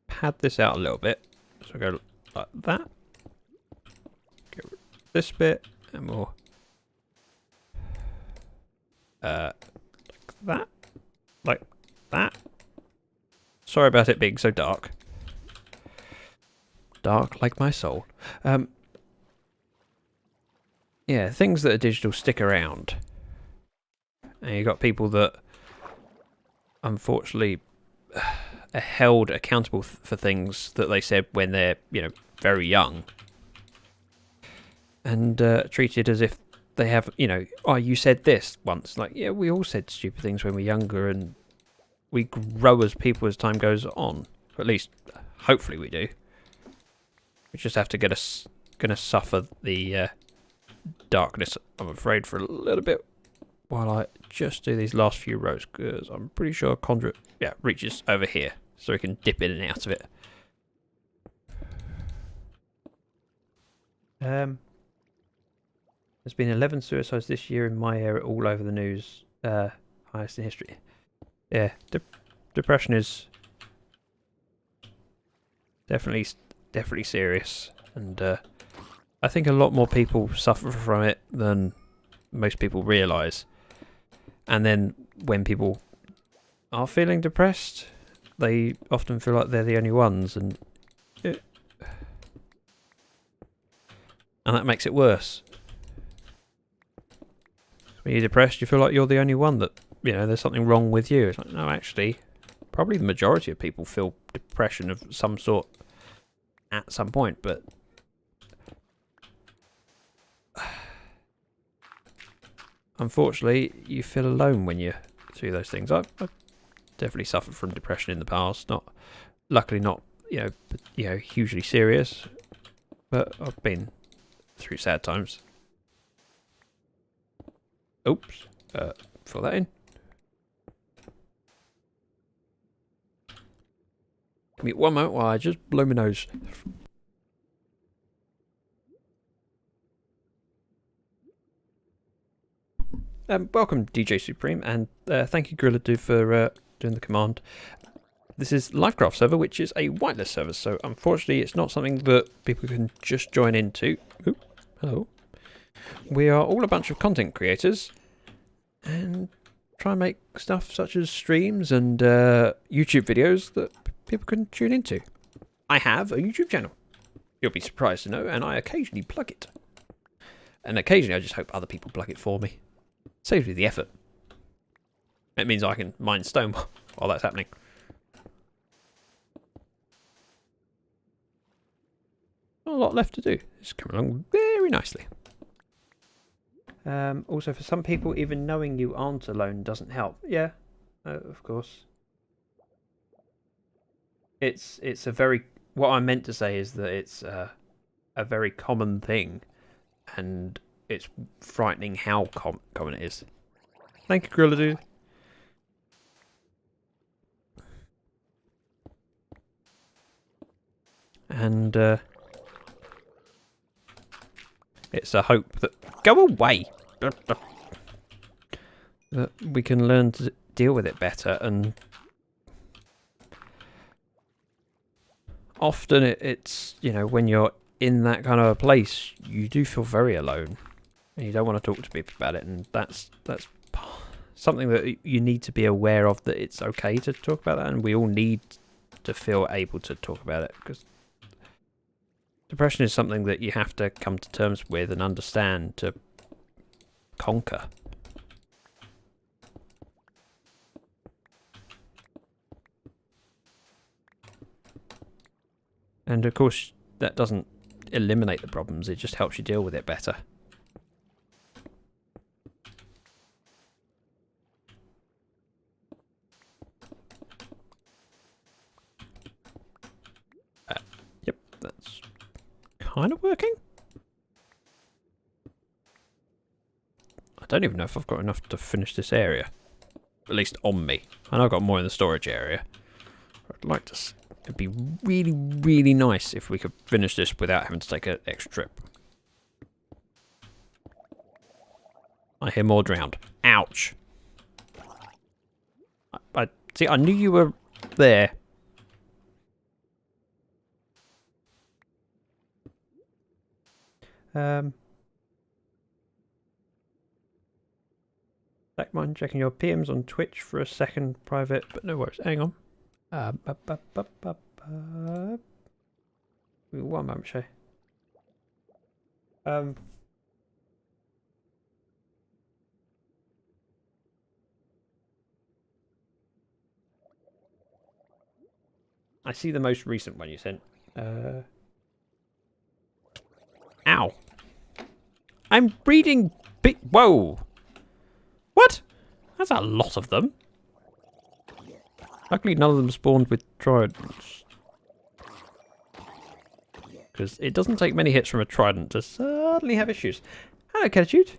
pad this out a little bit. So go like that. Get rid of this bit, and we'll like that. Sorry about it being so dark. Dark like my soul. Yeah, things that are digital stick around. And you got people that unfortunately are held accountable for things that they said when they're, very young. And treated as if they have, oh, you said this once. Like, yeah, we all said stupid things when we're younger, and we grow as people as time goes on. Or at least, hopefully we do. We just have to gonna suffer the darkness, I'm afraid, for a little bit while I just do these last few rows, because I'm pretty sure conduit, reaches over here, so we can dip in and out of it. There's been 11 suicides this year in my area, all over the news, highest in history. Yeah, depression is definitely serious, and I think a lot more people suffer from it than most people realise. And then when people are feeling depressed, they often feel like they're the only ones, and that makes it worse. When you're depressed, you feel like you're the only one that, there's something wrong with you. It's like, no, actually, probably the majority of people feel depression of some sort at some point, but unfortunately, you feel alone when you're through those things. I've definitely suffered from depression in the past. Luckily not, hugely serious, but I've been through sad times. Oops, fill that in. Give me one moment while I just blow my nose. Welcome, DJ Supreme, and thank you, Gorilla Dude, for doing the command. This is Lyfcraft server, which is a whitelist server, so unfortunately it's not something that people can just join into. Ooh, hello. We are all a bunch of content creators, and try and make stuff such as streams and YouTube videos that people can tune into. I have a YouTube channel. You'll be surprised to know, and I occasionally plug it. And occasionally I just hope other people plug it for me. Saves me the effort. It means I can mine stone while that's happening. Not a lot left to do. It's coming along very nicely. Also, for some people, even knowing you aren't alone doesn't help. Yeah, of course. It's a very... What I meant to say is that it's a very common thing, and it's frightening how common it is. Thank you, Gorilla Dude. And it's a hope that... Go away! That we can learn to deal with it better, and often it's, you know, when you're in that kind of a place, you do feel very alone, and you don't want to talk to people about it, and that's something that you need to be aware of, that it's okay to talk about that, and we all need to feel able to talk about it, because depression is something that you have to come to terms with and understand to conquer. And of course, that doesn't eliminate the problems, it just helps you deal with it better. Yep, that's kind of working. I don't even know if I've got enough to finish this area. At least on me. I know I've got more in the storage area. I'd like to... It'd be really, really nice if we could finish this without having to take an extra trip. I hear more drowned. Ouch. I see, I knew you were there. Zach, mind checking your PMs on Twitch for a second private, but no worries. Hang on. One moment, Shay. I see the most recent one you sent. Ow. I'm reading big... Whoa. What? That's a lot of them. Luckily, none of them spawned with tridents. Because it doesn't take many hits from a trident to suddenly have issues. Hello, Catitude.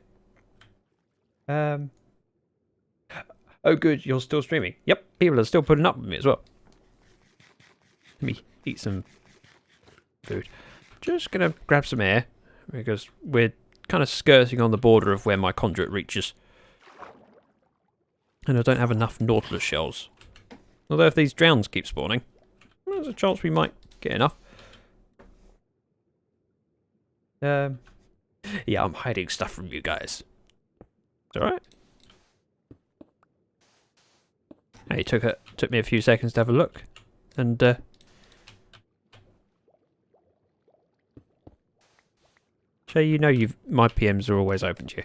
Oh, good, you're still streaming. Yep, people are still putting up with me as well. Let me eat some food. Just gonna grab some air, because we're kind of skirting on the border of where my conduit reaches. And I don't have enough Nautilus shells. Although if these drowns keep spawning, there's a chance we might get enough. Yeah, I'm hiding stuff from you guys. It's alright. Hey, it took me a few seconds to have a look. And Shay, you know my PMs are always open to you.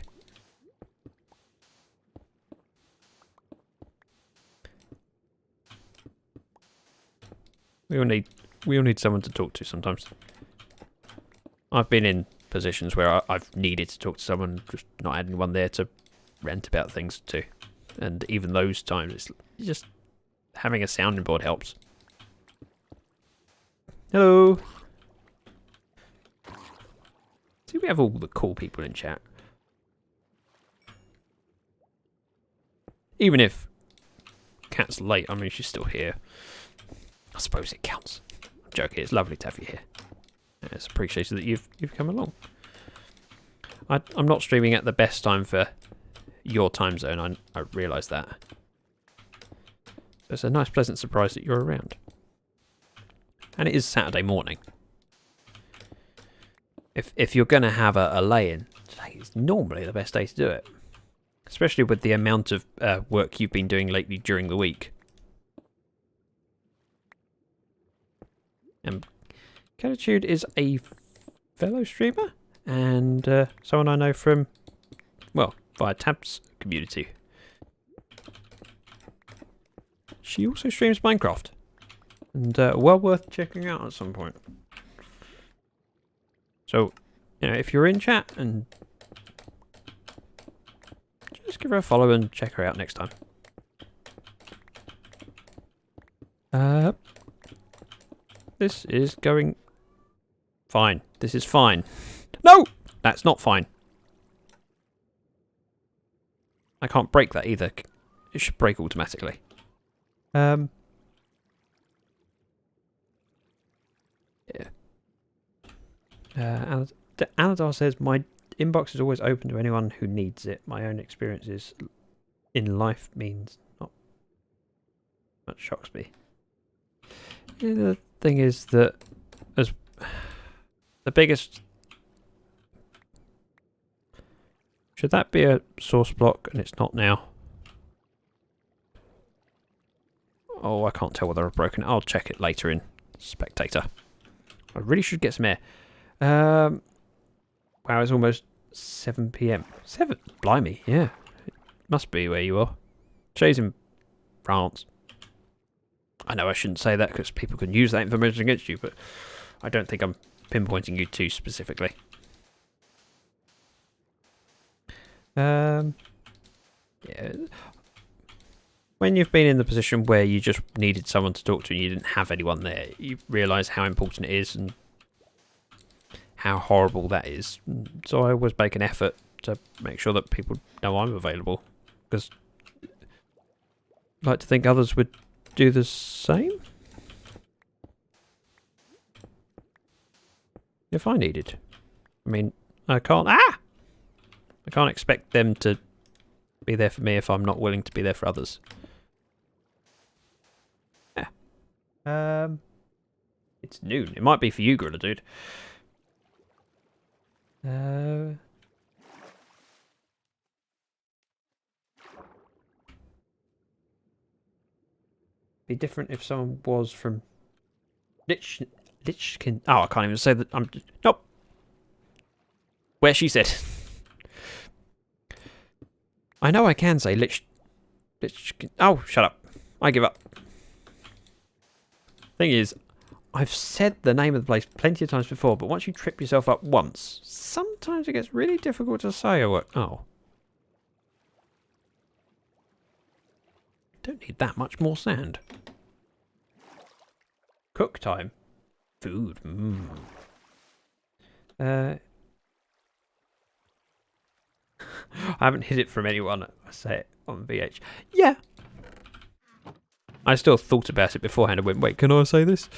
We all need someone to talk to sometimes. I've been in positions where I've needed to talk to someone, just not had anyone there to rant about things to. And even those times, it's just having a sounding board helps. Hello. See, we have all the cool people in chat. Even if Kat's late, I mean, she's still here. I suppose it counts. I'm joking, it's lovely to have you here. It's appreciated that you've come along. I'm not streaming at the best time for your time zone. I realise that. So it's a nice, pleasant surprise that you're around. And it is Saturday morning. If you're going to have a lay-in, today is normally the best day to do it. Especially with the amount of work you've been doing lately during the week. Catitude is a fellow streamer and someone I know from, well, via Tab's community. She also streams Minecraft. And well worth checking out at some point. So, you know, if you're in chat, and just give her a follow and check her out next time. This is going fine. This is fine. No! That's not fine. I can't break that either. It should break automatically. Yeah. Aladar says, my inbox is always open to anyone who needs it. My own experiences in life means not much shocks me. Yeah, the thing is that as the biggest... Should that be a source block? And it's not now. Oh, I can't tell whether I've broken it. I'll check it later in Spectator. I really should get some air. Wow, it's almost 7 PM. 7? Blimey, yeah. It must be where you are. Jay's in France. I know I shouldn't say that because people can use that information against you, but I don't think I'm pinpointing you too specifically. Yeah. When you've been in the position where you just needed someone to talk to and you didn't have anyone there, you realise how important it is and how horrible that is. So I always make an effort to make sure that people know I'm available, because I'd like to think others would do the same if I needed. I mean, I can't expect them to be there for me if I'm not willing to be there for others. Yeah. It's noon. It might be for you, Gorilla Dude. Be different if someone was from Lichkin. Oh, I can't even say that. Nope. Where she said. I know I can say Lichkin. Oh, shut up. I give up. Thing is, I've said the name of the place plenty of times before, but once you trip yourself up once, sometimes it gets really difficult to say. Oh. Don't need that much more sand. Cook time. Food. I haven't hid it from anyone. I say it on VH. Yeah. I still thought about it beforehand and went, wait, can I say this?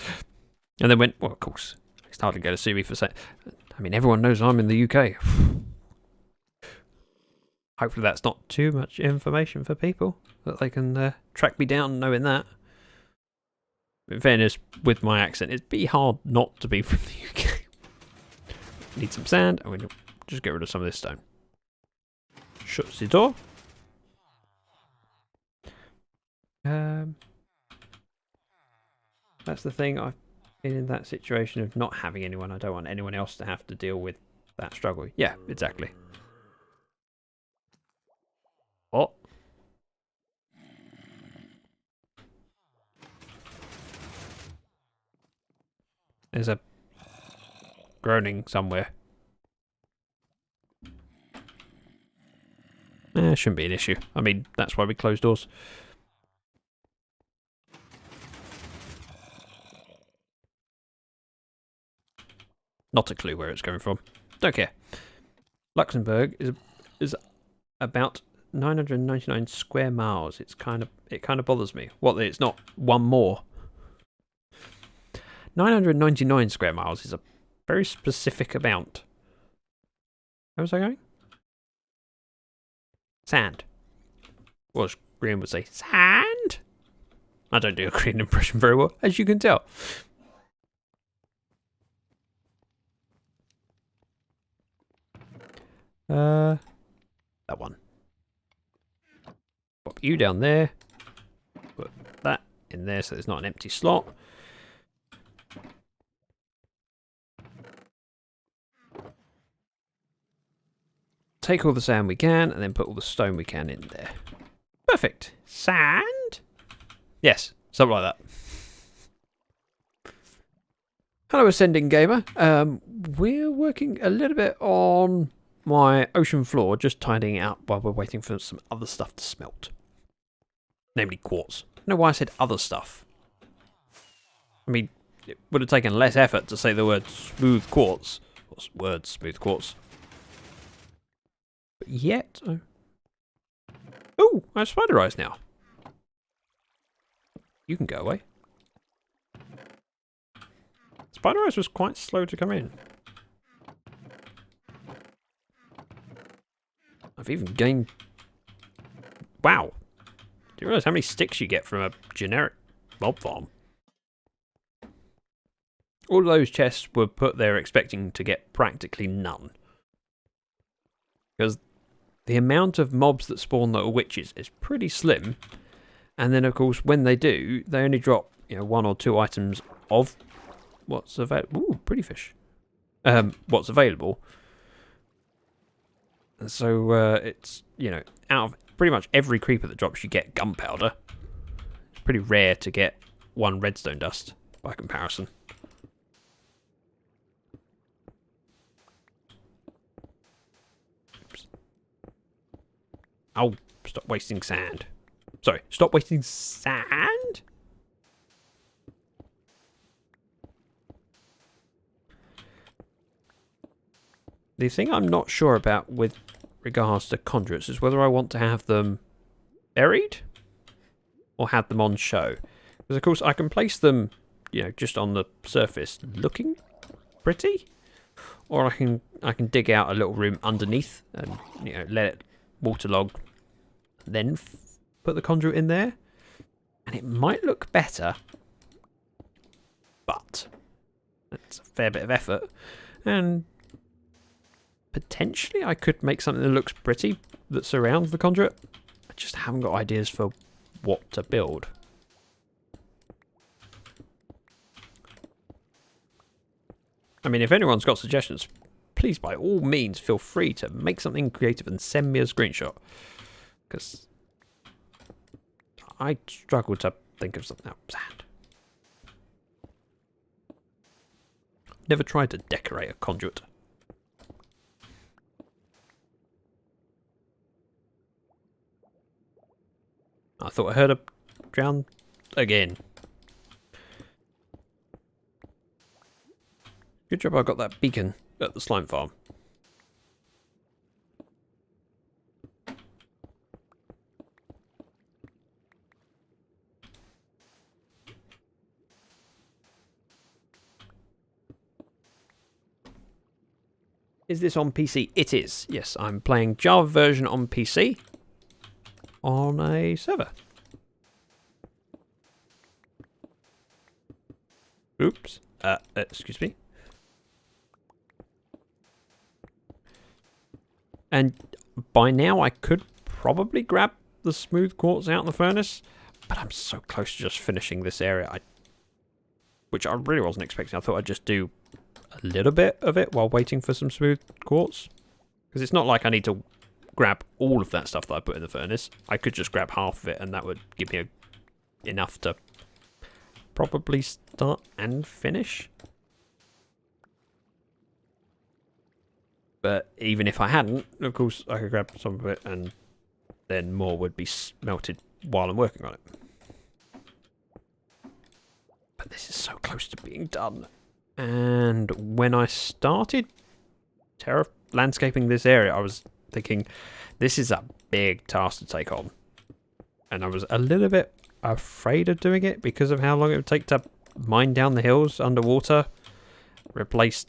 And then went, well, of course. It's hardly going to sue me for saying... I mean, everyone knows I'm in the UK. Hopefully that's not too much information for people, that they can track me down knowing that. In fairness, with my accent, it'd be hard not to be from the UK. Need some sand, and we'll just get rid of some of this stone. Shut the door. That's the thing. I've been in that situation of not having anyone. I don't want anyone else to have to deal with that struggle. Yeah, exactly. What? There's a groaning somewhere. Shouldn't be an issue. I mean, that's why we close doors. Not a clue where it's coming from. Don't care. Luxembourg is about 999 square miles. It kind of bothers me. What? It's not one more. 999 square miles is a very specific amount. Where was I going? Sand. Or as Green would say, sand? I don't do a Green impression very well, as you can tell. That one. Pop you down there. Put that in there so there's not an empty slot. Take all the sand we can and then put all the stone we can in there. Perfect. Sand? Yes, something like that. Hello, Ascending Gamer. We're working a little bit on my ocean floor, just tidying it up while we're waiting for some other stuff to smelt. Namely quartz. I don't know why I said other stuff. I mean, it would have taken less effort to say the word smooth quartz. Or word smooth quartz. But yet... Oh, I have spider eyes now. You can go away. Spider eyes was quite slow to come in. I've even gained... Wow. Do you realise how many sticks you get from a generic mob farm? All those chests were put there expecting to get practically none. Because the amount of mobs that spawn that are witches is pretty slim. And then, of course, when they do, they only drop, you know, 1 or 2 items of what's available. Ooh, pretty fish. What's available. And so it's, you know, out of pretty much every creeper that drops, you get gunpowder. It's pretty rare to get 1 redstone dust by comparison. Oops. Oh, stop wasting sand. Sorry, stop wasting sand? The thing I'm not sure about with regards to conduits is whether I want to have them buried or have them on show. Because of course I can place them, you know, just on the surface looking pretty, or I can dig out a little room underneath and, you know, let it waterlog, then put the conduit in there, and it might look better, but it's a fair bit of effort, and potentially I could make something that looks pretty that surrounds the conduit. I just haven't got ideas for what to build. I mean, if anyone's got suggestions, please by all means feel free to make something creative and send me a screenshot, because I struggle to think of something. Sand. Never tried to decorate a conduit. I thought I heard a drown again. Good job I got that beacon at the slime farm. Is this on PC? It is. Yes, I'm playing Java version on PC on a server. Oops. Excuse me. And by now I could probably grab the smooth quartz out in the furnace, but I'm so close to just finishing this area, which I really wasn't expecting. I thought I'd just do a little bit of it while waiting for some smooth quartz. Because it's not like I need to grab all of that stuff that I put in the furnace. I could just grab half of it and that would give me enough to probably start and finish. But even if I hadn't, of course, I could grab some of it and then more would be smelted while I'm working on it. But this is so close to being done. And when I started landscaping this area, I was thinking, this is a big task to take on. And I was a little bit afraid of doing it because of how long it would take to mine down the hills underwater, replace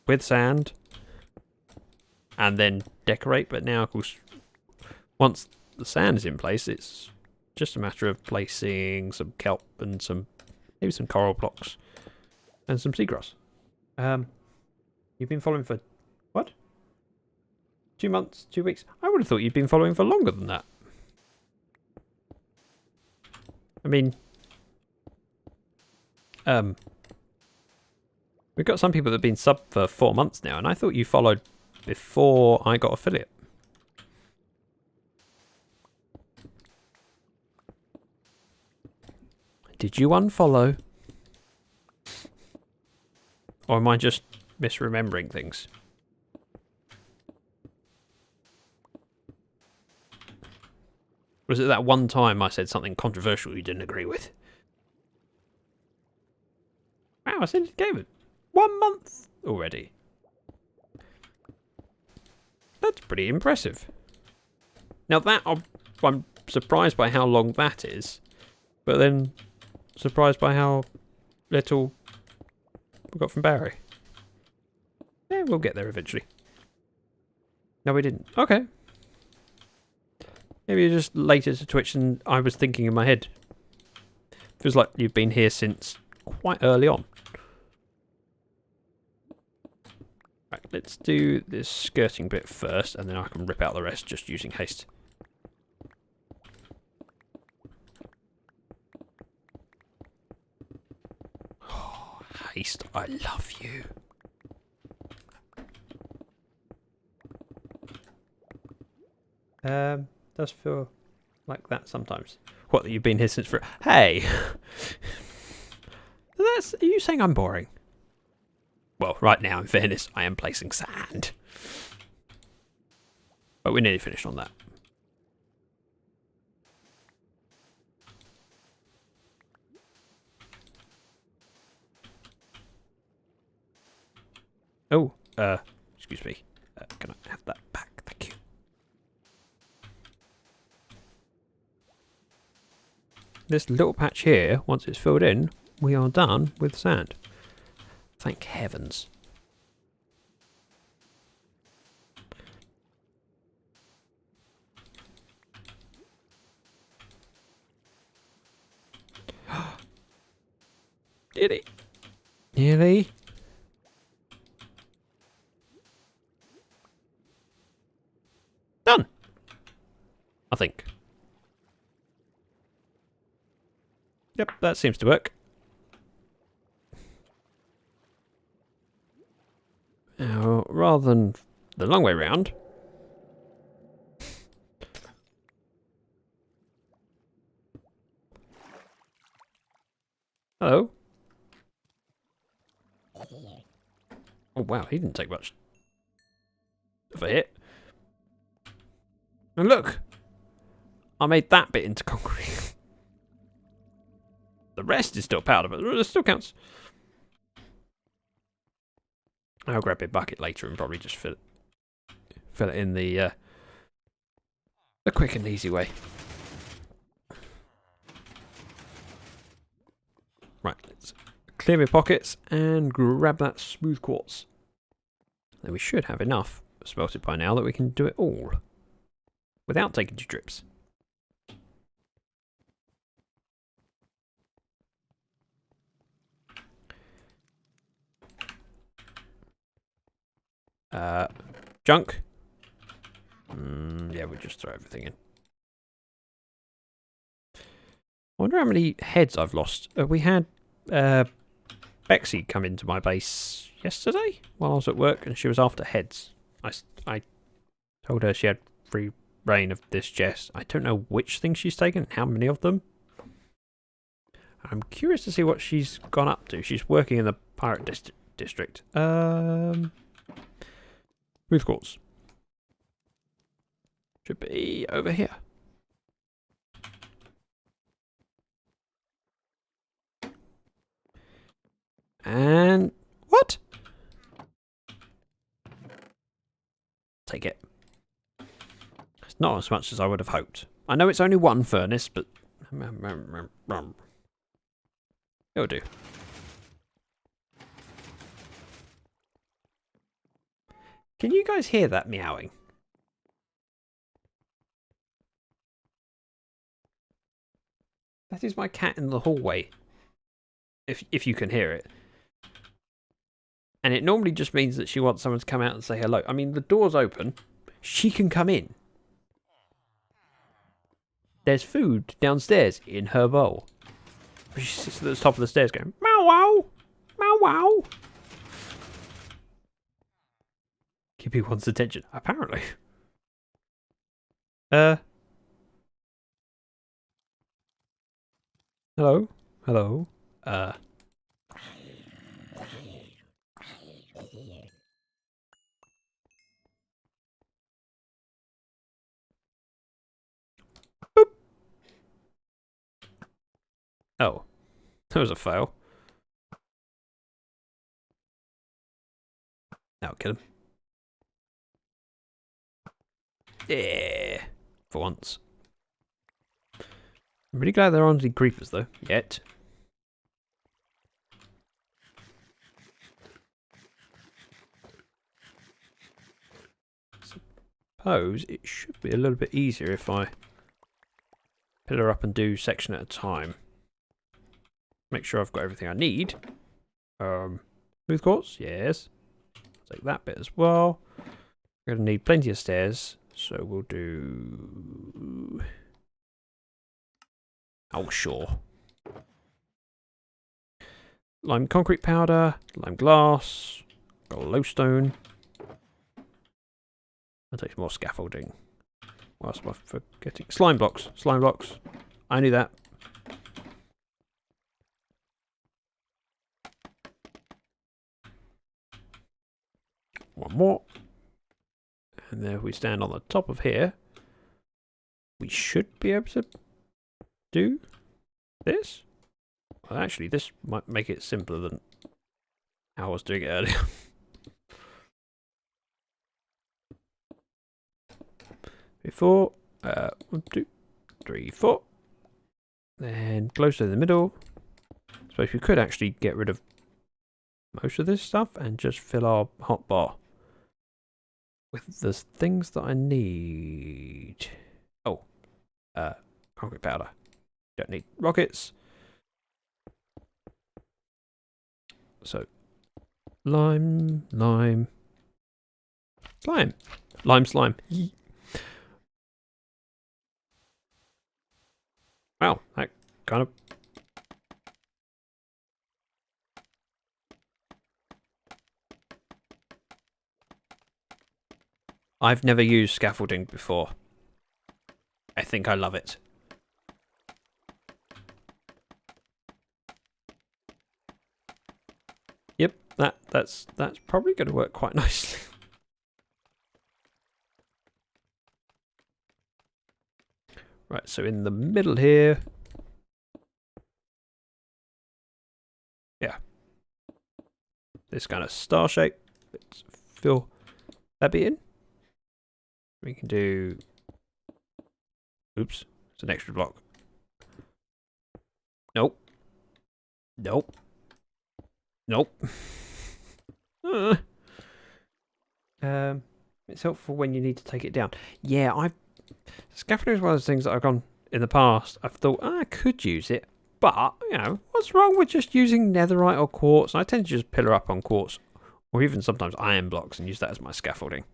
with sand, and then decorate. But now, of course, once the sand is in place, it's just a matter of placing some kelp and maybe some coral blocks and some seagrass. You've been following for what? 2 months, 2 weeks? I would have thought you'd been following for longer than that. I mean, we've got some people that have been sub for 4 months now, and I thought you followed before I got affiliate. Did you unfollow? Or am I just misremembering things? Was it that one time I said something controversial you didn't agree with? Wow, I said it gave it 1 month already. That's pretty impressive. Now that, I'm surprised by how long that is, but then surprised by how little we got from Barry. Yeah, we'll get there eventually. No, we didn't. Okay. Maybe you're just later to Twitch than I was thinking in my head. Feels like you've been here since quite early on. Right, let's do this skirting bit first, and then I can rip out the rest just using haste. Oh, haste, I love you. Does feel like that sometimes. What, that you've been here since for... Hey! Are you saying I'm boring? Well, right now, in fairness, I am placing sand. But we're nearly finished on that. Oh, excuse me. Can I have that back? Thank you. This little patch here, once it's filled in, we are done with sand. Thank heavens. Nearly. Nearly. Done. I think. Yep, that seems to work. Now, rather than the long way round, hello. Oh wow, he didn't take much of a hit. And look, I made that bit into concrete. The rest is still powder, but it still counts. I'll grab a bucket later and probably just fill it in the quick and easy way. Right, let's clear my pockets and grab that smooth quartz. Then we should have enough smelted by now that we can do it all without taking 2 trips. Junk. Yeah, we just throw everything in. I wonder how many heads I've lost. We had Bexy come into my base yesterday while I was at work, and she was after heads. I told her she had free reign of this chest. I don't know which thing she's taken, how many of them. I'm curious to see what she's gone up to. She's working in the pirate district. Roof quartz. Should be over here. And what? Take it. It's not as much as I would have hoped. I know it's only 1 furnace, but it'll do. Can you guys hear that meowing? That is my cat in the hallway. If you can hear it. And it normally just means that she wants someone to come out and say hello. I mean, the door's open. She can come in. There's food downstairs in her bowl. She sits at the top of the stairs going, meow wow, meow wow. Kippy wants attention, apparently. Hello? Hello? Boop. Oh. That was a fail. Now kill him. Yeah. For once. I'm really glad there aren't any creepers though, yet. Suppose it should be a little bit easier if I pillar up and do section at a time. Make sure I've got everything I need. Smooth quartz, yes. Take that bit as well. We're going to need plenty of stairs, so we'll do... Oh, sure. Lime concrete powder, lime glass, glowstone. I'll take some more scaffolding. What else am I forgetting? Slime blocks, slime blocks. I knew that. One more. And there we stand on the top of here. We should be able to do this. Well, actually, this might make it simpler than how I was doing it earlier. 4. 1, 2, 3, 4. Then glowstone in the middle. So we could actually get rid of most of this stuff and just fill our hotbar with the things that I need. Oh, concrete powder. Don't need rockets. So, lime, slime. Lime, slime. Wow, that kind of... I've never used scaffolding before. I think I love it. Yep, that's probably going to work quite nicely. Right, so in the middle here. Yeah. This kind of star shape. Let's fill that bit in. We can do... Oops, it's an extra block. Nope. Nope. Nope. It's helpful when you need to take it down. Yeah, scaffolding is one of those things that I've gone in the past. I've thought, I could use it, but, you know, what's wrong with just using netherite or quartz? And I tend to just pillar up on quartz, or even sometimes iron blocks, and use that as my scaffolding.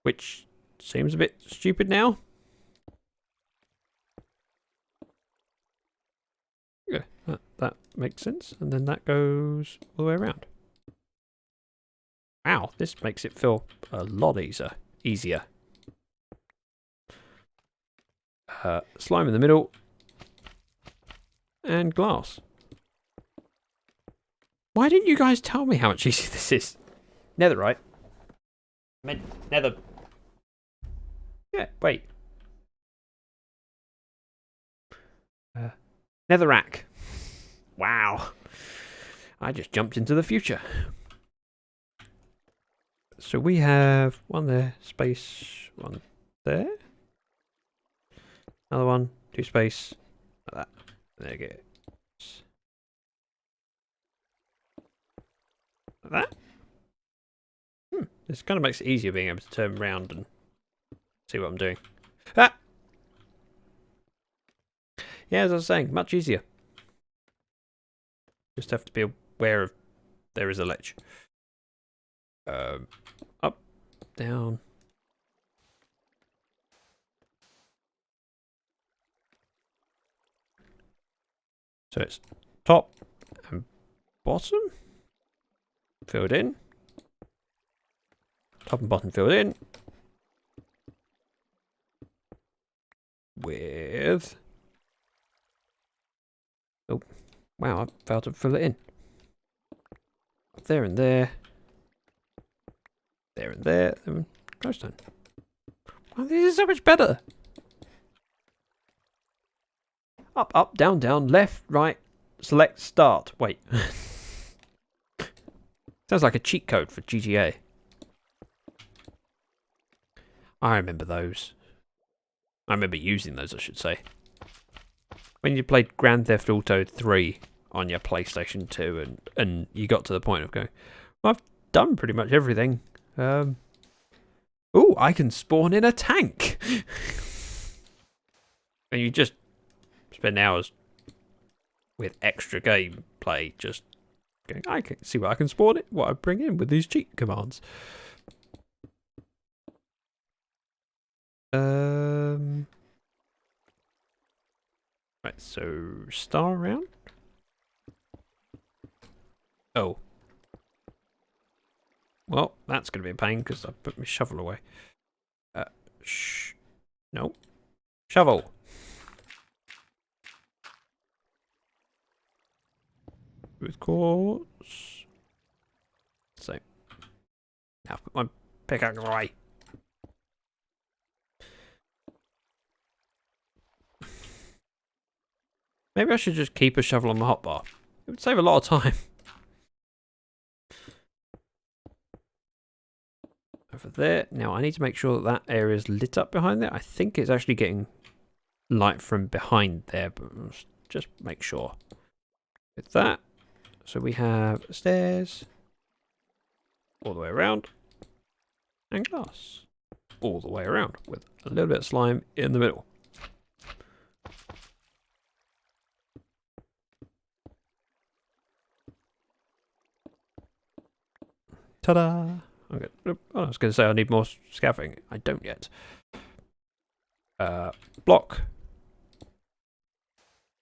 Which seems a bit stupid now. Yeah, that makes sense. And then that goes all the way around. Wow, this makes it feel a lot easier. Slime in the middle. And glass. Why didn't you guys tell me how much easier this is? Netherite. I meant nether. Yeah, wait. Netherrack. Wow. I just jumped into the future. So we have one there, space, one there. Another one, 2 space, like that. There you go. Like that. This kind of makes it easier being able to turn around and see what I'm doing. Ah! Yeah, as I was saying, much easier. Just have to be aware of there is a ledge. Up, down. So it's top and bottom. Filled in. Top and bottom filled in. With... Oh, wow, I failed to fill it in. There and there. There and there. Glowstone. Oh, this is so much better. Up, up, down, down, left, right, select, start. Wait. Sounds like a cheat code for GTA. I remember those. I remember using those, I should say. When you played Grand Theft Auto 3 on your PlayStation 2 and you got to the point of going, well, I've done pretty much everything. Ooh, I can spawn in a tank! And you just spend hours with extra gameplay just going, I can see what I can spawn it, what I bring in with these cheat commands. Right, so star around. Oh. Well, that's going to be a pain because I put my shovel away. No. Shovel. With quartz. So. Now put my pickaxe away. Maybe I should just keep a shovel on my hotbar. It would save a lot of time. Over there. Now I need to make sure that that area is lit up behind there. I think it's actually getting light from behind there, but let's just make sure. With that. So we have stairs. All the way around. And glass. All the way around. With a little bit of slime in the middle. Ta-da! Okay. Oh, I was going to say I need more scaffolding. I don't yet. Block.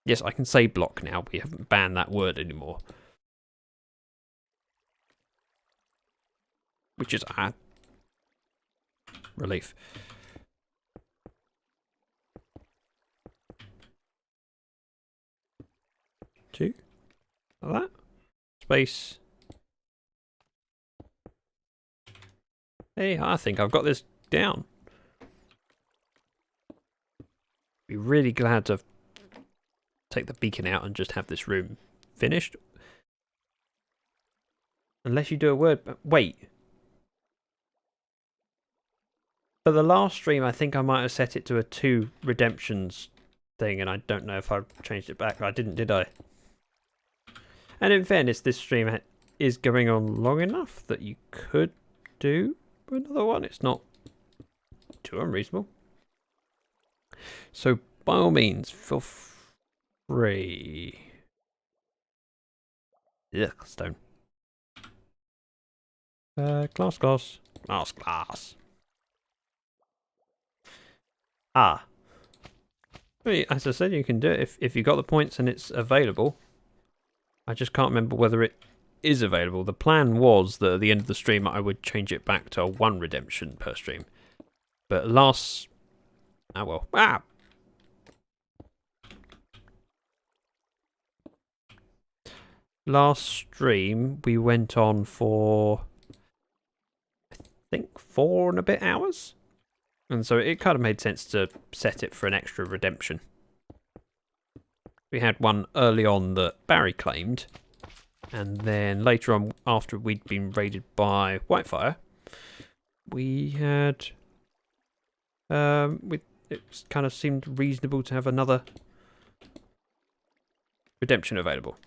Yes, I can say block now. We haven't banned that word anymore. Which is a relief. Two. Like that. Space. Hey, I think I've got this down. Be really glad to take the beacon out and just have this room finished. Unless you do a word... Wait. For the last stream, I think I might have set it to a 2 redemptions thing, and I don't know if I changed it back. I didn't, did I? And in fairness, this stream is going on long enough that you could do another one. It's not too unreasonable. So, by all means, feel free. Ugh, stone. Glass. Ah. I mean, as I said, you can do it if you got the points and it's available. I just can't remember whether it is available. The plan was that at the end of the stream I would change it back to 1 redemption per stream. But last... Oh well. Ah! Last stream we went on for... I think 4 and a bit hours? And so it kind of made sense to set it for an extra redemption. We had one early on that Barry claimed. And then later on, after we'd been raided by Whitefire, we had... it kind of seemed reasonable to have another redemption available.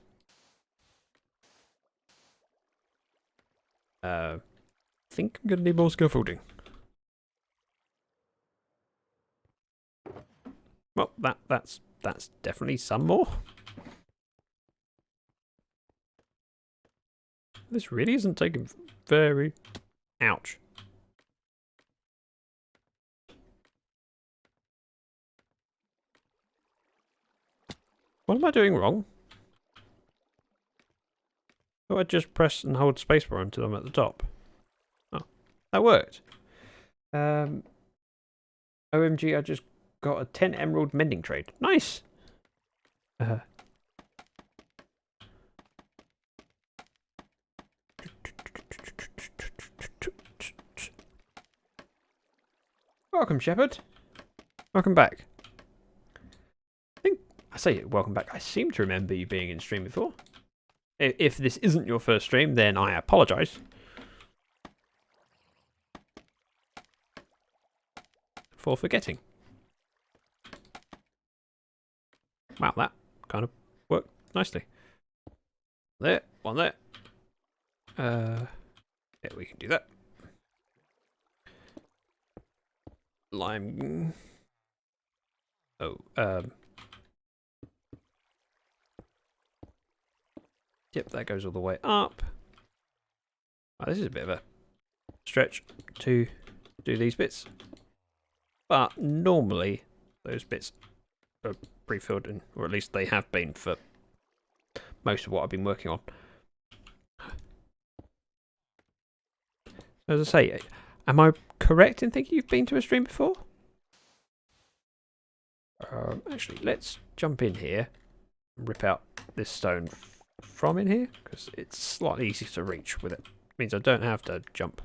I think I'm going to need more scaffolding. Well, that's that's definitely some more. This really isn't taking very... Ouch. What am I doing wrong? Oh, I just press and hold spacebar until I'm at the top. Oh, that worked. OMG, I just got a 10 emerald mending trade. Nice! Welcome, Shepherd. Welcome back. I say welcome back. I seem to remember you being in stream before. If this isn't your first stream, then I apologise. For forgetting. Wow, that kind of worked nicely. There, one there. Yeah, we can do that. Lime. Oh, yep, that goes all the way up. Oh, this is a bit of a stretch to do these bits. But normally, those bits are pre-filled in, or at least they have been for most of what I've been working on. As I say, am I correct in thinking you've been to a stream before? Actually, let's jump in here and rip out this stone from in here, because it's slightly easier to reach with it. Means I don't have to jump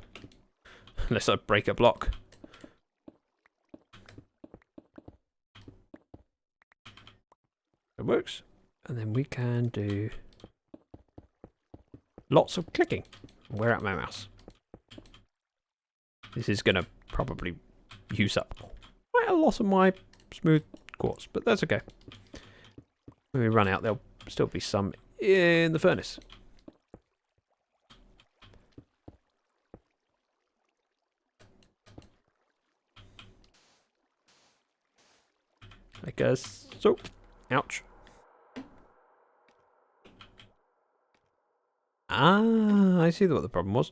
unless I break a block. It works. And then we can do lots of clicking. Wear out my mouse. This is going to probably use up quite a lot of my smooth quartz, but that's okay. When we run out, there'll still be some in the furnace. I guess so. Ouch. Ah, I see what the problem was.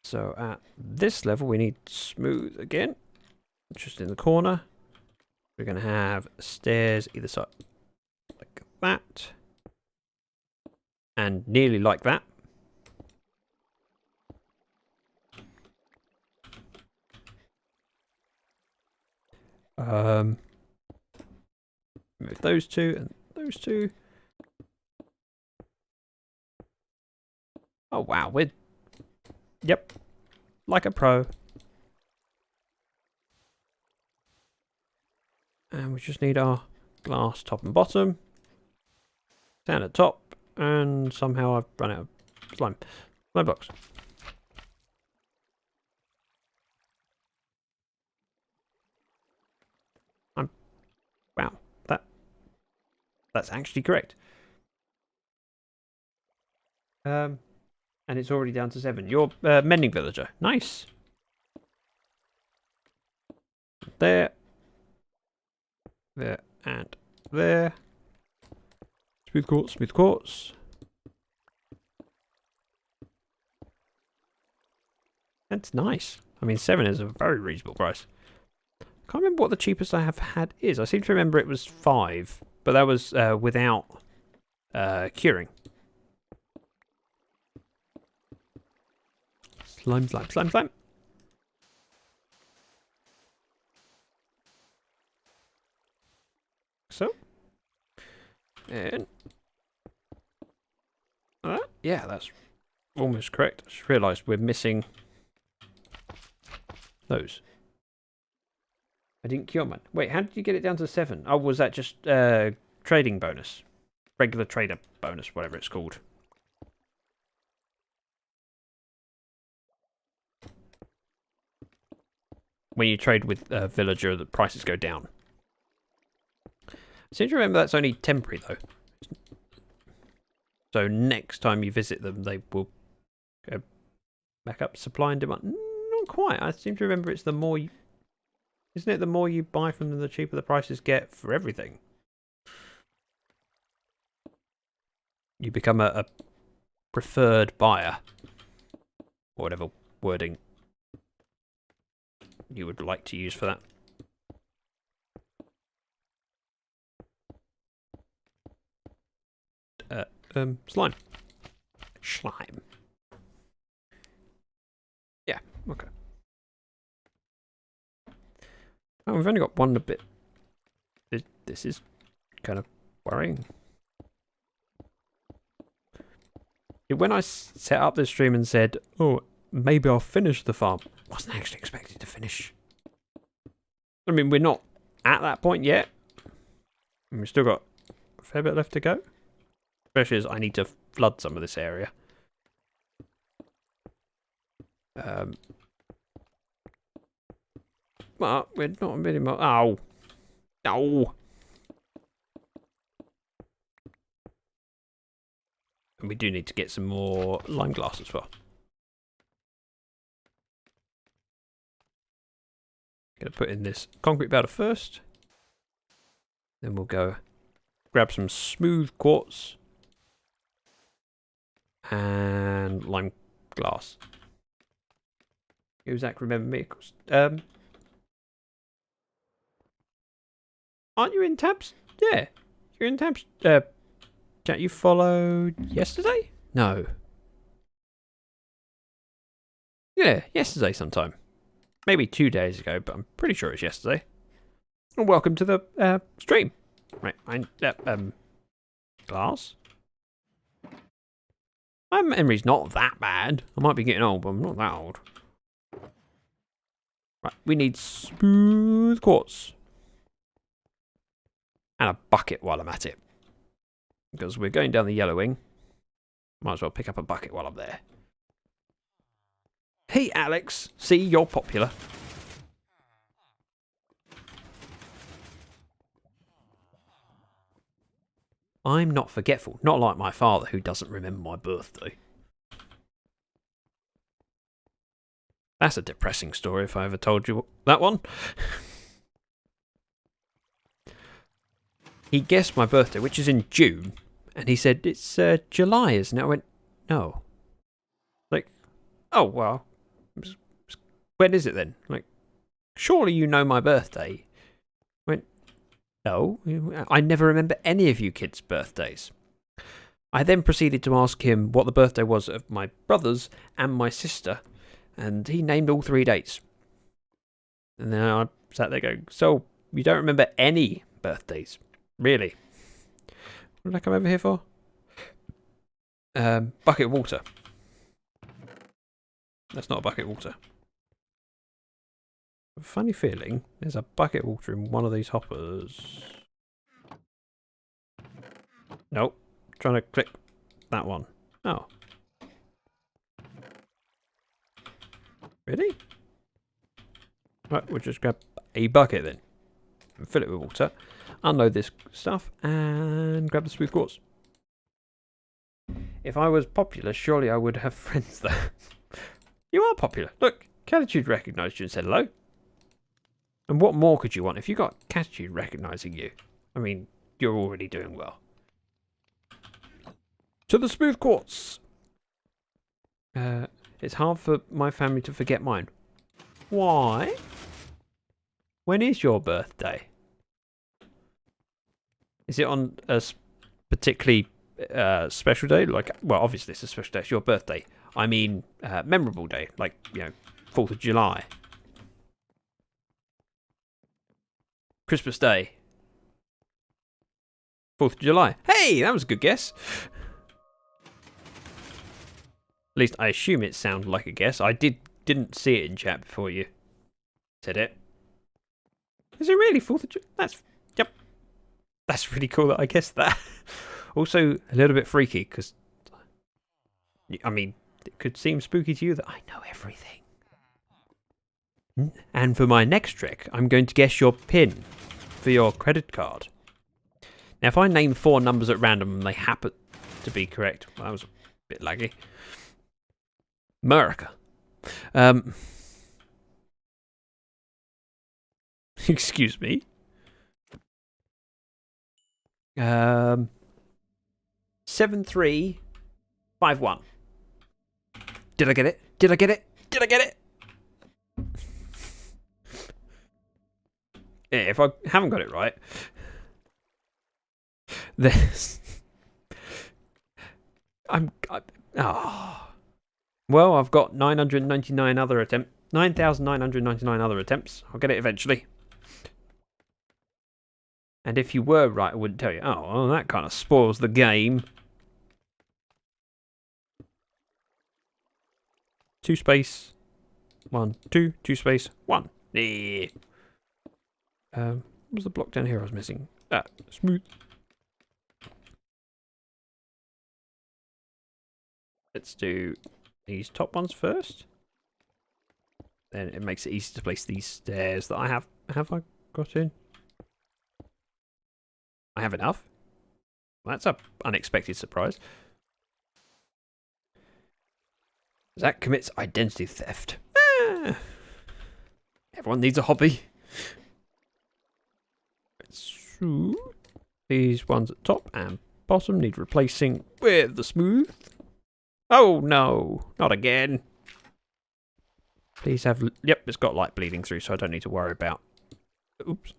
So at this level, we need smooth again. Just in the corner. We're going to have stairs either side. Like that. And nearly like that. Move those two and those two. Oh wow, we're... Yep. Like a pro. And we just need our glass top and bottom. Down at top. And somehow I've run out of slime. Slime blocks. Wow. That's actually correct. And it's already down to 7. You're mending villager. Nice. There. There and there. Smooth quartz, smooth quartz. That's nice. I mean, 7 is a very reasonable price. Can't remember what the cheapest I have had is. I seem to remember it was 5, but that was without curing. Slime, slime, slime, slime. So. And. Yeah, that's almost correct. I just realised we're missing those. I didn't cure mine. Wait, how did you get it down to 7? Oh, was that just trading bonus? Regular trader bonus, whatever it's called. When you trade with a villager, the prices go down. I seem to remember that's only temporary, though. So next time you visit them, they will go back up supply and demand. Not quite. I seem to remember it's the more... Is Isn't it the more you buy from them, the cheaper the prices get for everything? You become a preferred buyer. Or whatever wording you would like to use for that. Slime. Slime. Yeah, okay. Oh, we've only got one a bit. This is kind of worrying. When I set up this stream and said, oh, maybe I'll finish the farm, I wasn't actually expected to finish. I mean, we're not at that point yet. And we've still got a fair bit left to go. Especially as I need to flood some of this area. But we're not a million miles. Oh. No. And we do need to get some more lime glass as well. Gonna put in this concrete powder first. Then we'll go grab some smooth quartz. And lime glass. You, Zach, remember me? Aren't you in tabs? Yeah. You're in tabs. Chat you followed yesterday? No. Yeah, yesterday sometime. Maybe 2 days ago, but I'm pretty sure it's yesterday. And welcome to the stream. Right, glass. My memory's not that bad. I might be getting old, but I'm not that old. Right, we need smooth quartz. And a bucket while I'm at it. Because we're going down the yellow wing. Might as well pick up a bucket while I'm there. Hey Alex, see, you're popular. I'm not forgetful. Not like my father, who doesn't remember my birthday. That's a depressing story if I ever told you that one. He guessed my birthday, which is in June, and he said, it's July, isn't it? I went, no. Like, oh, well, when is it then? Like, surely you know my birthday. I went, no, I never remember any of you kids' birthdays. I then proceeded to ask him what the birthday was of my brothers and my sister, and he named all 3 dates. And then I sat there going, so you don't remember any birthdays? Really? What did I come over here for? Bucket of water. That's not a bucket of water. A funny feeling there's a bucket of water in one of these hoppers. Nope. Trying to click that one. Oh. Really? Right, we'll just grab a bucket then. And fill it with water. Unload this stuff and grab the smooth quartz. If I was popular, surely I would have friends there. You are popular. Look, Catitude recognised you and said hello. And what more could you want if you got Catitude recognising you? I mean, you're already doing well. To the smooth quartz. It's hard for my family to forget mine. Why? When is your birthday? Is it on a particularly special day? Like, well, obviously it's a special day. It's your birthday. I mean, memorable day, like, you know, 4th of July. Christmas Day. 4th of July. Hey, that was a good guess. At least I assume it sounded like a guess. I didn't see it in chat before you said it. Is it really 4th of July? Yep. That's really cool that I guessed that. Also, a little bit freaky, because, I mean, it could seem spooky to you that I know everything. And for my next trick, I'm going to guess your PIN for your credit card. Now, if I name 4 numbers at random and they happen to be correct, well, that was a bit laggy. America. Excuse me. 7351. Did I get it? Did I get it? Did I get it? Yeah, if I haven't got it right, this. Well, I've got 999 other attempts. 9,999 other attempts. I'll get it eventually. And if you were right, I wouldn't tell you. Oh, well, that kind of spoils the game. 2 space 1 2 2 space 1. Yeah. What was the block down here I was missing? Smooth. Let's do these top ones first. Then it makes it easy to place these stairs that I have. Have I got in? I have enough. Well, that's an unexpected surprise. Zach commits identity theft. Everyone needs a hobby. So, these ones at top and bottom need replacing with the smooth. Oh no, not again. Please have... Yep, it's got light bleeding through, so I don't need to worry about... Oops.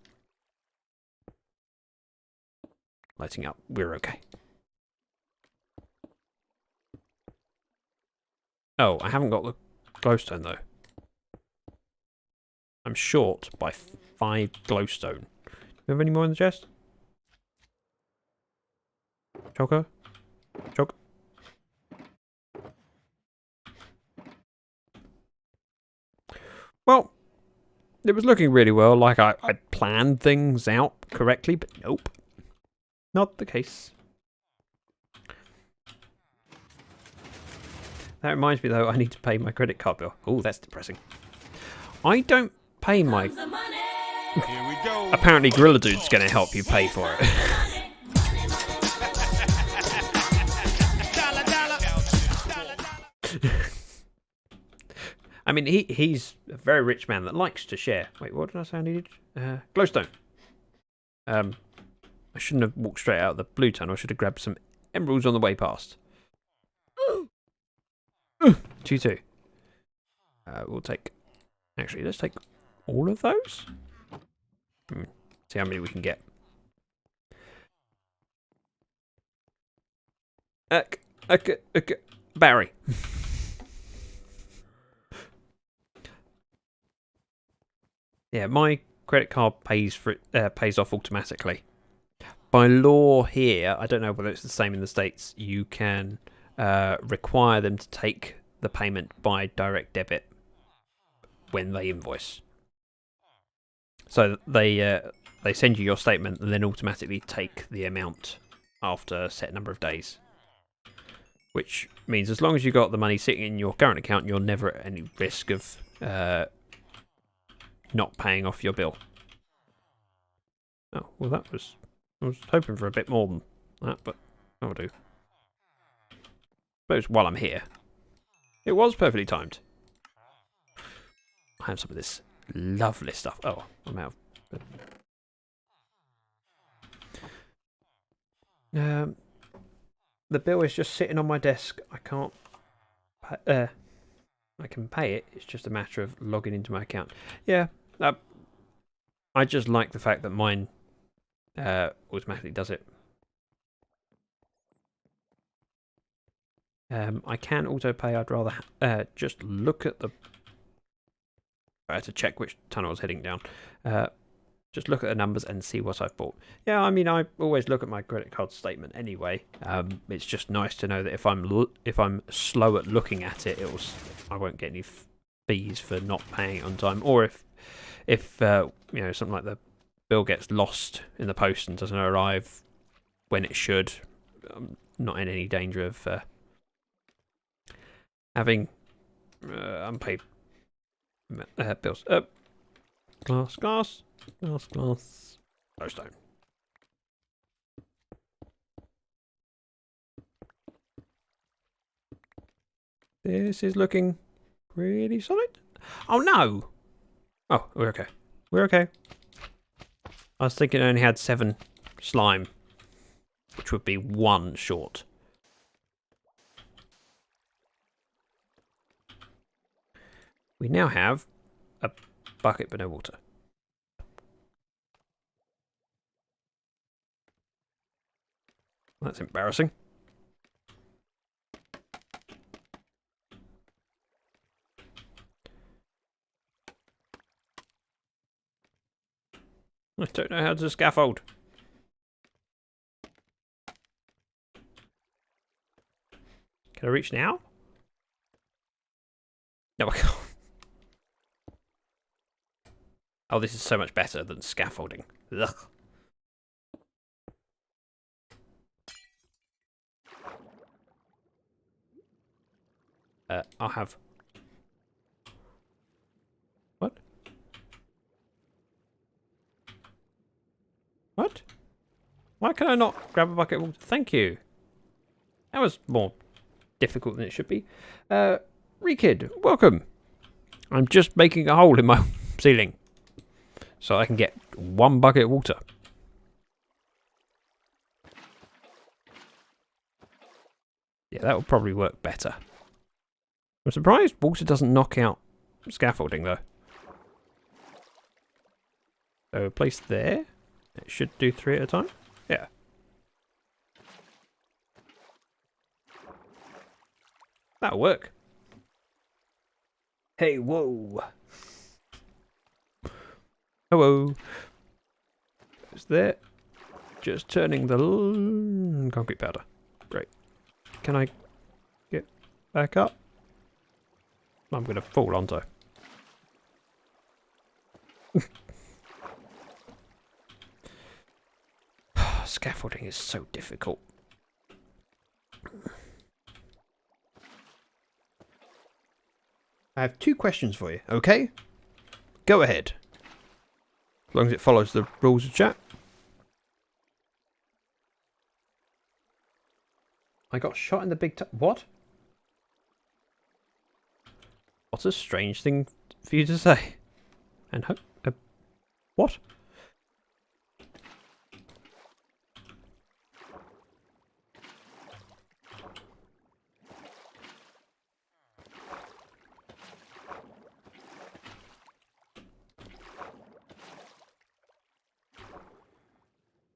Lighting up. We're okay. Oh, I haven't got the glowstone, though. I'm short by 5 glowstone. Do you have any more in the chest? Choker? Choker? Well, it was looking really well, like I'd planned things out correctly, but nope. Not the case. That reminds me, though, I need to pay my credit card bill. Oh, that's depressing. I don't pay my... Here we go. Apparently Gorilla Dude's going to help you pay for it. I mean, he's a very rich man that likes to share. Wait, what did I say I needed? Glowstone. I shouldn't have walked straight out of the blue tunnel. I should have grabbed some emeralds on the way past. 2-2. We'll take... Actually, let's take all of those. See how many we can get. Barry. Yeah, my credit card pays off automatically. By law here, I don't know whether it's the same in the States, you can require them to take the payment by direct debit when they invoice. So they send you your statement and then automatically take the amount after a set number of days. Which means as long as you've got the money sitting in your current account, you're never at any risk of not paying off your bill. Oh, well I was hoping for a bit more than that, but that'll do. Suppose while I'm here. It was perfectly timed. I have some of this lovely stuff. Oh, I'm out of... the bill is just sitting on my desk. I can't... I can pay it. It's just a matter of logging into my account. Yeah, I just like the fact that mine automatically does it. I can auto pay. I'd rather just look at the... I had to check which tunnel I was heading down. Just look at the numbers and see what I've bought. Yeah, I mean, I always look at my credit card statement anyway. It's just nice to know that if I'm slow at looking at it, I won't get any fees for not paying it on time. Or if you know, something like the bill gets lost in the post and doesn't arrive when it should, I'm not in any danger of having unpaid bills. Glass. Glowstone. This is looking pretty solid. Oh no! Oh, we're okay. We're okay. I was thinking it only had 7 slime, which would be 1 short. We now have a bucket but no water. That's embarrassing. I don't know how to scaffold. Can I reach now? No, I can't. Oh, this is so much better than scaffolding. Ugh. I'll have... What? What? Why can I not grab a bucket of water? Thank you. That was more difficult than it should be. Rekid, welcome. I'm just making a hole in my ceiling so I can get 1 bucket of water. Yeah, that would probably work better. I'm surprised water doesn't knock out scaffolding though. So place there. It should do 3 at a time. Yeah. That'll work. Hey, whoa. Hello. It's there. Just turning the concrete powder. Great. Can I get back up? I'm going to fall, aren't I? Scaffolding is so difficult. I have 2 questions for you, okay? Go ahead. As long as it follows the rules of chat. I got shot in the big toe. What? What a strange thing for you to say. And what?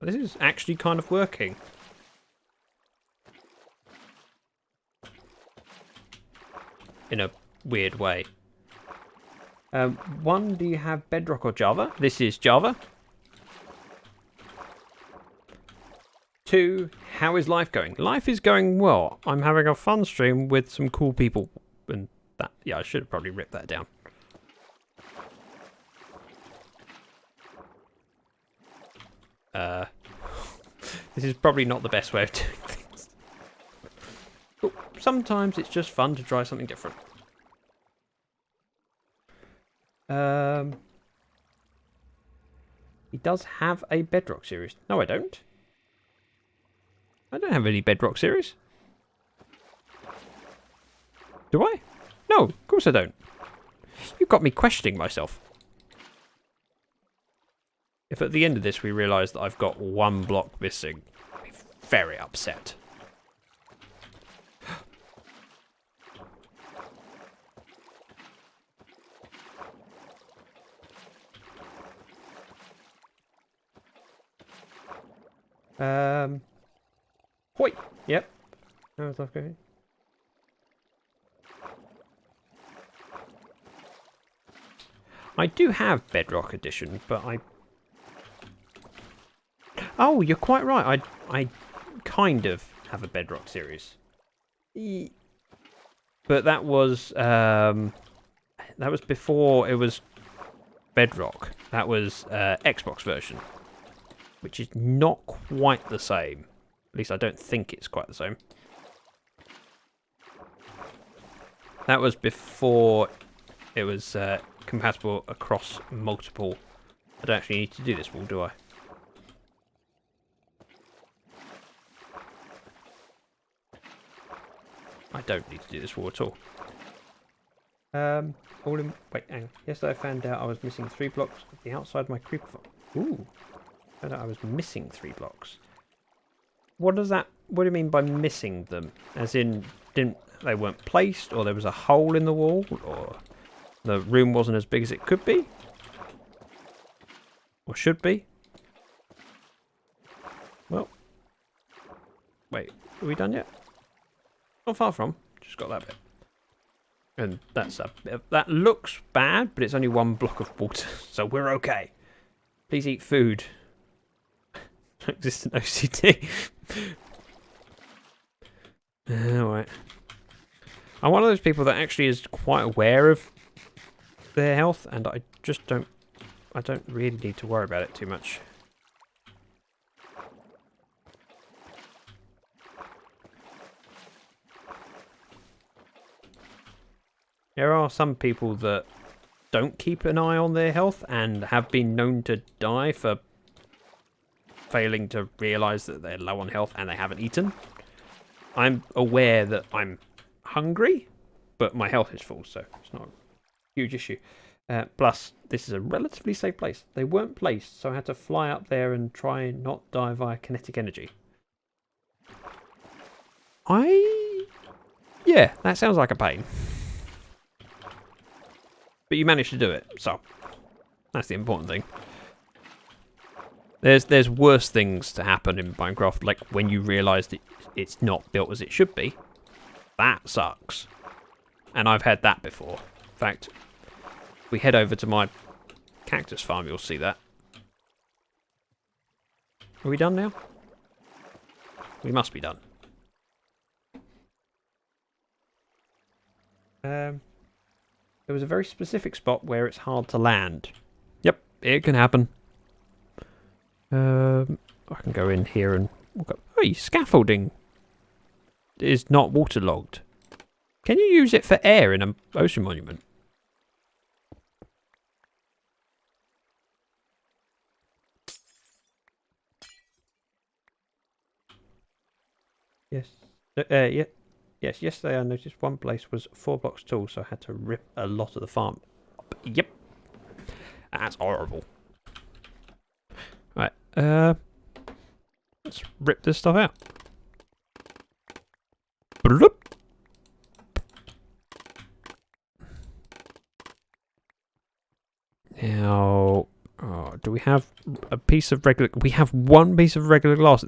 This is actually kind of working. In a weird way. 1, do you have Bedrock or Java? This is Java. 2, how is life going? Life is going well. I'm having a fun stream with some cool people. And that, yeah, I should have probably ripped that down. This is probably not the best way of doing things. But sometimes it's just fun to try something different. He does have a Bedrock series. No, I don't. I don't have any Bedrock series. Do I? No, of course I don't. You've got me questioning myself. If at the end of this we realise that I've got 1 block missing, I'll be very upset. Hoi! Yep. How's life going? I do have Bedrock Edition, but I... Oh, you're quite right. I kind of have a Bedrock series. But that was before it was Bedrock. That was Xbox version, which is not quite the same. At least I don't think it's quite the same. That was before it was compatible across multiple. I don't actually need to do this wall, do I? I don't need to do this wall at all. All in. Wait, hang on. Yesterday I found out I was missing 3 blocks at the outside of my creeper farm. Ooh. I was missing 3 blocks. What does that... What do you mean by missing them? As in, they weren't placed, or there was a hole in the wall, or the room wasn't as big as it could be? Or should be? Well... Wait, are we done yet? Not far from. Just got that bit. And that's a bit of, that looks bad, but it's only 1 block of water, so we're okay. Please eat food. Existent OCD. Alright. I'm one of those people that actually is quite aware of their health, and I just don't... I don't really need to worry about it too much. There are some people that don't keep an eye on their health and have been known to die for failing to realise that they're low on health and they haven't eaten. I'm aware that I'm hungry, but my health is full, so it's not a huge issue. Plus, this is a relatively safe place. They weren't placed, so I had to fly up there and try and not die via kinetic energy. Yeah, that sounds like a pain. But you managed to do it, so that's the important thing. There's worse things to happen in Minecraft, like when you realise that it's not built as it should be. That sucks. And I've had that before. In fact, if we head over to my cactus farm, you'll see that. Are we done now? We must be done. There was a very specific spot where it's hard to land. Yep, it can happen. I can go in here and walk up. Hey, scaffolding is not waterlogged. Can you use it for air in an ocean monument? Yes. Yeah. Yes, yesterday I noticed one place was 4 blocks tall, so I had to rip a lot of the farm up. Yep. That's horrible. Right, let's rip this stuff out. Bloop. Now, do we have a piece of regular... We have 1 piece of regular glass.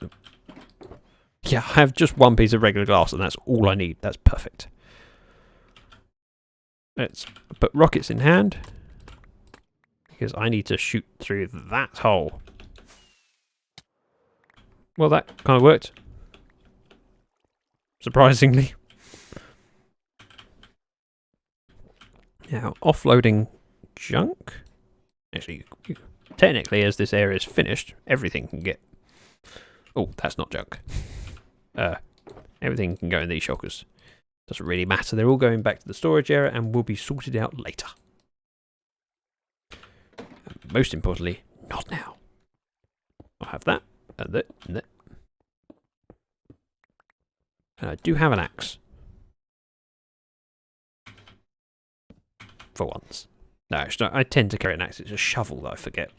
Yeah, I have just 1 piece of regular glass, and that's all I need. That's perfect. Let's put rockets in hand, because I need to shoot through that hole. Well, that kind of worked. Surprisingly. Now, offloading junk. Actually, technically, as this area is finished, everything can get... Oh, that's not junk. Everything can go in these shulkers. Doesn't really matter. They're all going back to the storage area and will be sorted out later. And most importantly, not now. I'll have that and that and that. And I do have an axe. For once. No, actually, I tend to carry an axe. It's a shovel that I forget.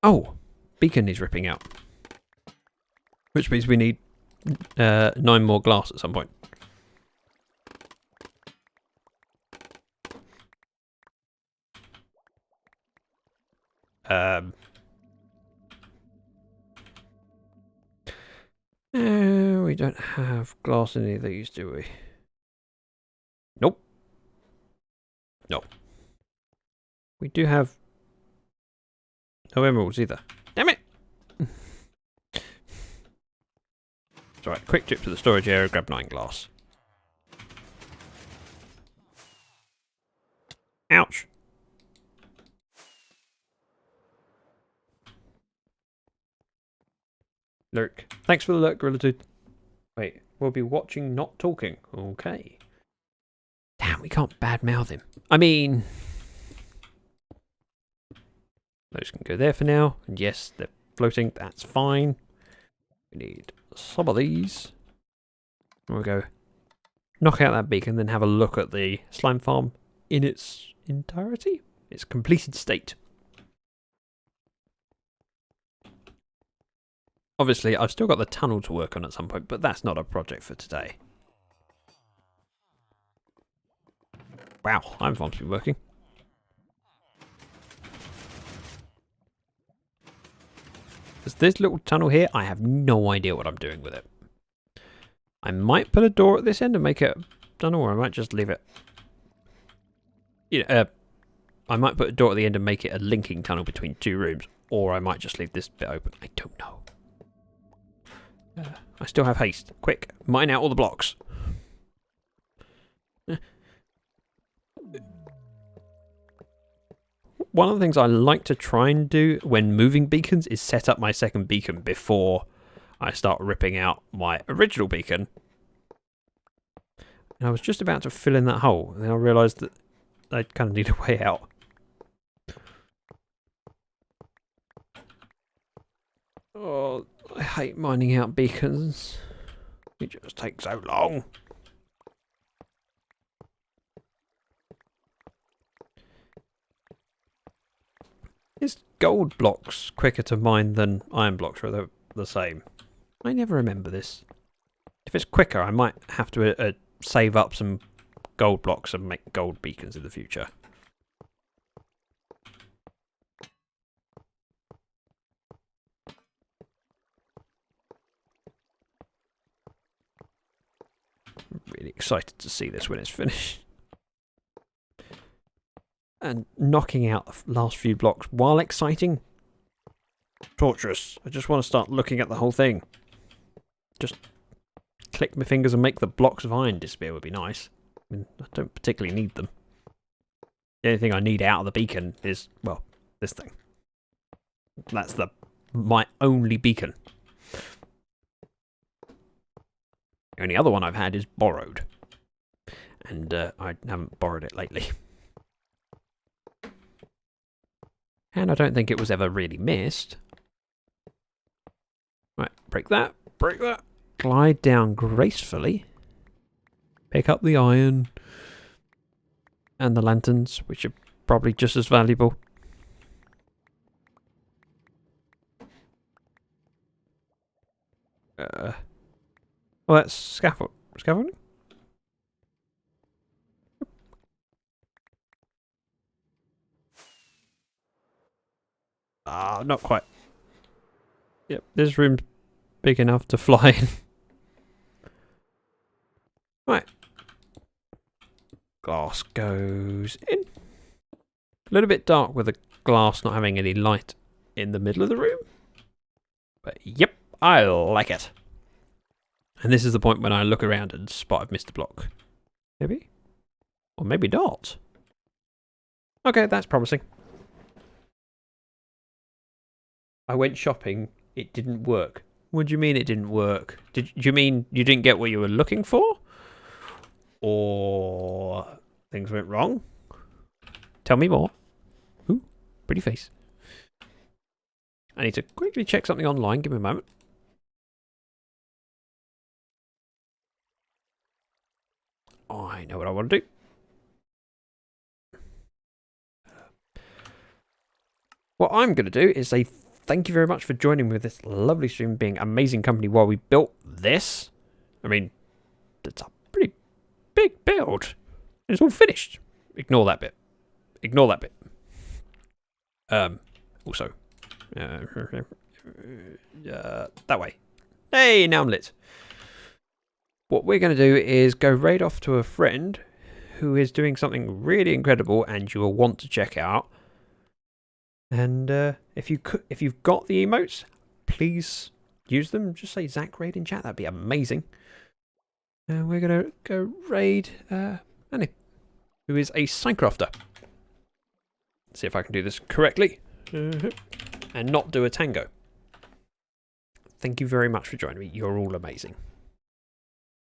Oh, beacon is ripping out. Which means we need 9 more glass at some point. We don't have glass in any of these, do we? Nope. No. We do have no emeralds either. Damn it! It's alright, quick trip to the storage area, grab 9 glass. Ouch! Lurk. Thanks for the lurk, Gorilla Dude. Wait, we'll be watching, not talking. Okay. Damn, we can't badmouth him. I mean... Those can go there for now. And yes, they're floating. That's fine. We need some of these. We'll go knock out that beacon, then have a look at the slime farm in its entirety, its completed state. Obviously, I've still got the tunnel to work on at some point, but that's not a project for today. Wow, slime farm's been working. There's this little tunnel here, I have no idea what I'm doing with it. I might put a door at this end and make it a tunnel, or I might just leave it. I might put a door at the end and make it a linking tunnel between two rooms, or I might just leave this bit open. I don't know. I still have haste. Quick, mine out all the blocks. One of the things I like to try and do when moving beacons is set up my second beacon before I start ripping out my original beacon. And I was just about to fill in that hole, and then I realised that I kind of need a way out. Oh, I hate mining out beacons. It just takes so long. Is gold blocks quicker to mine than iron blocks, or are they the same? I never remember this. If it's quicker, I might have to save up some gold blocks and make gold beacons in the future. I'm really excited to see this when it's finished. And knocking out the last few blocks while exciting, torturous. I just want to start looking at the whole thing. Just click my fingers and make the blocks of iron disappear would be nice. I mean, I don't particularly need them. The only thing I need out of the beacon is, well, this thing. That's my only beacon. The only other one I've had is borrowed. And I haven't borrowed it lately. And I don't think it was ever really missed. Right, break that, glide down gracefully, pick up the iron and the lanterns, which are probably just as valuable. Well, that's scaffolding? Ah, not quite. Yep, this room's big enough to fly in. Right. Glass goes in. A little bit dark with the glass not having any light in the middle of the room. But yep, I like it. And this is the point when I look around and spot I've missed a block. Maybe? Or maybe not. Okay, that's promising. I went shopping, it didn't work. What do you mean it didn't work? Do you mean you didn't get what you were looking for? Or things went wrong? Tell me more. Ooh, pretty face. I need to quickly check something online, give me a moment. Oh, I know what I want to do. What I'm going to do is say thank you very much for joining me with this lovely stream, being amazing company while we built this. I mean, it's a pretty big build. It's all finished. Ignore that bit. Ignore that bit. Also, that way. Hey, now I'm lit. What we're going to do is go raid off to a friend who is doing something really incredible and you will want to check out. And if you've got the emotes, please use them. Just say Zach raid in chat. That'd be amazing. And we're going to go raid Annie, who is a Minecrafter. See if I can do this correctly. And not do a tango. Thank you very much for joining me. You're all amazing.